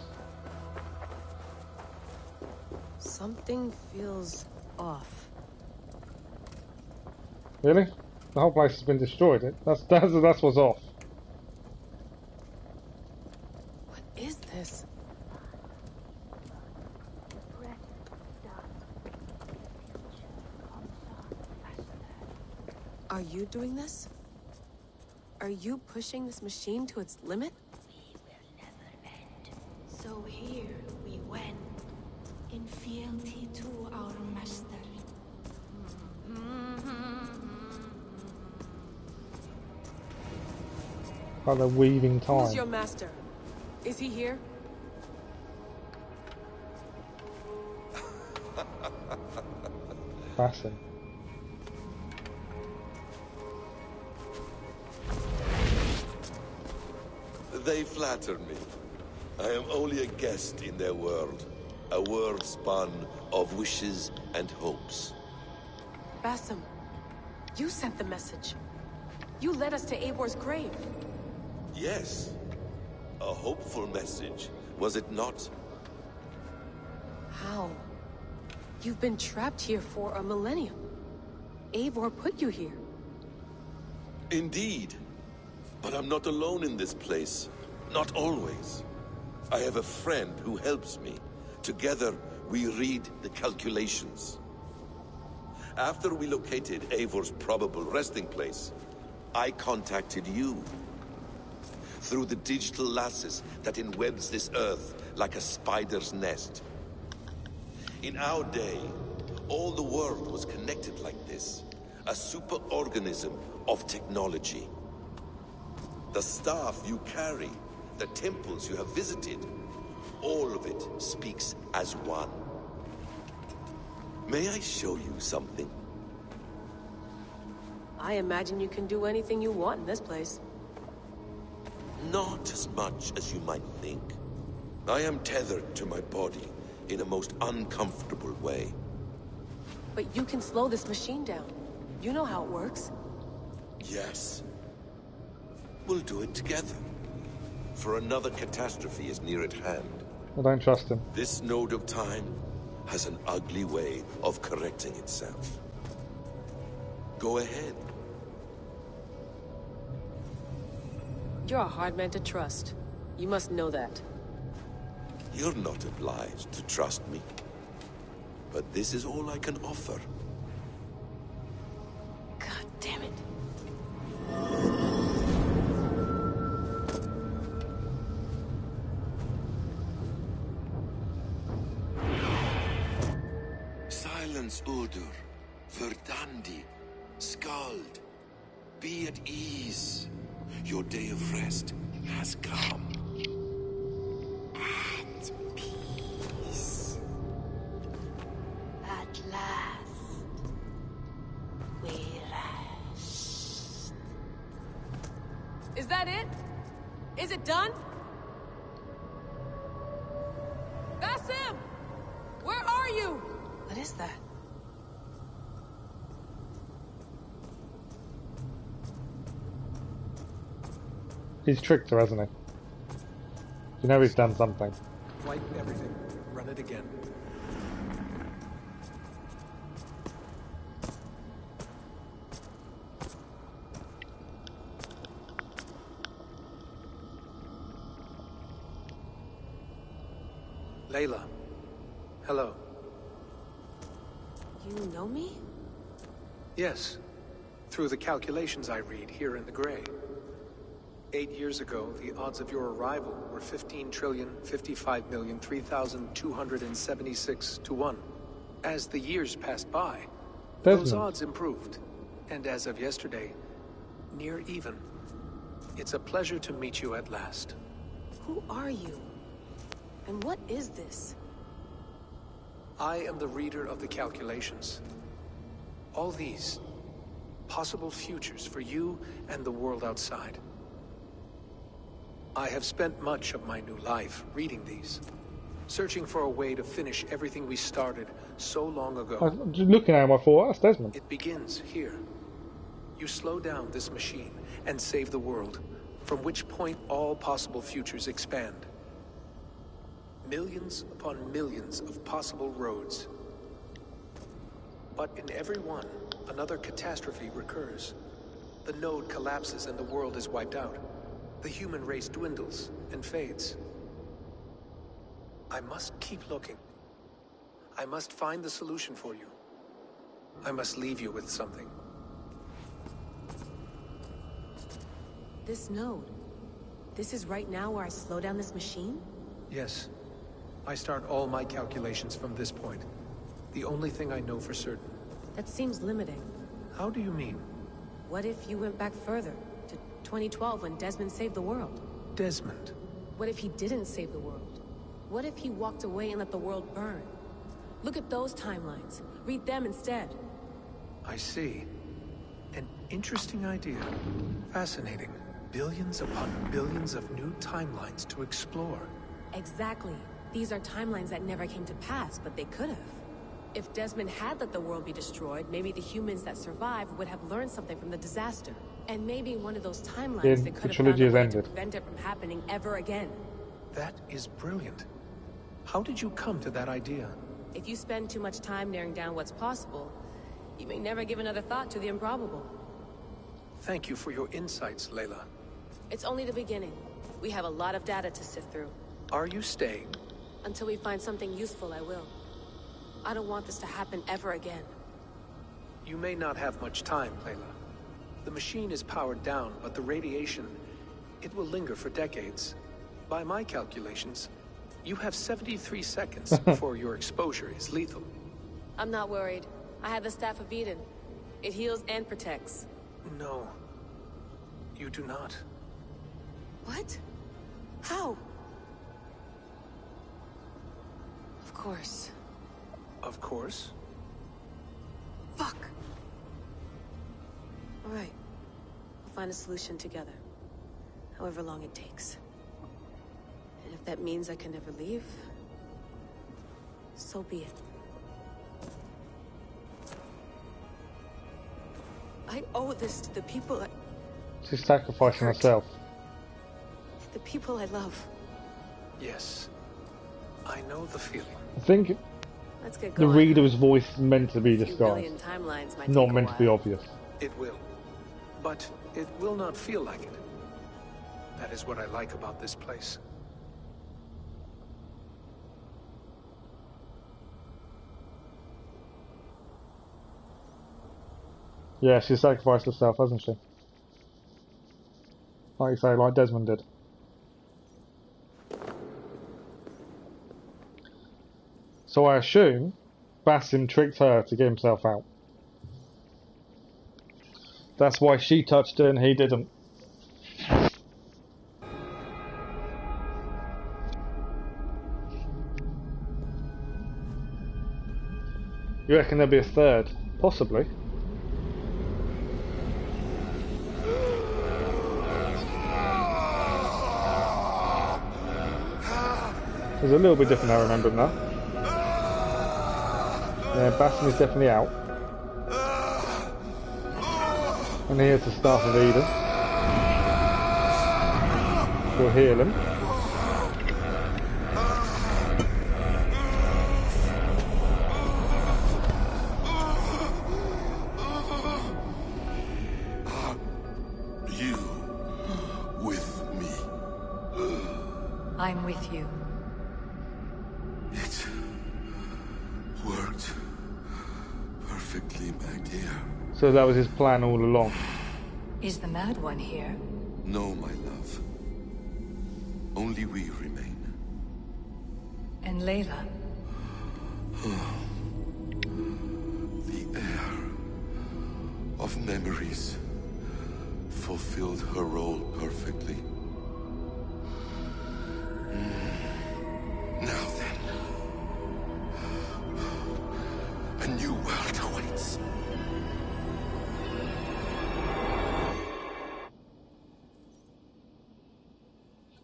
Something feels off. Really? The whole place has been destroyed. That's what's off. What is this? Are you doing this? Are you pushing this machine to its limit? We will never end. So here we went, in fealty to our master. Like the weaving time. Who's your master? Is he here? Basim. They flatter me. I am only a guest in their world. A world spun of wishes and hopes. Basim, you sent the message. You led us to Eivor's grave. Yes. A hopeful message, was it not? How? You've been trapped here for a millennium. Eivor put you here. Indeed. But I'm not alone in this place. Not always. I have a friend who helps me. Together, we read the calculations. After we located Eivor's probable resting place, I contacted you. Through the digital lasses that enwebs this earth like a spider's nest. In our day, all the world was connected like this. A superorganism of technology. The staff you carry, the temples you have visited, all of it speaks as one. May I show you something? I imagine you can do anything you want in this place. Not as much as you might think. I am tethered to my body in a most uncomfortable way. But you can slow this machine down. You know how it works. Yes. We'll do it together. For another catastrophe is near at hand. I don't trust him. This node of time has an ugly way of correcting itself. Go ahead. You're a hard man to trust. You must know that. You're not obliged to trust me. But this is all I can offer. God damn it. Silence, Udur. Verdandi. Skald. Be at ease. Your day of rest has come. At peace. At last. We rest. Is that it? Is it done? Basim! Where are you? What is that? He's tricked her, hasn't he? You know he's done something. Wipe everything. Run it again. Layla. Hello. You know me? Yes. Through the calculations I read here in the gray. 8 years ago, the odds of your arrival were 15,055,003,276 to 1. As the years passed by, those odds improved. And as of yesterday, near even. It's a pleasure to meet you at last. Who are you? And what is this? I am the reader of the calculations. All these, possible futures for you and the world outside. I have spent much of my new life reading these, searching for a way to finish everything we started so long ago. Just looking at him, I thought, that's Desmond. It begins here. You slow down this machine and save the world, from which point all possible futures expand. Millions upon millions of possible roads. But in every one, another catastrophe recurs. The node collapses and the world is wiped out. The human race dwindles and fades. I must keep looking. I must find the solution for you. I must leave you with something. This node. This is right now where I slow down this machine? Yes. I start all my calculations from this point. The only thing I know for certain. That seems limiting. How do you mean? What if you went back further, to 2012 when Desmond saved the world? Desmond? What if he didn't save the world? What if he walked away and let the world burn? Look at those timelines. Read them instead. I see. An interesting idea. Fascinating. Billions upon billions of new timelines to explore. Exactly. These are timelines that never came to pass, but they could have. If Desmond had let the world be destroyed, maybe the humans that survived would have learned something from the disaster. And maybe in one of those timelines they could have found a way to prevent it from happening ever again. That is brilliant. How did you come to that idea? If you spend too much time narrowing down what's possible, you may never give another thought to the improbable. Thank you for your insights, Layla. It's only the beginning. We have a lot of data to sift through. Are you staying? Until we find something useful, I will. I don't want this to happen ever again. You may not have much time, Layla. The machine is powered down, but the radiation, it will linger for decades. By my calculations, you have 73 seconds before your exposure is lethal. I'm not worried. I have the Staff of Eden. It heals and protects. No. You do not. What? How? Of course. Of course? Fuck! Alright. We'll find a solution together. However long it takes. And if that means I can never leave, so be it. I owe this to the people I... She's sacrificing herself. The people I love. Yes. I know the feeling. I think Let's get the going. reader's voice is meant to be A few disguised. billion timelines might Not take a meant to be while. obvious. It will. But it will not feel like it. That is what I like about this place. Yeah, she sacrificed herself, hasn't she? Like you say, like Desmond did. So I assume Basim tricked her to get himself out. That's why she touched her and he didn't. You reckon there'll be a third? Possibly. It's a little bit different, I remember now. Yeah, Basim is definitely out. And here's the Staff of Eden. We'll heal him. You with me. I'm with you. It worked perfectly, my dear. So that was his plan all along. Is the Mad One here? No, my love. Only we remain. And Layla? The air of memories fulfilled her role perfectly. Now then, a new world awaits.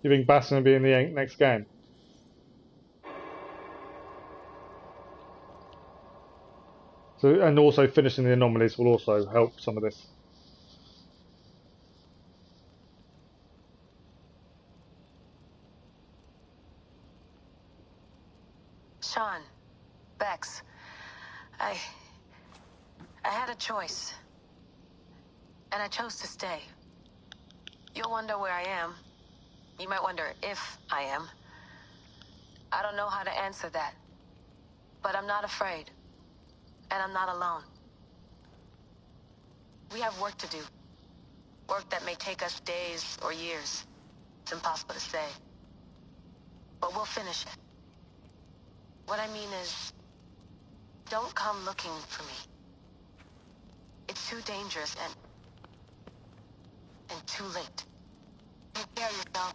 You think Basim will be in the next game? So, and also finishing the anomalies will also help some of this. Sean, Bex, I had a choice. And I chose to stay. You'll wonder where I am. You might wonder if I am. I don't know how to answer that. But I'm not afraid. And I'm not alone. We have work to do. Work that may take us days or years. It's impossible to say. But we'll finish it. What I mean is, don't come looking for me. It's too dangerous and too late. Take care of yourself.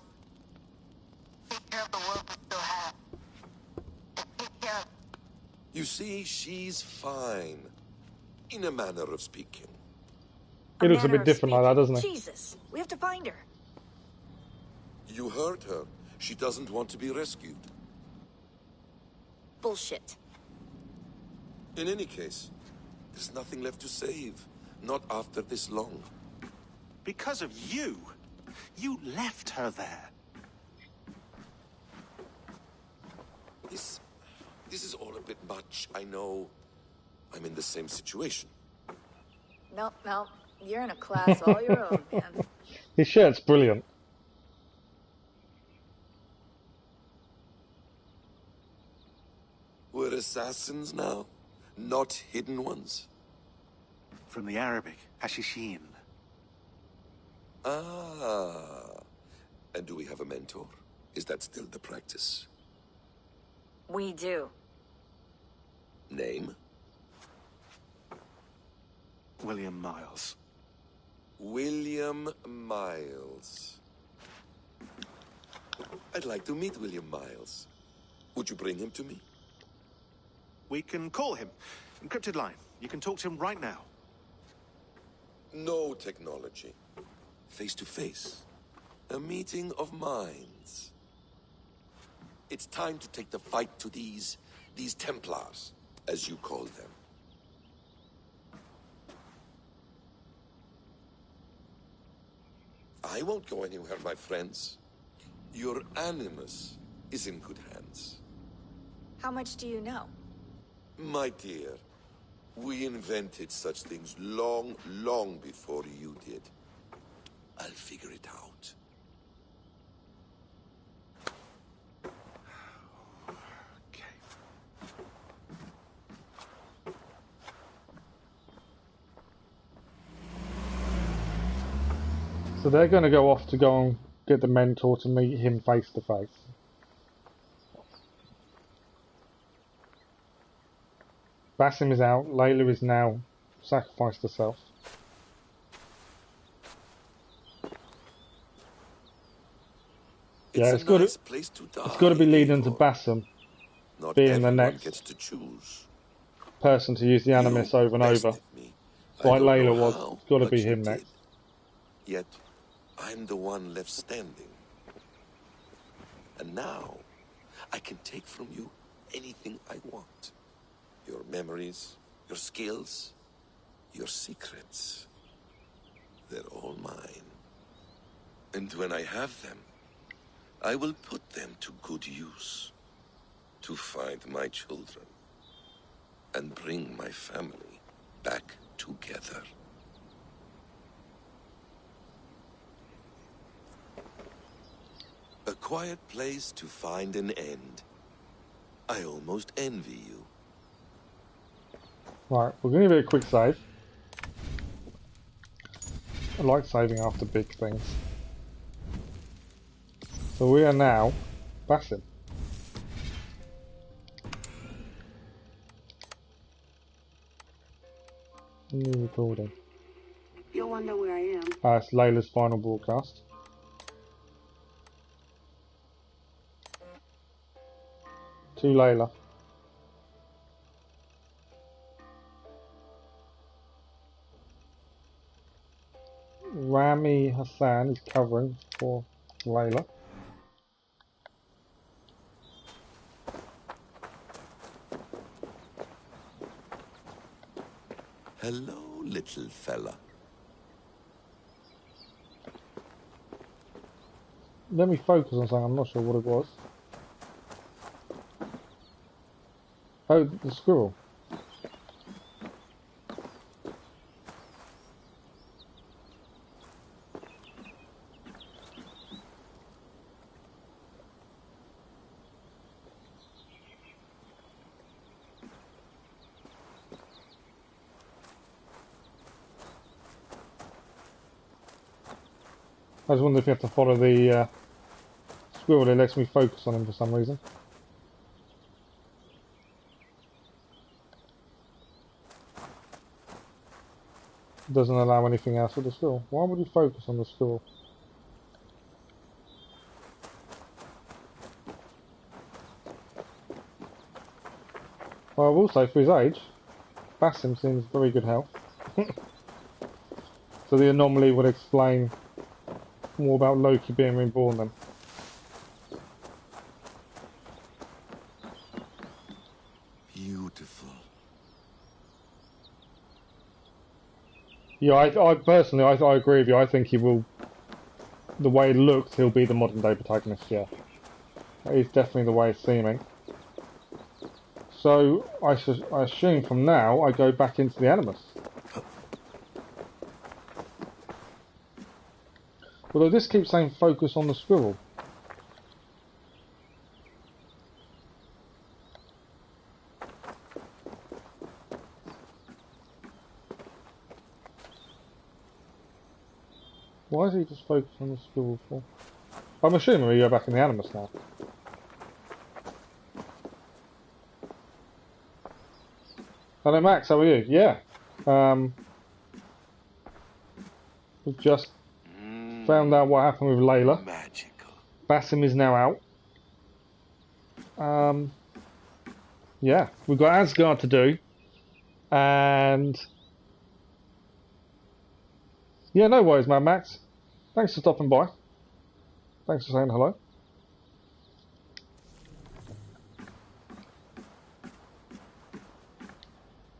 Take care of the world we still have. And take care of... You see, she's fine. In a manner of speaking. He looks a bit different like that, doesn't he? Jesus, we have to find her. You heard her. She doesn't want to be rescued. Bullshit. In any case, there's nothing left to save. Not after this long. Because of you. You left her there. This is all a bit much, I know. I'm in the same situation. No, you're in a class all your own, man. His shirt's brilliant. We're assassins now, not hidden ones. From the Arabic, Hashishin. Ah. And do we have a mentor? Is that still the practice? We do. Name? William Miles. William Miles. I'd like to meet William Miles. Would you bring him to me? We can call him. Encrypted line. You can talk to him right now. No technology. Face to face. A meeting of minds. It's time to take the fight to these Templars, as you call them. I won't go anywhere, my friends. Your animus is in good hands. How much do you know? My dear, we invented such things long, long before you did. I'll figure it out. So they're going to go off to go and get the mentor to meet him face to face. Basim is out. Layla is now sacrificed herself. Yeah, it's got to be leading to Basim being the next person to use the animus over and over. Like Layla was. It's got to be him next. Yet, I'm the one left standing. And now, I can take from you anything I want. Your memories, your skills, your secrets. They're all mine. And when I have them, I will put them to good use. To find my children. And bring my family back together. A quiet place to find an end. I almost envy you. Right, we're going to do a quick save. I like saving after big things. So we are now Basim. New recording. You'll wonder where I am. It's Layla's final broadcast. To Layla. Rami Hassan is covering for Layla. Hello, little fella. Let me focus on something, I'm not sure what it was. Oh, the squirrel. I just wonder if you have to follow the squirrel. It lets me focus on him for some reason. It doesn't allow anything else with the squirrel. Why would you focus on the squirrel? Well, I will say, for his age, Basim seems very good health. So the anomaly would explain more about Loki being reborn then. Beautiful. Yeah, I personally, I agree with you. I think he will, the way it looks, he'll be the modern day protagonist, yeah. That is definitely the way it's seeming. So, I assume from now, I go back into the Animus. Although this keeps saying focus on the squirrel. Why is he just focused on the squirrel for? I'm assuming we go back in the Animus now. Hello Max, how are you? Yeah. We've just found out what happened with Layla. Magical. Basim is now out. Yeah, we've got Asgard to do. And yeah, no worries, man, Max. Thanks for stopping by. Thanks for saying hello.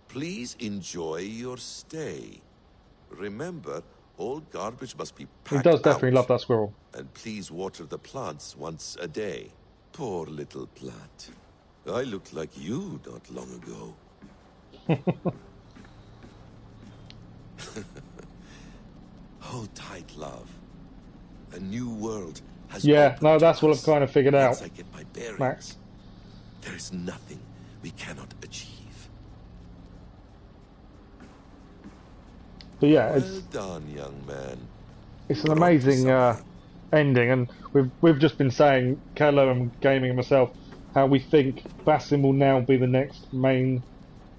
Please enjoy your stay. Remember, all garbage must be He packed does definitely out. love that squirrel. And please water the plants once a day. Poor little plant. I looked like you not long ago. Hold tight, love. A new world has opened no, that's to what us. I've kind of figured Once out, I get my bearings, Max. there is nothing we cannot achieve. But yeah, Well done, young man. it's You an are up to amazing ending, and we've just been saying, Kello and Gaming and myself, how we think Basim will now be the next main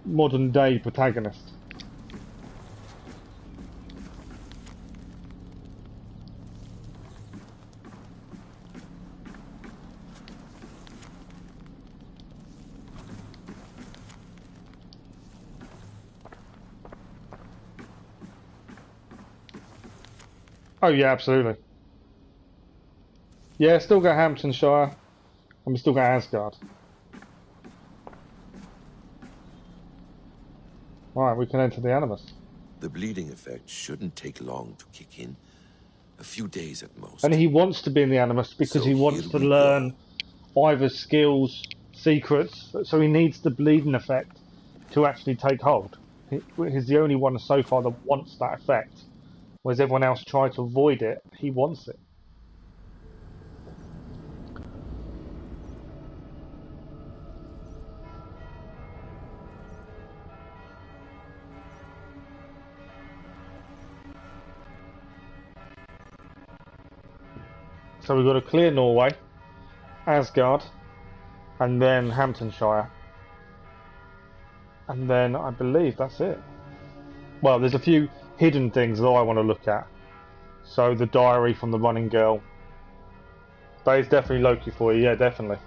modern day protagonist. Oh yeah, absolutely. Yeah, still got Hamptonshire, and we still got Asgard. Right, we can enter the Animus. The bleeding effect shouldn't take long to kick in. A few days at most. And he wants to be in the Animus because So he wants here to we learn either skills, secrets, so he needs the bleeding effect to actually take hold. He's the only one so far that wants that effect, whereas everyone else tried to avoid it. He wants it. So we've got to clear Norway, Asgard, and then Hamptonshire. And then I believe that's it. Well, there's a few hidden things that I want to look at. So the diary from the running girl. That is definitely Loki for you, yeah, definitely.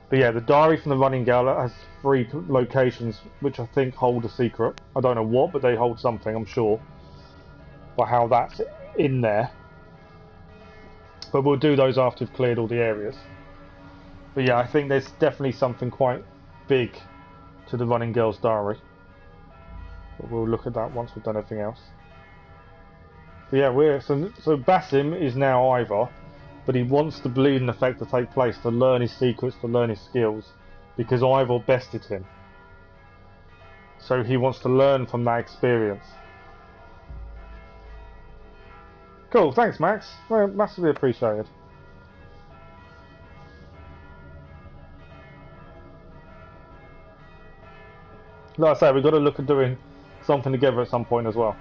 But yeah, the diary from the running girl has 3 locations which I think hold a secret. I don't know what, but they hold something, I'm sure. But how that's in there. But we'll do those after we've cleared all the areas. But yeah, I think there's definitely something quite big to the running girl's diary. But we'll look at that once we've done everything else. But yeah, so Basim is now Ivar, but he wants the bleeding effect to take place to learn his secrets, to learn his skills, because Ivar bested him. So he wants to learn from that experience. Cool, thanks Max. Well, massively appreciated. Like I say, we've got to look at doing something together at some point as well.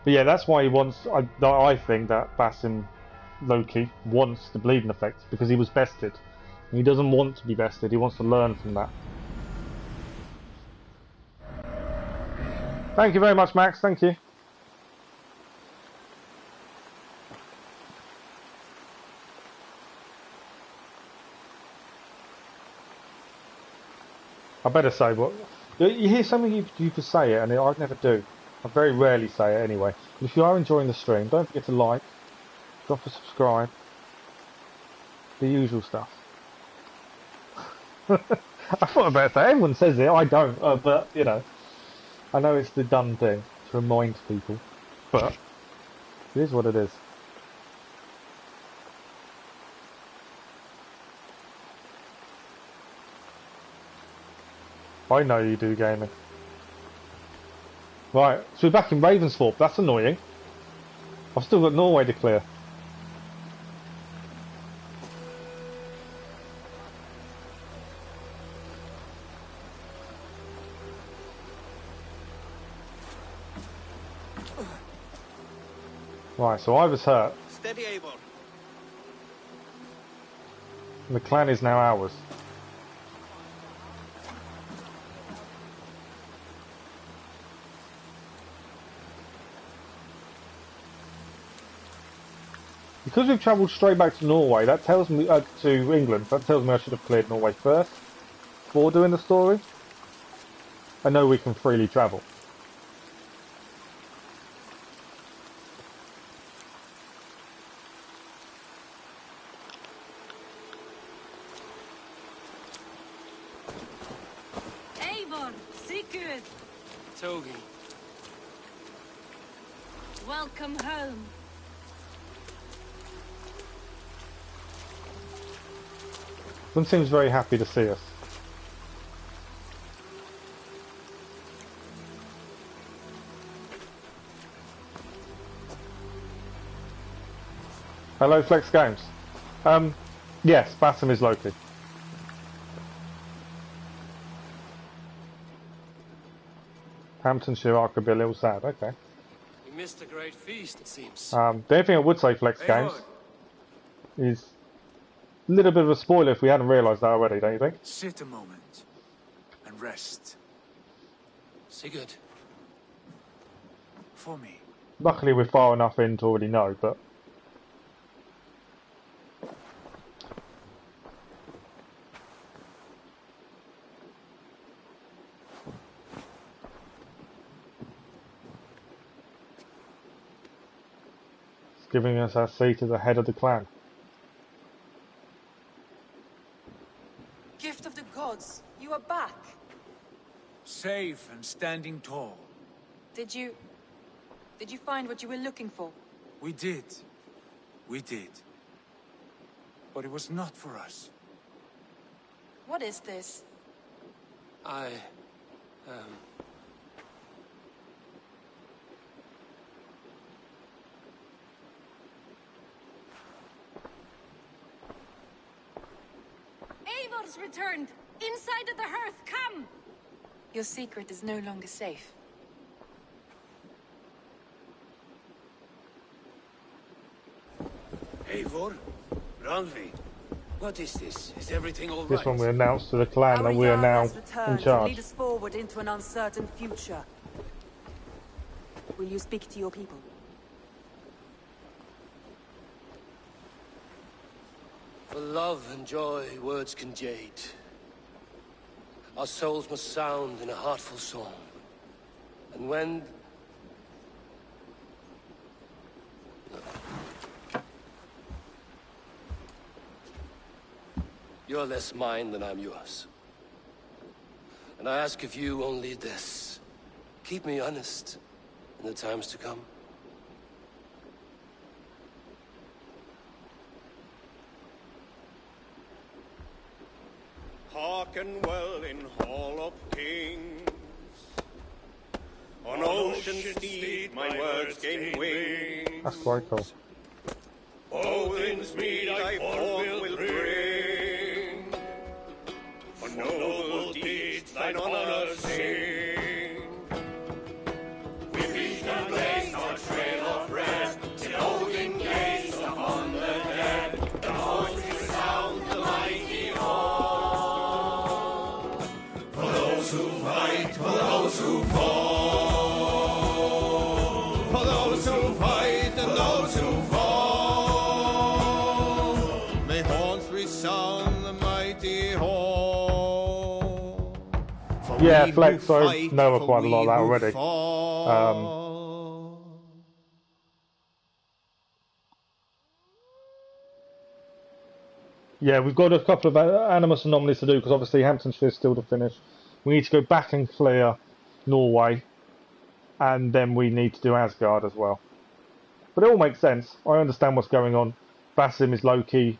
But yeah, that's why he wants. I think that Basim Loki wants the bleeding effect because he was bested. And he doesn't want to be bested. He wants to learn from that. Thank you very much, Max. Thank you. I better say what you hear something you could say it, and I never do. I very rarely say it anyway. But if you are enjoying the stream, don't forget to like, drop a subscribe, the usual stuff. I thought about that. Everyone says it. I don't, but you know, I know it's the done thing to remind people, but it is what it is. I know you do, gaming. Right, so we're back in Ravensthorpe. That's annoying. I've still got Norway to clear. Right, so I was hurt. Steady, Eivor. The clan is now ours. Because we've travelled straight back to Norway, that tells me to England. That tells me I should have cleared Norway first before doing the story. I know we can freely travel. Eivor, Sigurd. Togi. Welcome home. One seems very happy to see us. Hello, Flex Games. Yes, Basim is Loki. Hamptonshire, I could be a little sad. Okay. You missed a great feast, it seems. The only thing I would say, Flex Games, is a little bit of a spoiler if we hadn't realised that already, don't you think? Sit a moment and rest. Sigurd. For me. Luckily we're far enough in to already know, but... it's giving us our seat as the head of the clan. Gift of the gods, you are back. Safe and standing tall. Did you find what you were looking for? We did. We did. But it was not for us. What is this? Eivor's returned! Inside of the hearth, come! Your secret is no longer safe. Eivor? Randvi? What is this? Is everything all right? This one we announced to the clan that we are now in charge. To lead us forward into an uncertain future. Will you speak to your people? For love and joy, words can jade. Our souls must sound in a heartful song. And when... You're less mine than I'm yours. And I ask of you only this. Keep me honest in the times to come. Hearken well in Hall of Kings. On ocean steed my words gain wings. That's quite cool. Odin's mead I forth will bring. For noble deeds thine honor sing. We reach and blaze our trail of red, till Odin gaze upon the dead. The voice resound the mighty hall. For those who fight, for those who fall. For those who fight and those who fall. May horns resound the mighty hall. For Yeah, we Flex, who I fight, know for quite a lot of we that who already. fall. Yeah, we've got a couple of Animus anomalies to do because obviously Hamptonshire is still to finish. We need to go back and clear Norway, and then we need to do Asgard as well. But it all makes sense. I understand what's going on. Basim is Loki.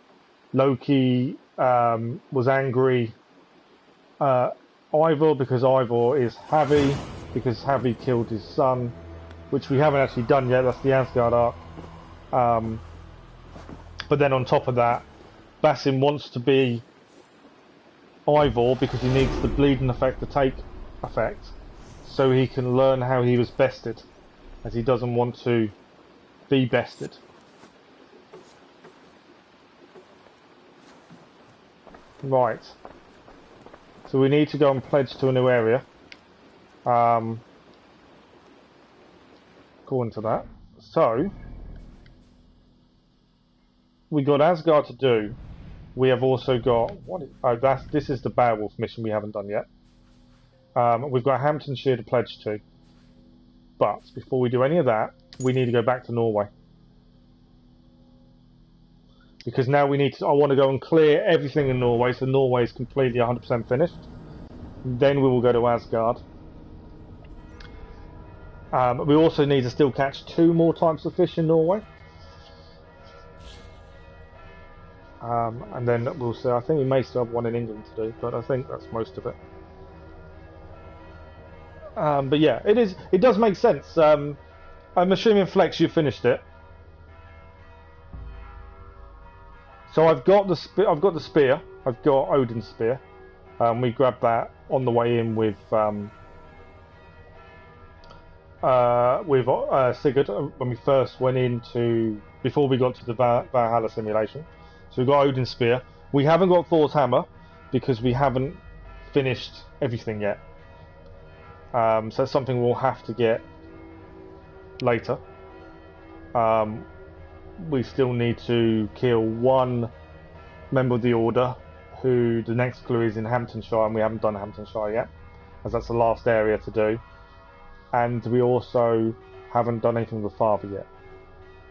Loki was angry. Ivor because Ivor is Havi, because Havi killed his son, which we haven't actually done yet. That's the Asgard arc. But then on top of that, Basim wants to be Ivor because he needs the bleeding effect to take effect, so he can learn how he was bested, as he doesn't want to be bested. Right. So we need to go and pledge to a new area. According to that. So we got Asgard to do. We have also got this is the Beowulf mission we haven't done yet. We've got Hamptonshire to pledge to. But before we do any of that, we need to go back to Norway. Because now we need to, I want to go and clear everything in Norway, so Norway is completely 100% finished. Then we will go to Asgard. We also need to still catch 2 more types of fish in Norway. And then we'll see. I think we may still have one in England to do, but I think that's most of it. But yeah, it does make sense. I'm assuming, Flex, you finished it. So I've got the spear. I've got Odin's Spear. We grabbed that on the way in with Sigurd when we first went into, before we got to the Valhalla simulation. So we've got Odin's Spear. We haven't got Thor's Hammer because we haven't finished everything yet. So that's something we'll have to get later. We still need to kill 1 member of the Order, who the next clue is in Hamptonshire, and we haven't done Hamptonshire yet, as that's the last area to do. And we also haven't done anything with the Father yet.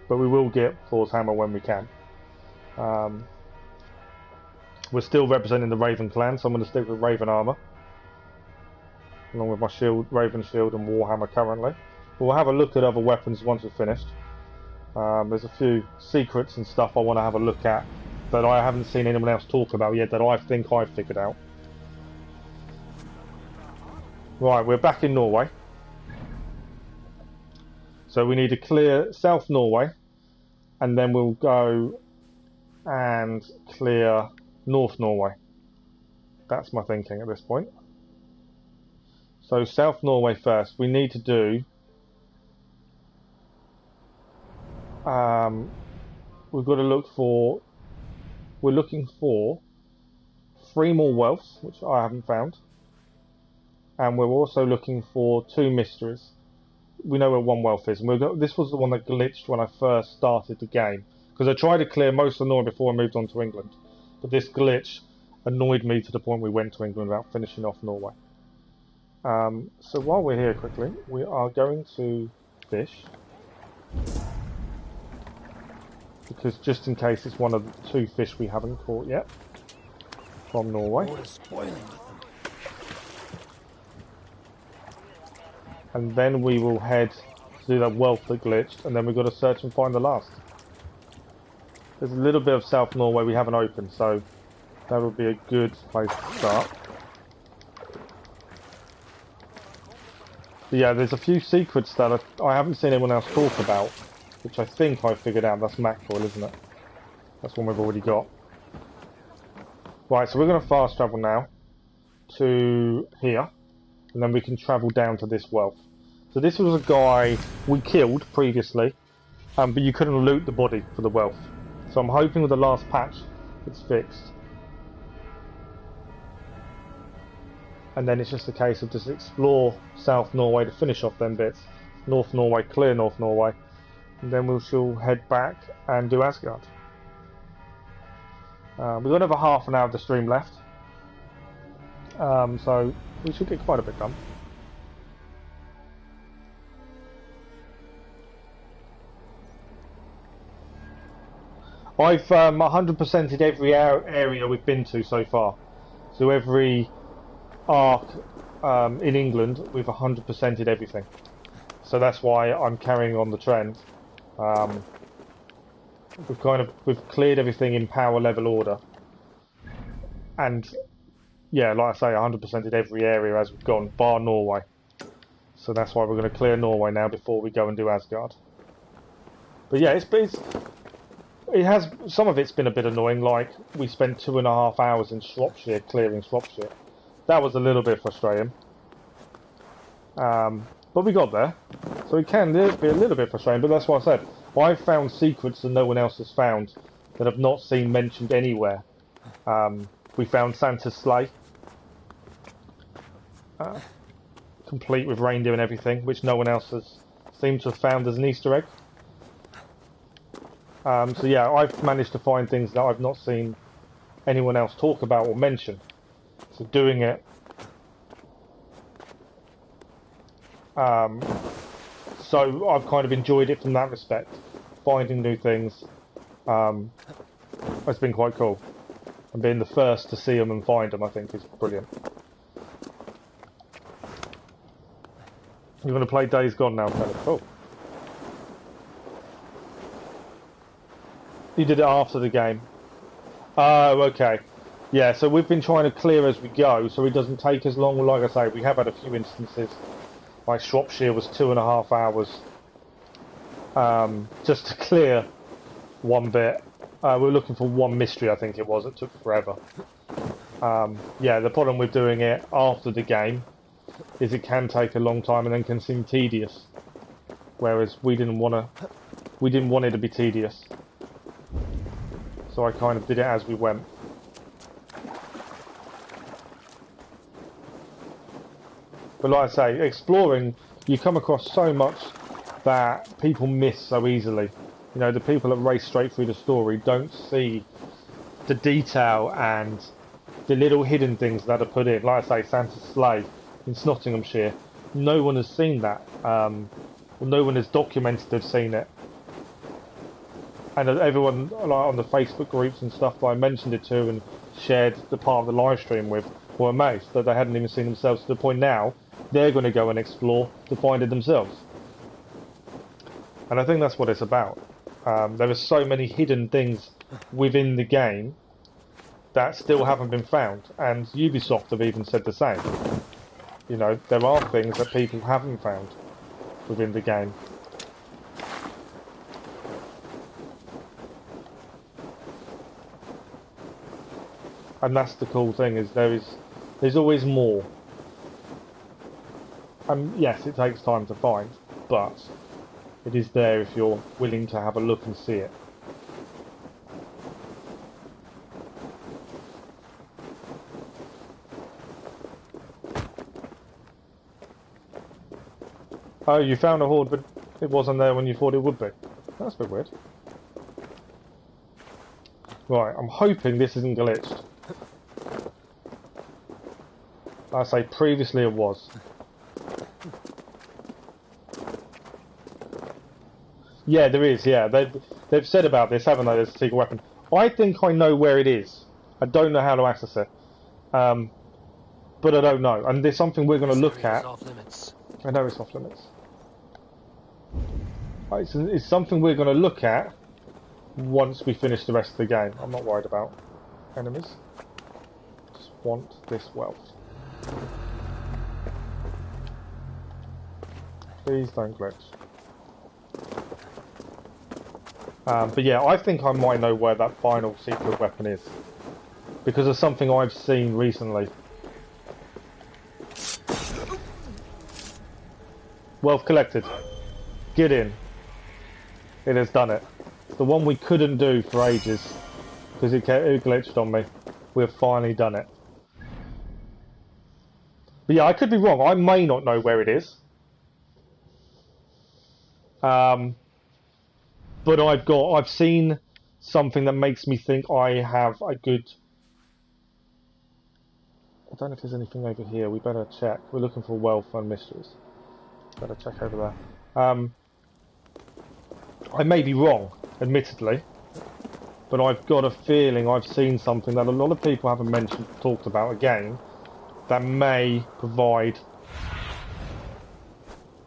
But we will get Thor's Hammer when we can. We're still representing the Raven clan, so I'm going to stick with Raven armor, along with my shield, Raven shield and Warhammer currently. We'll have a look at other weapons once we're finished. There's a few secrets and stuff I want to have a look at that I haven't seen anyone else talk about yet that I think I've figured out. Right, we're back in Norway. So we need to clear South Norway, and then we'll go and clear North Norway. That's my thinking at this point. So South Norway first. We need to do... we've got to look for... We're looking for 3 more wealths, which I haven't found. And we're also looking for 2 mysteries. We know where 1 wealth is. And this was the one that glitched when I first started the game. Because I tried to clear most of Norway before I moved on to England. But this glitch annoyed me to the point we went to England without finishing off Norway. So while we're here quickly, we are going to fish. Because just in case it's one of the 2 fish we haven't caught yet from Norway. And then we will head to do that wealth that glitched, and then we've got to search and find the last. There's a little bit of South Norway we haven't opened, so that would be a good place to start. But yeah, there's a few secrets that I haven't seen anyone else talk about, which I think I figured out. That's mackerel, isn't it? That's one we've already got. Right, so we're going to fast travel now to here, and then we can travel down to this wealth. So this was a guy we killed previously, but you couldn't loot the body for the wealth. So I'm hoping with the last patch it's fixed. And then it's just a case of just explore South Norway to finish off them bits. North Norway, clear North Norway. And then we shall head back and do Asgard. We've got another half an hour of the stream left. So we should get quite a bit done. I've 100%ed every area we've been to so far. So every arc in England, we've 100%ed everything. So that's why I'm carrying on the trend. We've cleared everything in power level order. And yeah, like I say, 100%ed every area as we've gone, bar Norway. So that's why we're going to clear Norway now before we go and do Asgard. But yeah, it has, some of it's been a bit annoying, like we spent 2.5 hours in Shropshire clearing Shropshire. That was a little bit frustrating. But we got there. So it can be a little bit frustrating, but that's what I said. I've found secrets that no one else has found that I've not seen mentioned anywhere. We found Santa's sleigh. Complete with reindeer and everything, which no one else has seemed to have found as an Easter egg. So yeah, I've managed to find things that I've not seen anyone else talk about or mention. So doing it, so I've kind of enjoyed it from that respect. Finding new things, it's been quite cool. And being the first to see them and find them, I think, is brilliant. You're going to play Days Gone now, Philip? Cool. You did it after the game. Oh, okay. Yeah, so we've been trying to clear as we go, so it doesn't take as long. Like I say, we have had a few instances. Like Shropshire was 2.5 hours just to clear one bit. We're looking for one mystery, I think it was. It took forever. Yeah, the problem with doing it after the game is it can take a long time and then can seem tedious. Whereas we didn't want it to be tedious. So I kind of did it as we went. But like I say, exploring, you come across so much that people miss so easily. You know, the people that race straight through the story don't see the detail and the little hidden things that are put in. Like I say, Santa's sleigh in Nottinghamshire. No one has seen that. Well, no one has documented they've seen it. And everyone, like on the Facebook groups and stuff that I mentioned it to and shared the part of the live stream with, were amazed that they hadn't even seen themselves, to the point now they're going to go and explore to find it themselves. And I think that's what it's about. There are so many hidden things within the game that still haven't been found, and Ubisoft have even said the same. You know, there are things that people haven't found within the game. And that's the cool thing, is there's always more. Yes, it takes time to find, but it is there if you're willing to have a look and see it. Oh, you found a hoard, but it wasn't there when you thought it would be. That's a bit weird. Right, I'm hoping this isn't glitched. I say previously it was. Yeah, there is, yeah. They've said about this, haven't they? There's a secret weapon. I think I know where it is. I don't know how to access it. But I don't know. And there's something we're going to look at. Off limits. I know it's off limits. It's something we're going to look at once we finish the rest of the game. I'm not worried about enemies. Just want this wealth. Please don't glitch. But yeah, I think I might know where that final secret weapon is. Because of something I've seen recently. Wealth collected. Get in. It has done it. The one we couldn't do for ages. Because it glitched on me. We've finally done it. But yeah, I could be wrong. I may not know where it is. But I've seen something that makes me think I have a good... I don't know if there's anything over here. We better check. We're looking for wealth and mysteries. Better check over there. I may be wrong, admittedly. But I've got a feeling I've seen something that a lot of people haven't talked about again. That may provide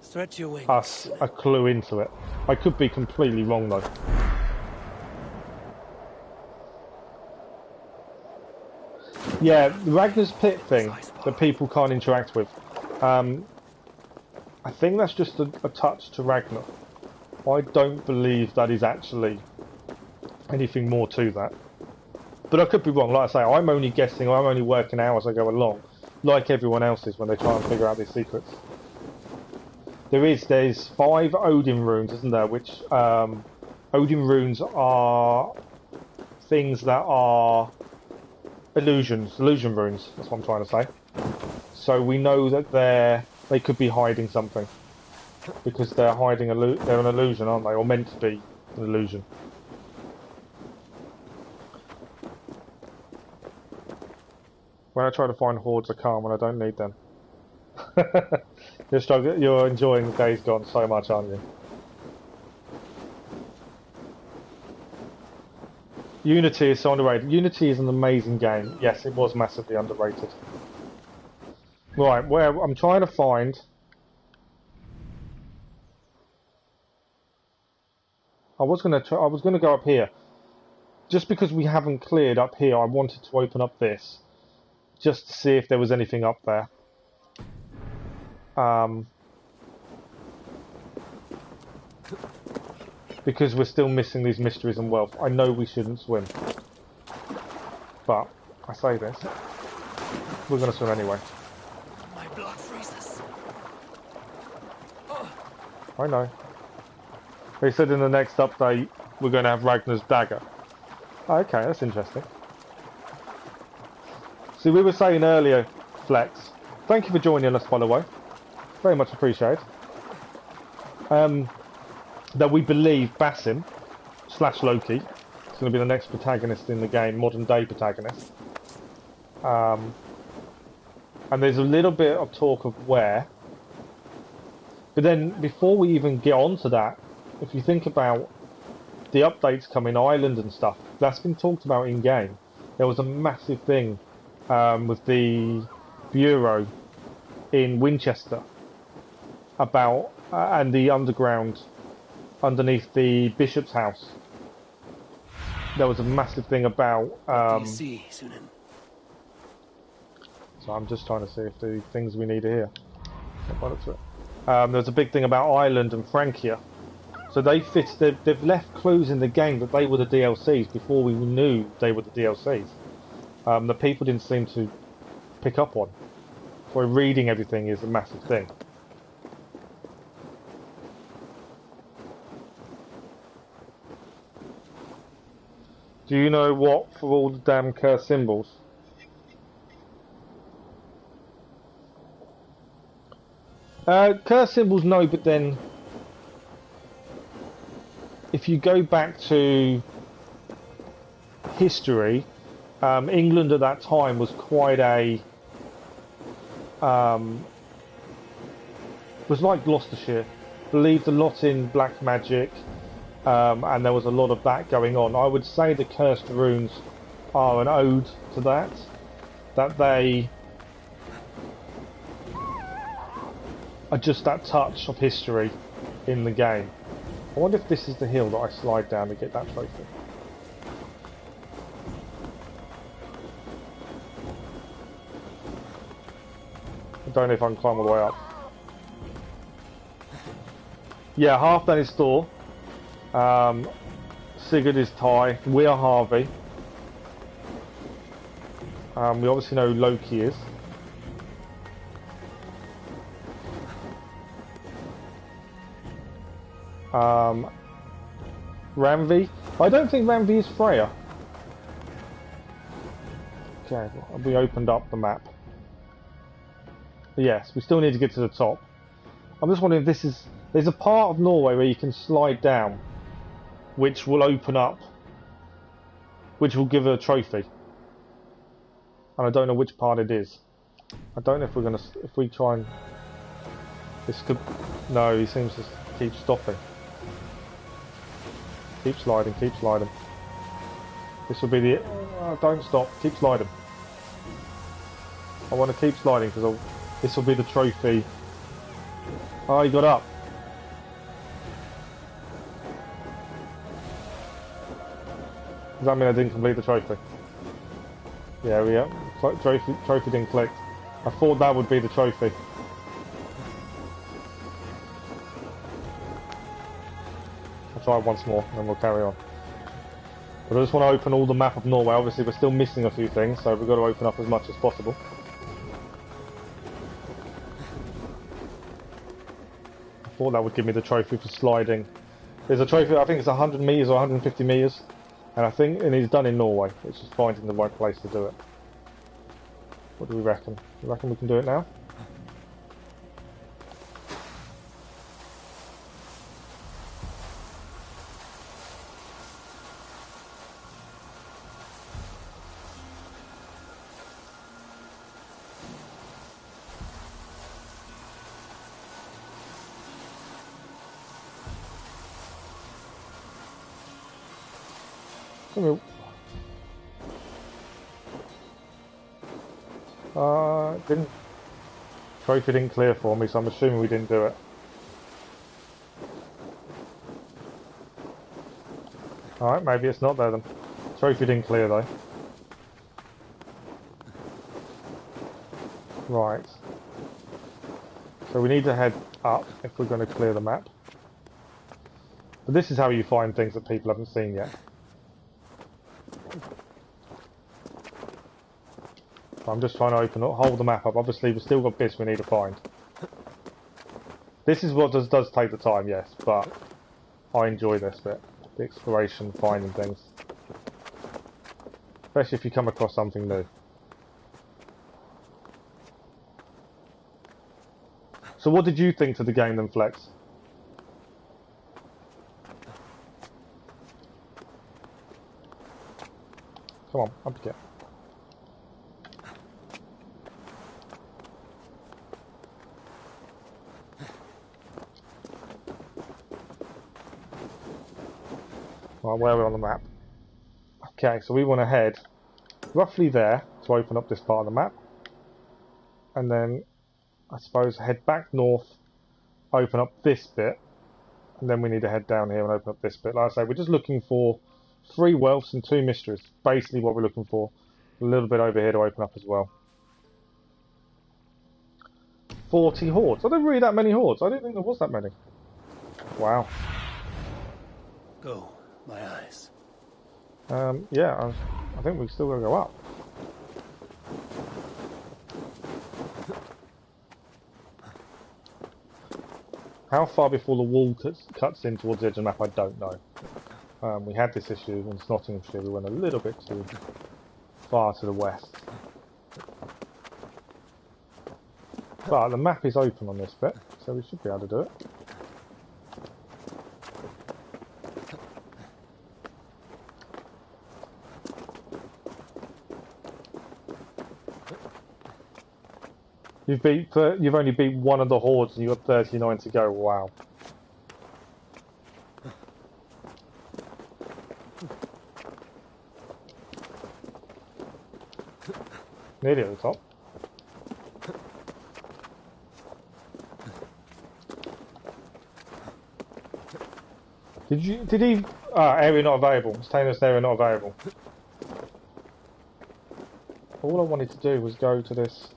Stretch your wings. us a clue into it. I could be completely wrong though. Yeah, the Ragnar's Pit thing that people can't interact with. I think that's just a touch to Ragnar. I don't believe that is actually anything more to that. But I could be wrong. Like I say, I'm only guessing, I'm only working out as I go along. Like everyone else is when they try and figure out these secrets. There's 5 Odin runes, isn't there? Which Odin runes are things that are illusion runes. That's what I'm trying to say. So we know that they could be hiding something because they're hiding they're an illusion, aren't they? Or meant to be an illusion. When I try to find hordes of calm when I don't need them. You're enjoying the Days Gone so much, aren't you? Unity is so underrated. Unity is an amazing game. Yes, it was massively underrated. Right, where I'm trying to find... I was gonna go up here. Just because we haven't cleared up here, I wanted to open up this. Just to see if there was anything up there. Because we're still missing these mysteries and wealth. I know we shouldn't swim. But, I say this. We're going to swim anyway. My blood freezes. I know. They said in the next update, we're going to have Ragnar's dagger. Oh, okay, that's interesting. See, we were saying earlier, Flex, thank you for joining us, by the way. Very much appreciated. That we believe Basim / Loki is going to be the next protagonist in the game, modern day protagonist. And there's a little bit of talk of where. But then, before we even get on to that, if you think about the updates coming, Ireland and stuff, that's been talked about in game. There was a massive thing with the Bureau in Winchester about and the underground underneath the bishop's house. There was a massive thing about so I'm just trying to see if the things we need are here. There's a big thing about Ireland and Francia. So they've left clues in the game that they were the DLCs before we knew they were the DLCs. The people didn't seem to pick up on. Where reading everything is a massive thing. Do you know what for all the damn curse symbols? Curse symbols, no, but then if you go back to history, England at that time was quite a was like Gloucestershire, believed a lot in black magic, and there was a lot of that going on. I would say the Cursed Runes are an ode to that, that they are just that touch of history in the game. I wonder if this is the hill that I slide down to get that trophy. I don't know if I can climb all the way up. Yeah, Halfdan is Thor. Sigurd is Ty. We are Harvey. We obviously know who Loki is. Randvi. I don't think Randvi is Freya. Okay, we opened up the map. Yes, we still need to get to the top. I'm just wondering if this is... There's a part of Norway where you can slide down, which will open up, which will give a trophy. And I don't know which part it is. I don't know if we're gonna... If we try and... This could... No, he seems to keep stopping. Keep sliding, keep sliding. This will be the... don't stop, keep sliding. I want to keep sliding because this will be the trophy. Oh, he got up. Does that mean I didn't complete the trophy? Yeah, we are. Trophy didn't click. I thought that would be the trophy. I'll try it once more and then we'll carry on. But I just want to open all the map of Norway. Obviously we're still missing a few things, so we've got to open up as much as possible. I thought that would give me the trophy for sliding. There's a trophy, I think it's 100 metres or 150 metres. And it's done in Norway. It's just finding the right place to do it. What do we reckon? You reckon we can do it now? Trophy didn't clear for me, so I'm assuming we didn't do it. Alright, maybe it's not there then. Trophy didn't clear though. Right. So we need to head up if we're going to clear the map. But this is how you find things that people haven't seen yet. I'm just trying to hold the map up. Obviously, we've still got bits we need to find. This is what does take the time, yes, but I enjoy this bit. The exploration, finding things. Especially if you come across something new. So what did you think to the game then, Flex? Come on, up you get. Right, where are we on the map? Okay, so we want to head roughly there to open up this part of the map. And then, I suppose, head back north, open up this bit. And then we need to head down here and open up this bit. Like I say, we're just looking for 3 wealths and 2 mysteries. Basically what we're looking for. A little bit over here to open up as well. 40 hordes. I don't really that many hordes. I didn't think there was that many. Wow. Go. My eyes. Yeah, I think we're still going to go up. How far before the wall cuts in towards the edge of the map, I don't know. We had this issue in Nottinghamshire. We went a little bit too far to the west. But the map is open on this bit, so we should be able to do it. You've only beat one of the hordes and you've got 39 to go. Wow. Nearly at the top. Did he... area not available. Stainless area not available. All I wanted to do was go to this...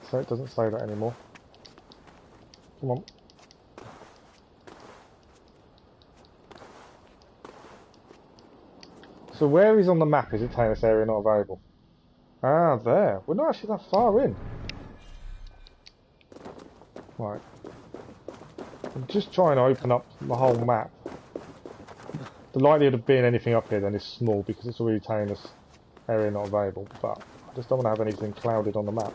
So it doesn't say that anymore. Come on. So where is on the map is it telling us area not available? Ah, there. We're not actually that far in. Right. I'm just trying to open up the whole map. The likelihood of being anything up here then is small because it's already telling us area not available, but I just don't want to have anything clouded on the map.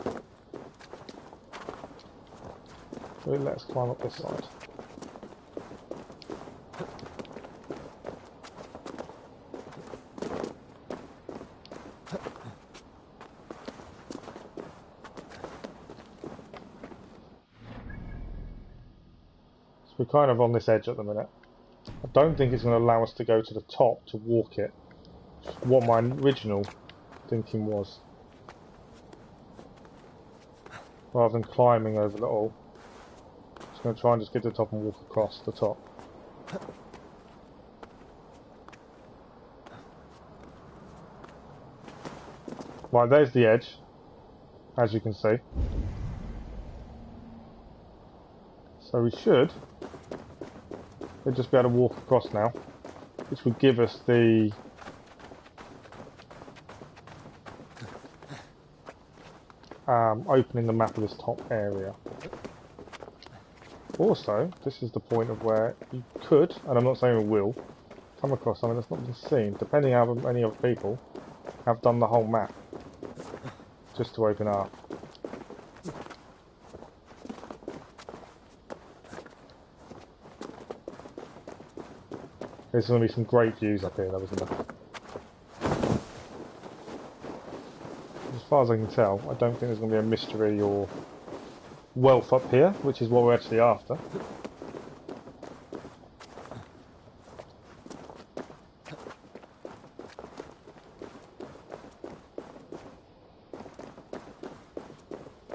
So let's climb up this side. We're kind of on this edge at the minute. I don't think it's going to allow us to go to the top to walk it. What my original thinking was. Rather than climbing over it all. Just going to try and just get to the top and walk across the top. Right, there's the edge. As you can see. So we should... We'll just be able to walk across now, which would give us the opening the map of this top area. Also, this is the point of where you could, and I'm not saying we will, come across something that's not been seen, depending how many other people have done the whole map, just to open up. There's going to be some great views up here, though, isn't there? As far as I can tell, I don't think there's going to be a mystery or wealth up here, which is what we're actually after.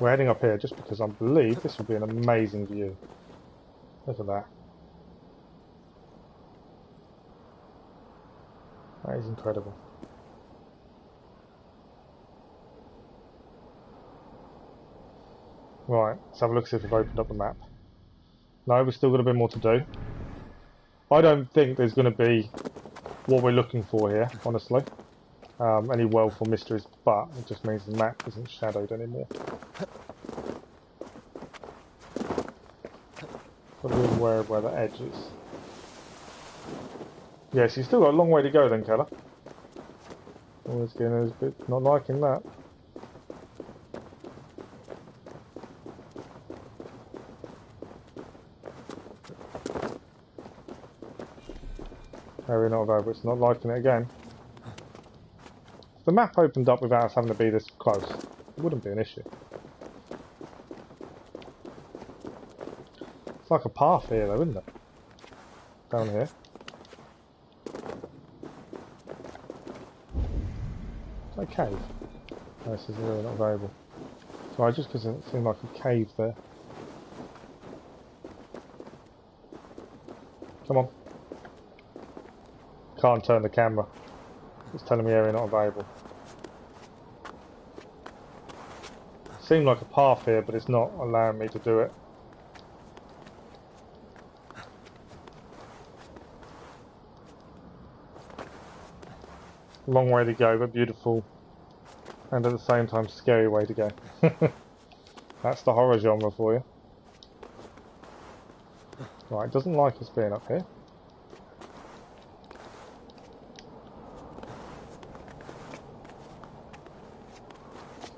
We're heading up here just because I believe this will be an amazing view. Look at that. That is incredible. Right, let's have a look, see if we've opened up the map. No, we've still got a bit more to do. I don't think there's going to be what we're looking for here, honestly. Any wealth or mysteries, but it just means the map isn't shadowed anymore. Got to be aware of where the edge is. Yes, you've still got a long way to go then, Keller. Always getting a bit not liking that. Area not available, it's not liking it again. If the map opened up without us having to be this close, it wouldn't be an issue. It's like a path here though, isn't it? Down here. A cave. No, this is really not available. Sorry, just because it seemed like a cave there. Come on. Can't turn the camera. It's telling me area not available. Seemed like a path here, but it's not allowing me to do it. Long way to go, but beautiful. And at the same time, scary way to go. That's the horror genre for you. Right, doesn't like us being up here.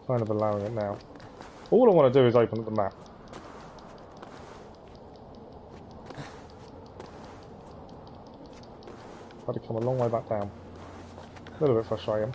Kind of allowing it now. All I want to do is open up the map. Had to come a long way back down. A little bit frustrating.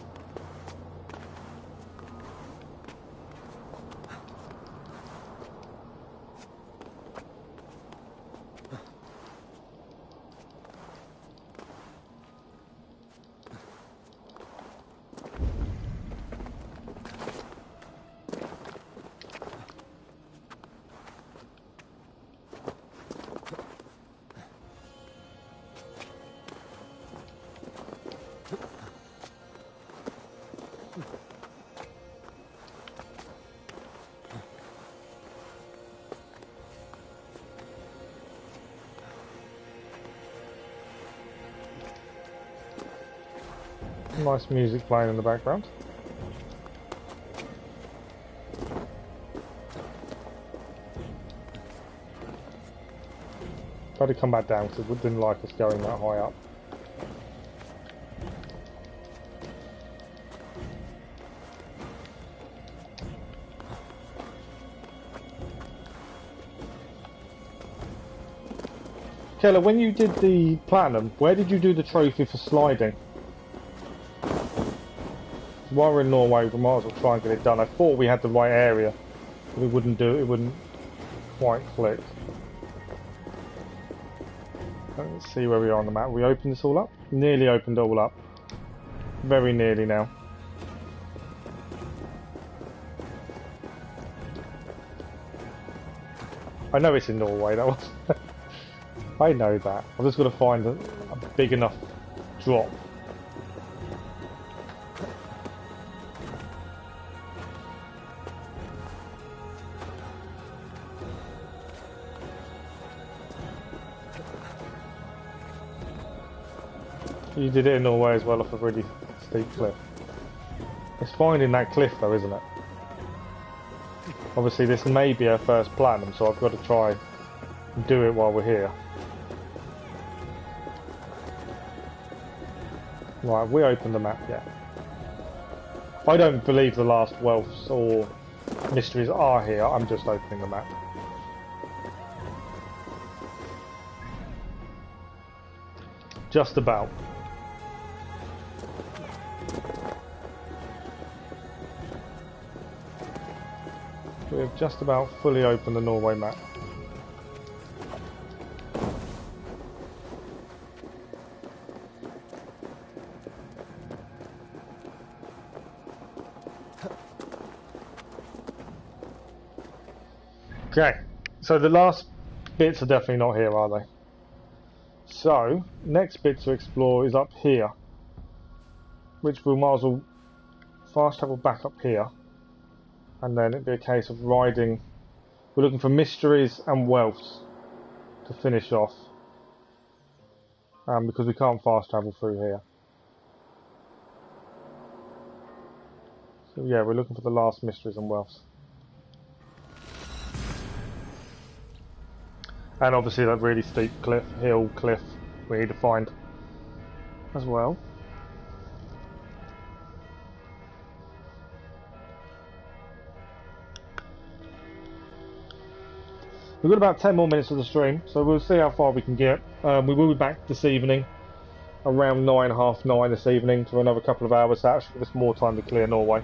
Nice music playing in the background. Tried to come back down because it didn't like us going that high up. Keller, when you did the platinum, where did you do the trophy for sliding? While we're in Norway, we might as well try and get it done. I thought we had the right area, but it wouldn't do it. It wouldn't quite click. Let's see where we are on the map. We opened this all up. Nearly opened it all up. Very nearly now. I know it's in Norway. That was. I know that. I've just got to find a big enough drop. You did it in Norway as well off a really steep cliff. It's finding that cliff though, isn't it? Obviously this may be our first platinum, so I've got to try and do it while we're here. Right, we opened the map yet. I don't believe the last wealths or mysteries are here, I'm just opening the map. Just about. We have just about fully opened the Norway map. Okay, so the last bits are definitely not here, are they? So, next bit to explore is up here, which we might as well fast travel back up here. And then it'd be a case of riding. We're looking for mysteries and wealths to finish off, because we can't fast travel through here. So yeah, we're looking for the last mysteries and wealths, and obviously that really steep cliff we need to find as well. We've got about 10 more minutes of the stream, so we'll see how far we can get. We will be back this evening, around 9, half 9 this evening, for another couple of hours. That should give us more time to clear Norway.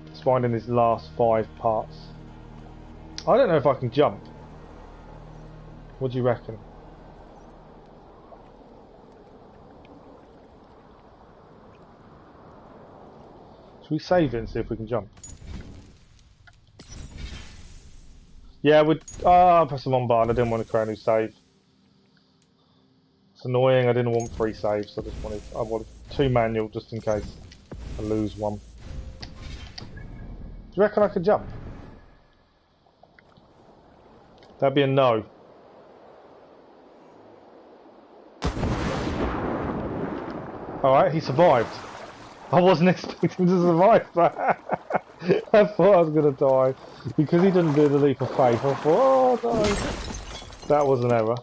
Just finding these last 5 parts. I don't know if I can jump. What do you reckon? Should we save it and see if we can jump? Yeah, I pressed the wrong button. I didn't want to create a new save. It's annoying. I didn't want 3 saves. I wanted 2 manual just in case I lose one. Do you reckon I could jump? That'd be a no. Alright, he survived. I wasn't expecting to survive that. I thought I was going to die. Because he didn't do the leap of faith, I thought, oh no. That was an error.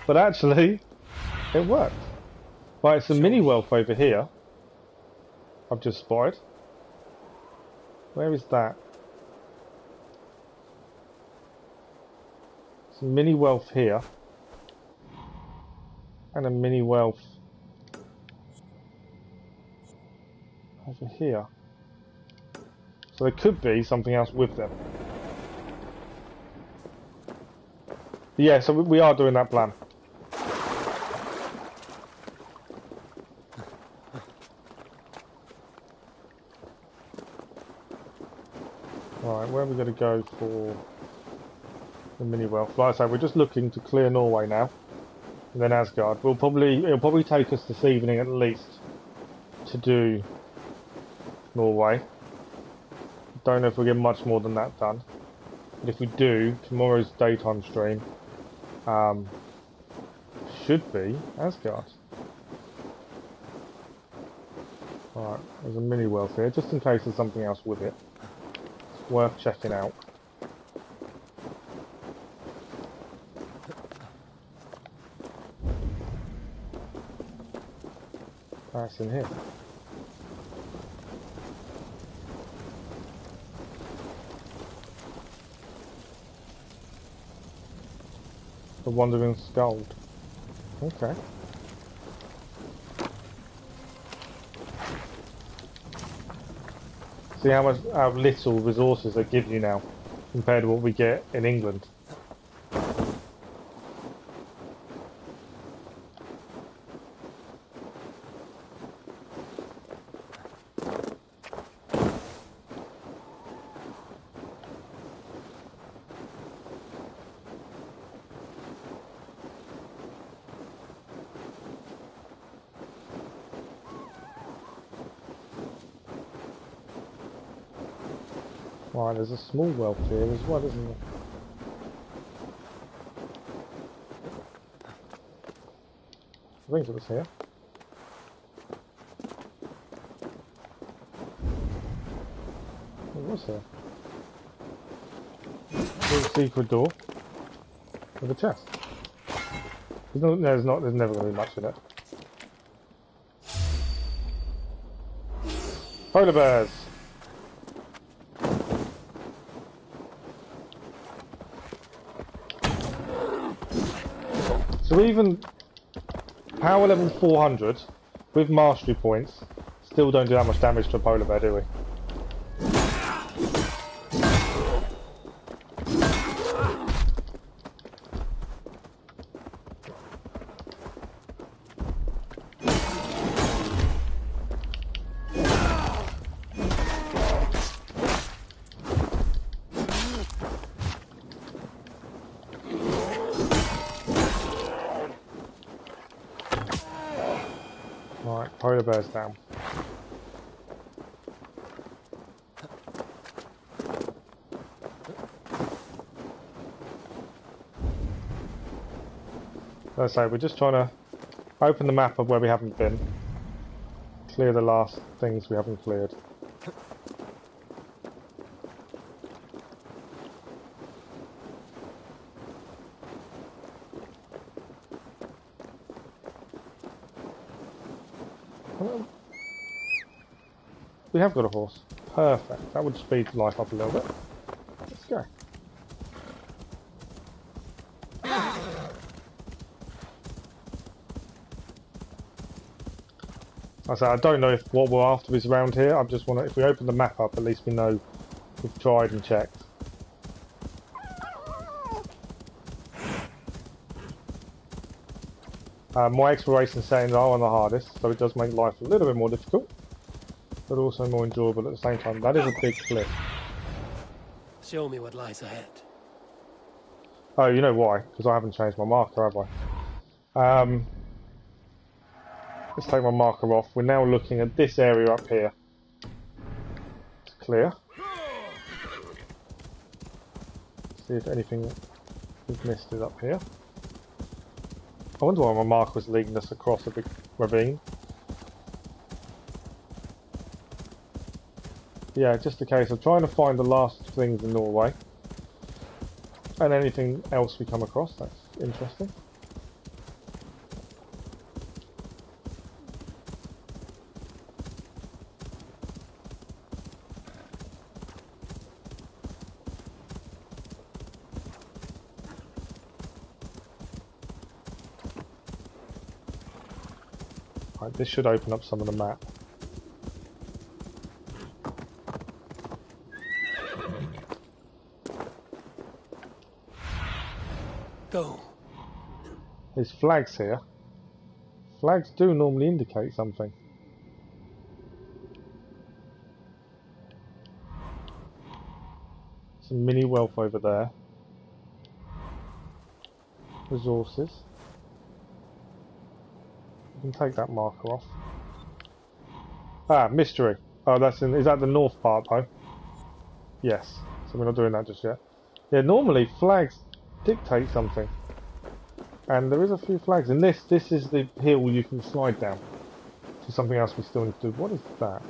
But actually, it worked. Right, it's a mini wealth over here. I've just spotted. Where is that? It's a mini wealth here. And a mini wealth over here. So there could be something else with them. But yeah, so we are doing that plan. Right, where are we going to go for the mini wealth? Like I say, we're just looking to clear Norway now, and then Asgard. It'll probably take us this evening at least to do Norway. Don't know if we'll get much more than that done. But if we do, tomorrow's daytime stream should be Asgard. Alright, there's a mini wealth here, just in case there's something else with it. It's worth checking out. That's in here. The Wandering Skald. Okay. See how little resources they give you now, compared to what we get in England. Right, there's a small wealth here as well, isn't there? I think it was here. It was here. There's a secret door with a chest. There's never going to be much in it. Polar bears! So even power level 400 with mastery points still don't do that much damage to a polar bear, do we? Right, polar bear's down. As I say, we're just trying to open the map of where we haven't been. Clear the last things we haven't cleared. We have got a horse. Perfect. That would speed life up a little bit. Let's go. I say I don't know if what we're after is around here. I just want to, if we open the map up, at least we know we've tried and checked. My exploration settings are on the hardest, so it does make life a little bit more difficult, but also more enjoyable at the same time. That is a big cliff. Show me what lies ahead. Oh, you know why? Because I haven't changed my marker, have I? Let's take my marker off. We're now looking at this area up here. It's clear. See if anything we've missed is up here. I wonder why my marker was leading us across a big ravine. Yeah, just a case of trying to find the last things in Norway. And anything else we come across, that's interesting. Right, this should open up some of the map. Go. There's flags here. Flags do normally indicate something. Some mini wealth over there. Resources. You can take that marker off. Ah, mystery. Oh, that's in. Is that the north part though? Yes. So we're not doing that just yet. Yeah, normally flags dictate something. And there is a few flags. And this is the hill you can slide down. To something else we still need to do. What is that?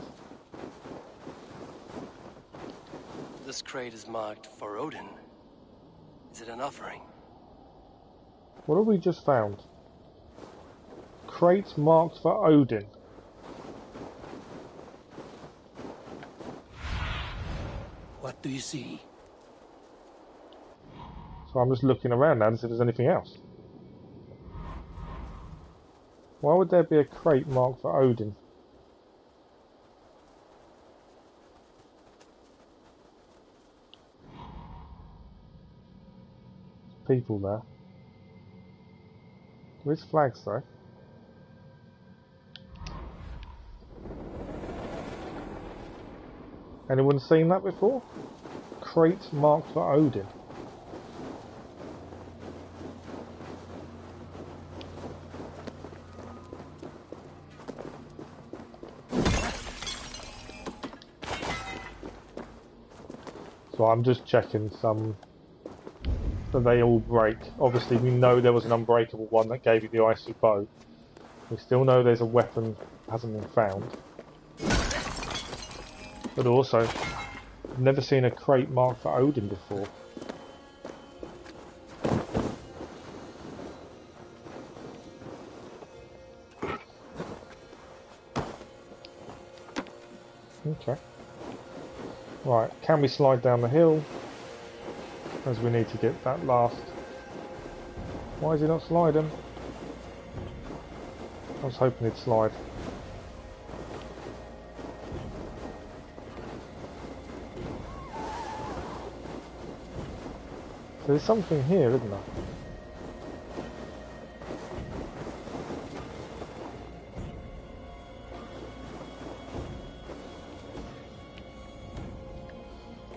This crate is marked for Odin. Is it an offering? What have we just found? Crate marked for Odin. What do you see? So I'm just looking around now to see if there's anything else. Why would there be a crate marked for Odin? There's people there. Where's flags though? Anyone seen that before? Crate marked for Odin. So I'm just checking some that they all break. Obviously we know there was an unbreakable one that gave you the icy bow. We still know there's a weapon that hasn't been found. But also, I've never seen a crate marked for Odin before. Okay. Right, can we slide down the hill? As we need to get that last. Why is he not sliding? I was hoping he'd slide. So there's something here, isn't there?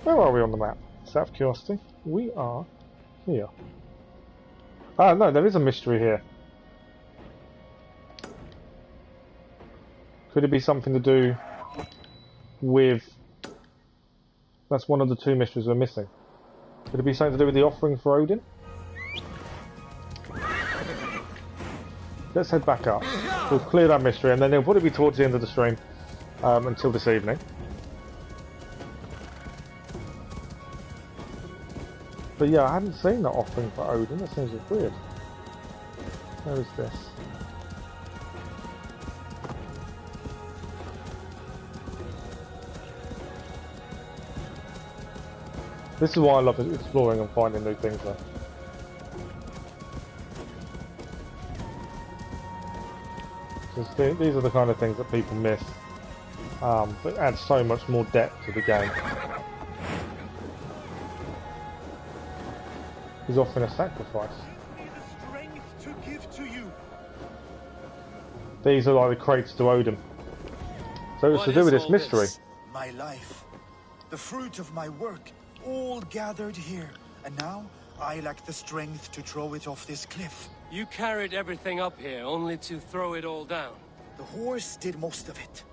Where are we on the map? Just out of curiosity. We are here. Ah, no, there is a mystery here. Could it be something to do with... That's one of the two mysteries we're missing. Could it be something to do with the offering for Odin? Let's head back up. We'll clear that mystery and then it'll probably be towards the end of the stream until this evening. But yeah, I hadn't seen that offering for Odin. That seems weird. Where is this? This is why I love exploring and finding new things though. These are the kind of things that people miss, but add so much more depth to the game. He's offering a sacrifice. To give to you. These are like the crates to Odin. So it's to do with this mystery. My life, the fruit of my work, all gathered here, and now I lack the strength to throw it off this cliff. You carried everything up here only to throw it all down. The horse did most of it.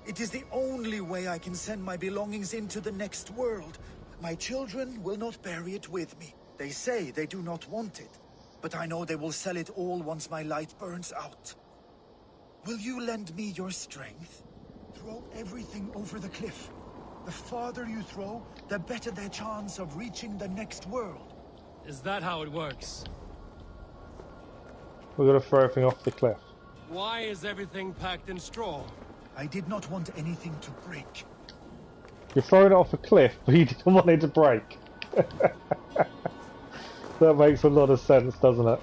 It is the only way I can send my belongings into the next world. My children will not bury it with me. They say they do not want it, but I know they will sell it all once my light burns out. Will you lend me your strength? Throw everything over the cliff. The farther you throw, the better their chance of reaching the next world. Is that how it works? We're going to throw everything off the cliff. Why is everything packed in straw? I did not want anything to break. You're throwing it off a cliff, but you didn't want it to break. That makes a lot of sense, doesn't it?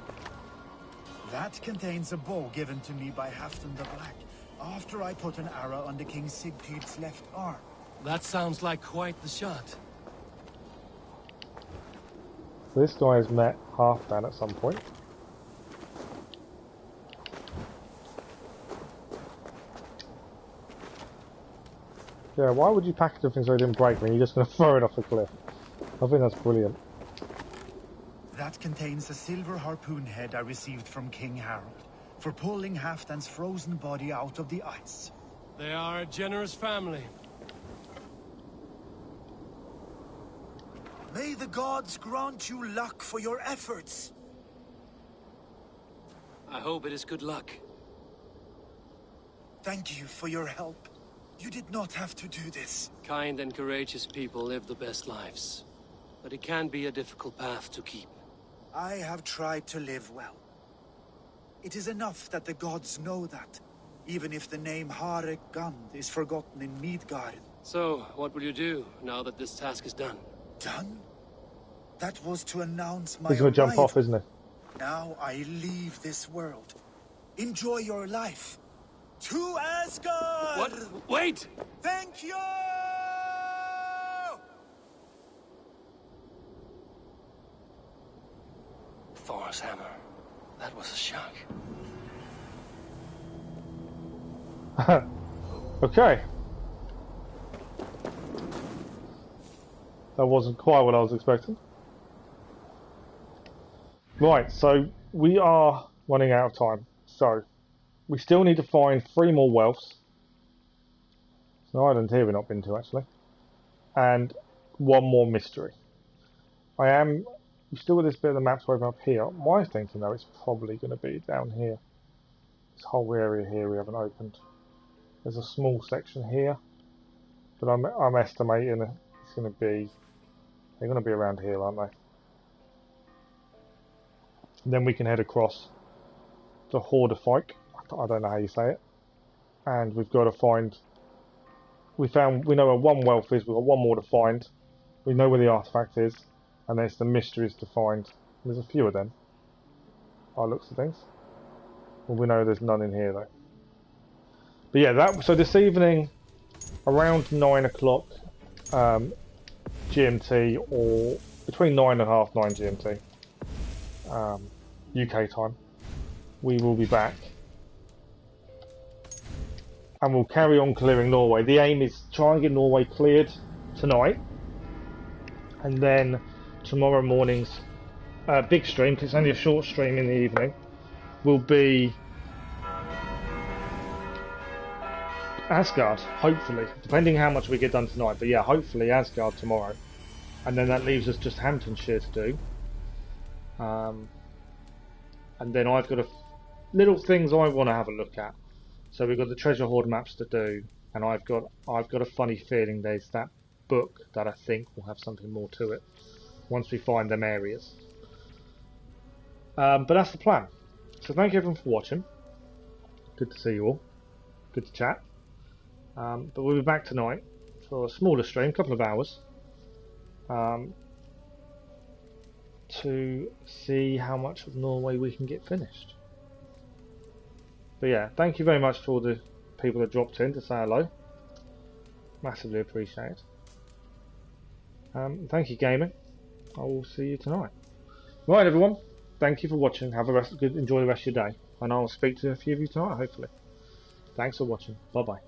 That contains a bow given to me by Halfdan the Black. After I put an arrow under King Sigtyd's left arm. That sounds like quite the shot. So this guy has met Halfdan at some point. Yeah, why would you package everything so it didn't break when you're just going to throw it off a cliff? I think that's brilliant. That contains a silver harpoon head I received from King Harold for pulling Halfdan's frozen body out of the ice. They are a generous family. May the gods grant you luck for your efforts. I hope it is good luck. Thank you for your help. You did not have to do this. Kind and courageous people live the best lives. But it can be a difficult path to keep. I have tried to live well. It is enough that the gods know that, even if the name Harek Gund is forgotten in Midgard. So, what will you do now that this task is done? Done? That was to announce my He's going to jump off, isn't he? Now I leave this world. Enjoy your life. To Asgard! What? Wait! Thank you! Thor's hammer. That was a shock. Okay. That wasn't quite what I was expecting. Right, so we are running out of time. So, we still need to find 3 more wealths. There's an island here we've not been to, actually. And 1 more mystery. We've still got this bit of the map's open up here. My thinking, though, it's probably going to be down here. This whole area here we haven't opened. There's a small section here. But I'm estimating it's going to be... They're going to be around here, aren't they? And then we can head across to Hordefike. I don't know how you say it. And we've got to find... We know where 1 wealth is. We've got 1 more to find. We know where the artifact is. And there's the mysteries to find. There's a few of them. By looks of things. Well, we know there's none in here though. But yeah, so this evening, around 9 o'clock GMT, or between 9 and half 9 GMT, UK time, we will be back. And we'll carry on clearing Norway. The aim is to try and get Norway cleared tonight. And then tomorrow morning's big stream, because it's only a short stream in the evening, will be Asgard, hopefully, depending how much we get done tonight. But yeah, hopefully Asgard tomorrow. And then that leaves us just Hamptonshire to do. And then I've got little things I want to have a look at. So we've got the treasure hoard maps to do, and I've got a funny feeling there's that book that I think will have something more to it once we find them areas. But that's the plan. So thank you everyone for watching. Good to see you all. Good to chat. But we'll be back tonight for a smaller stream, a couple of hours, to see how much of Norway we can get finished. But yeah, thank you very much for all the people that dropped in to say hello. Massively appreciate it. Thank you, gaming. I will see you tonight. Right, everyone. Thank you for watching. Enjoy the rest of your day, and I'll speak to a few of you tonight, hopefully. Thanks for watching. Bye bye.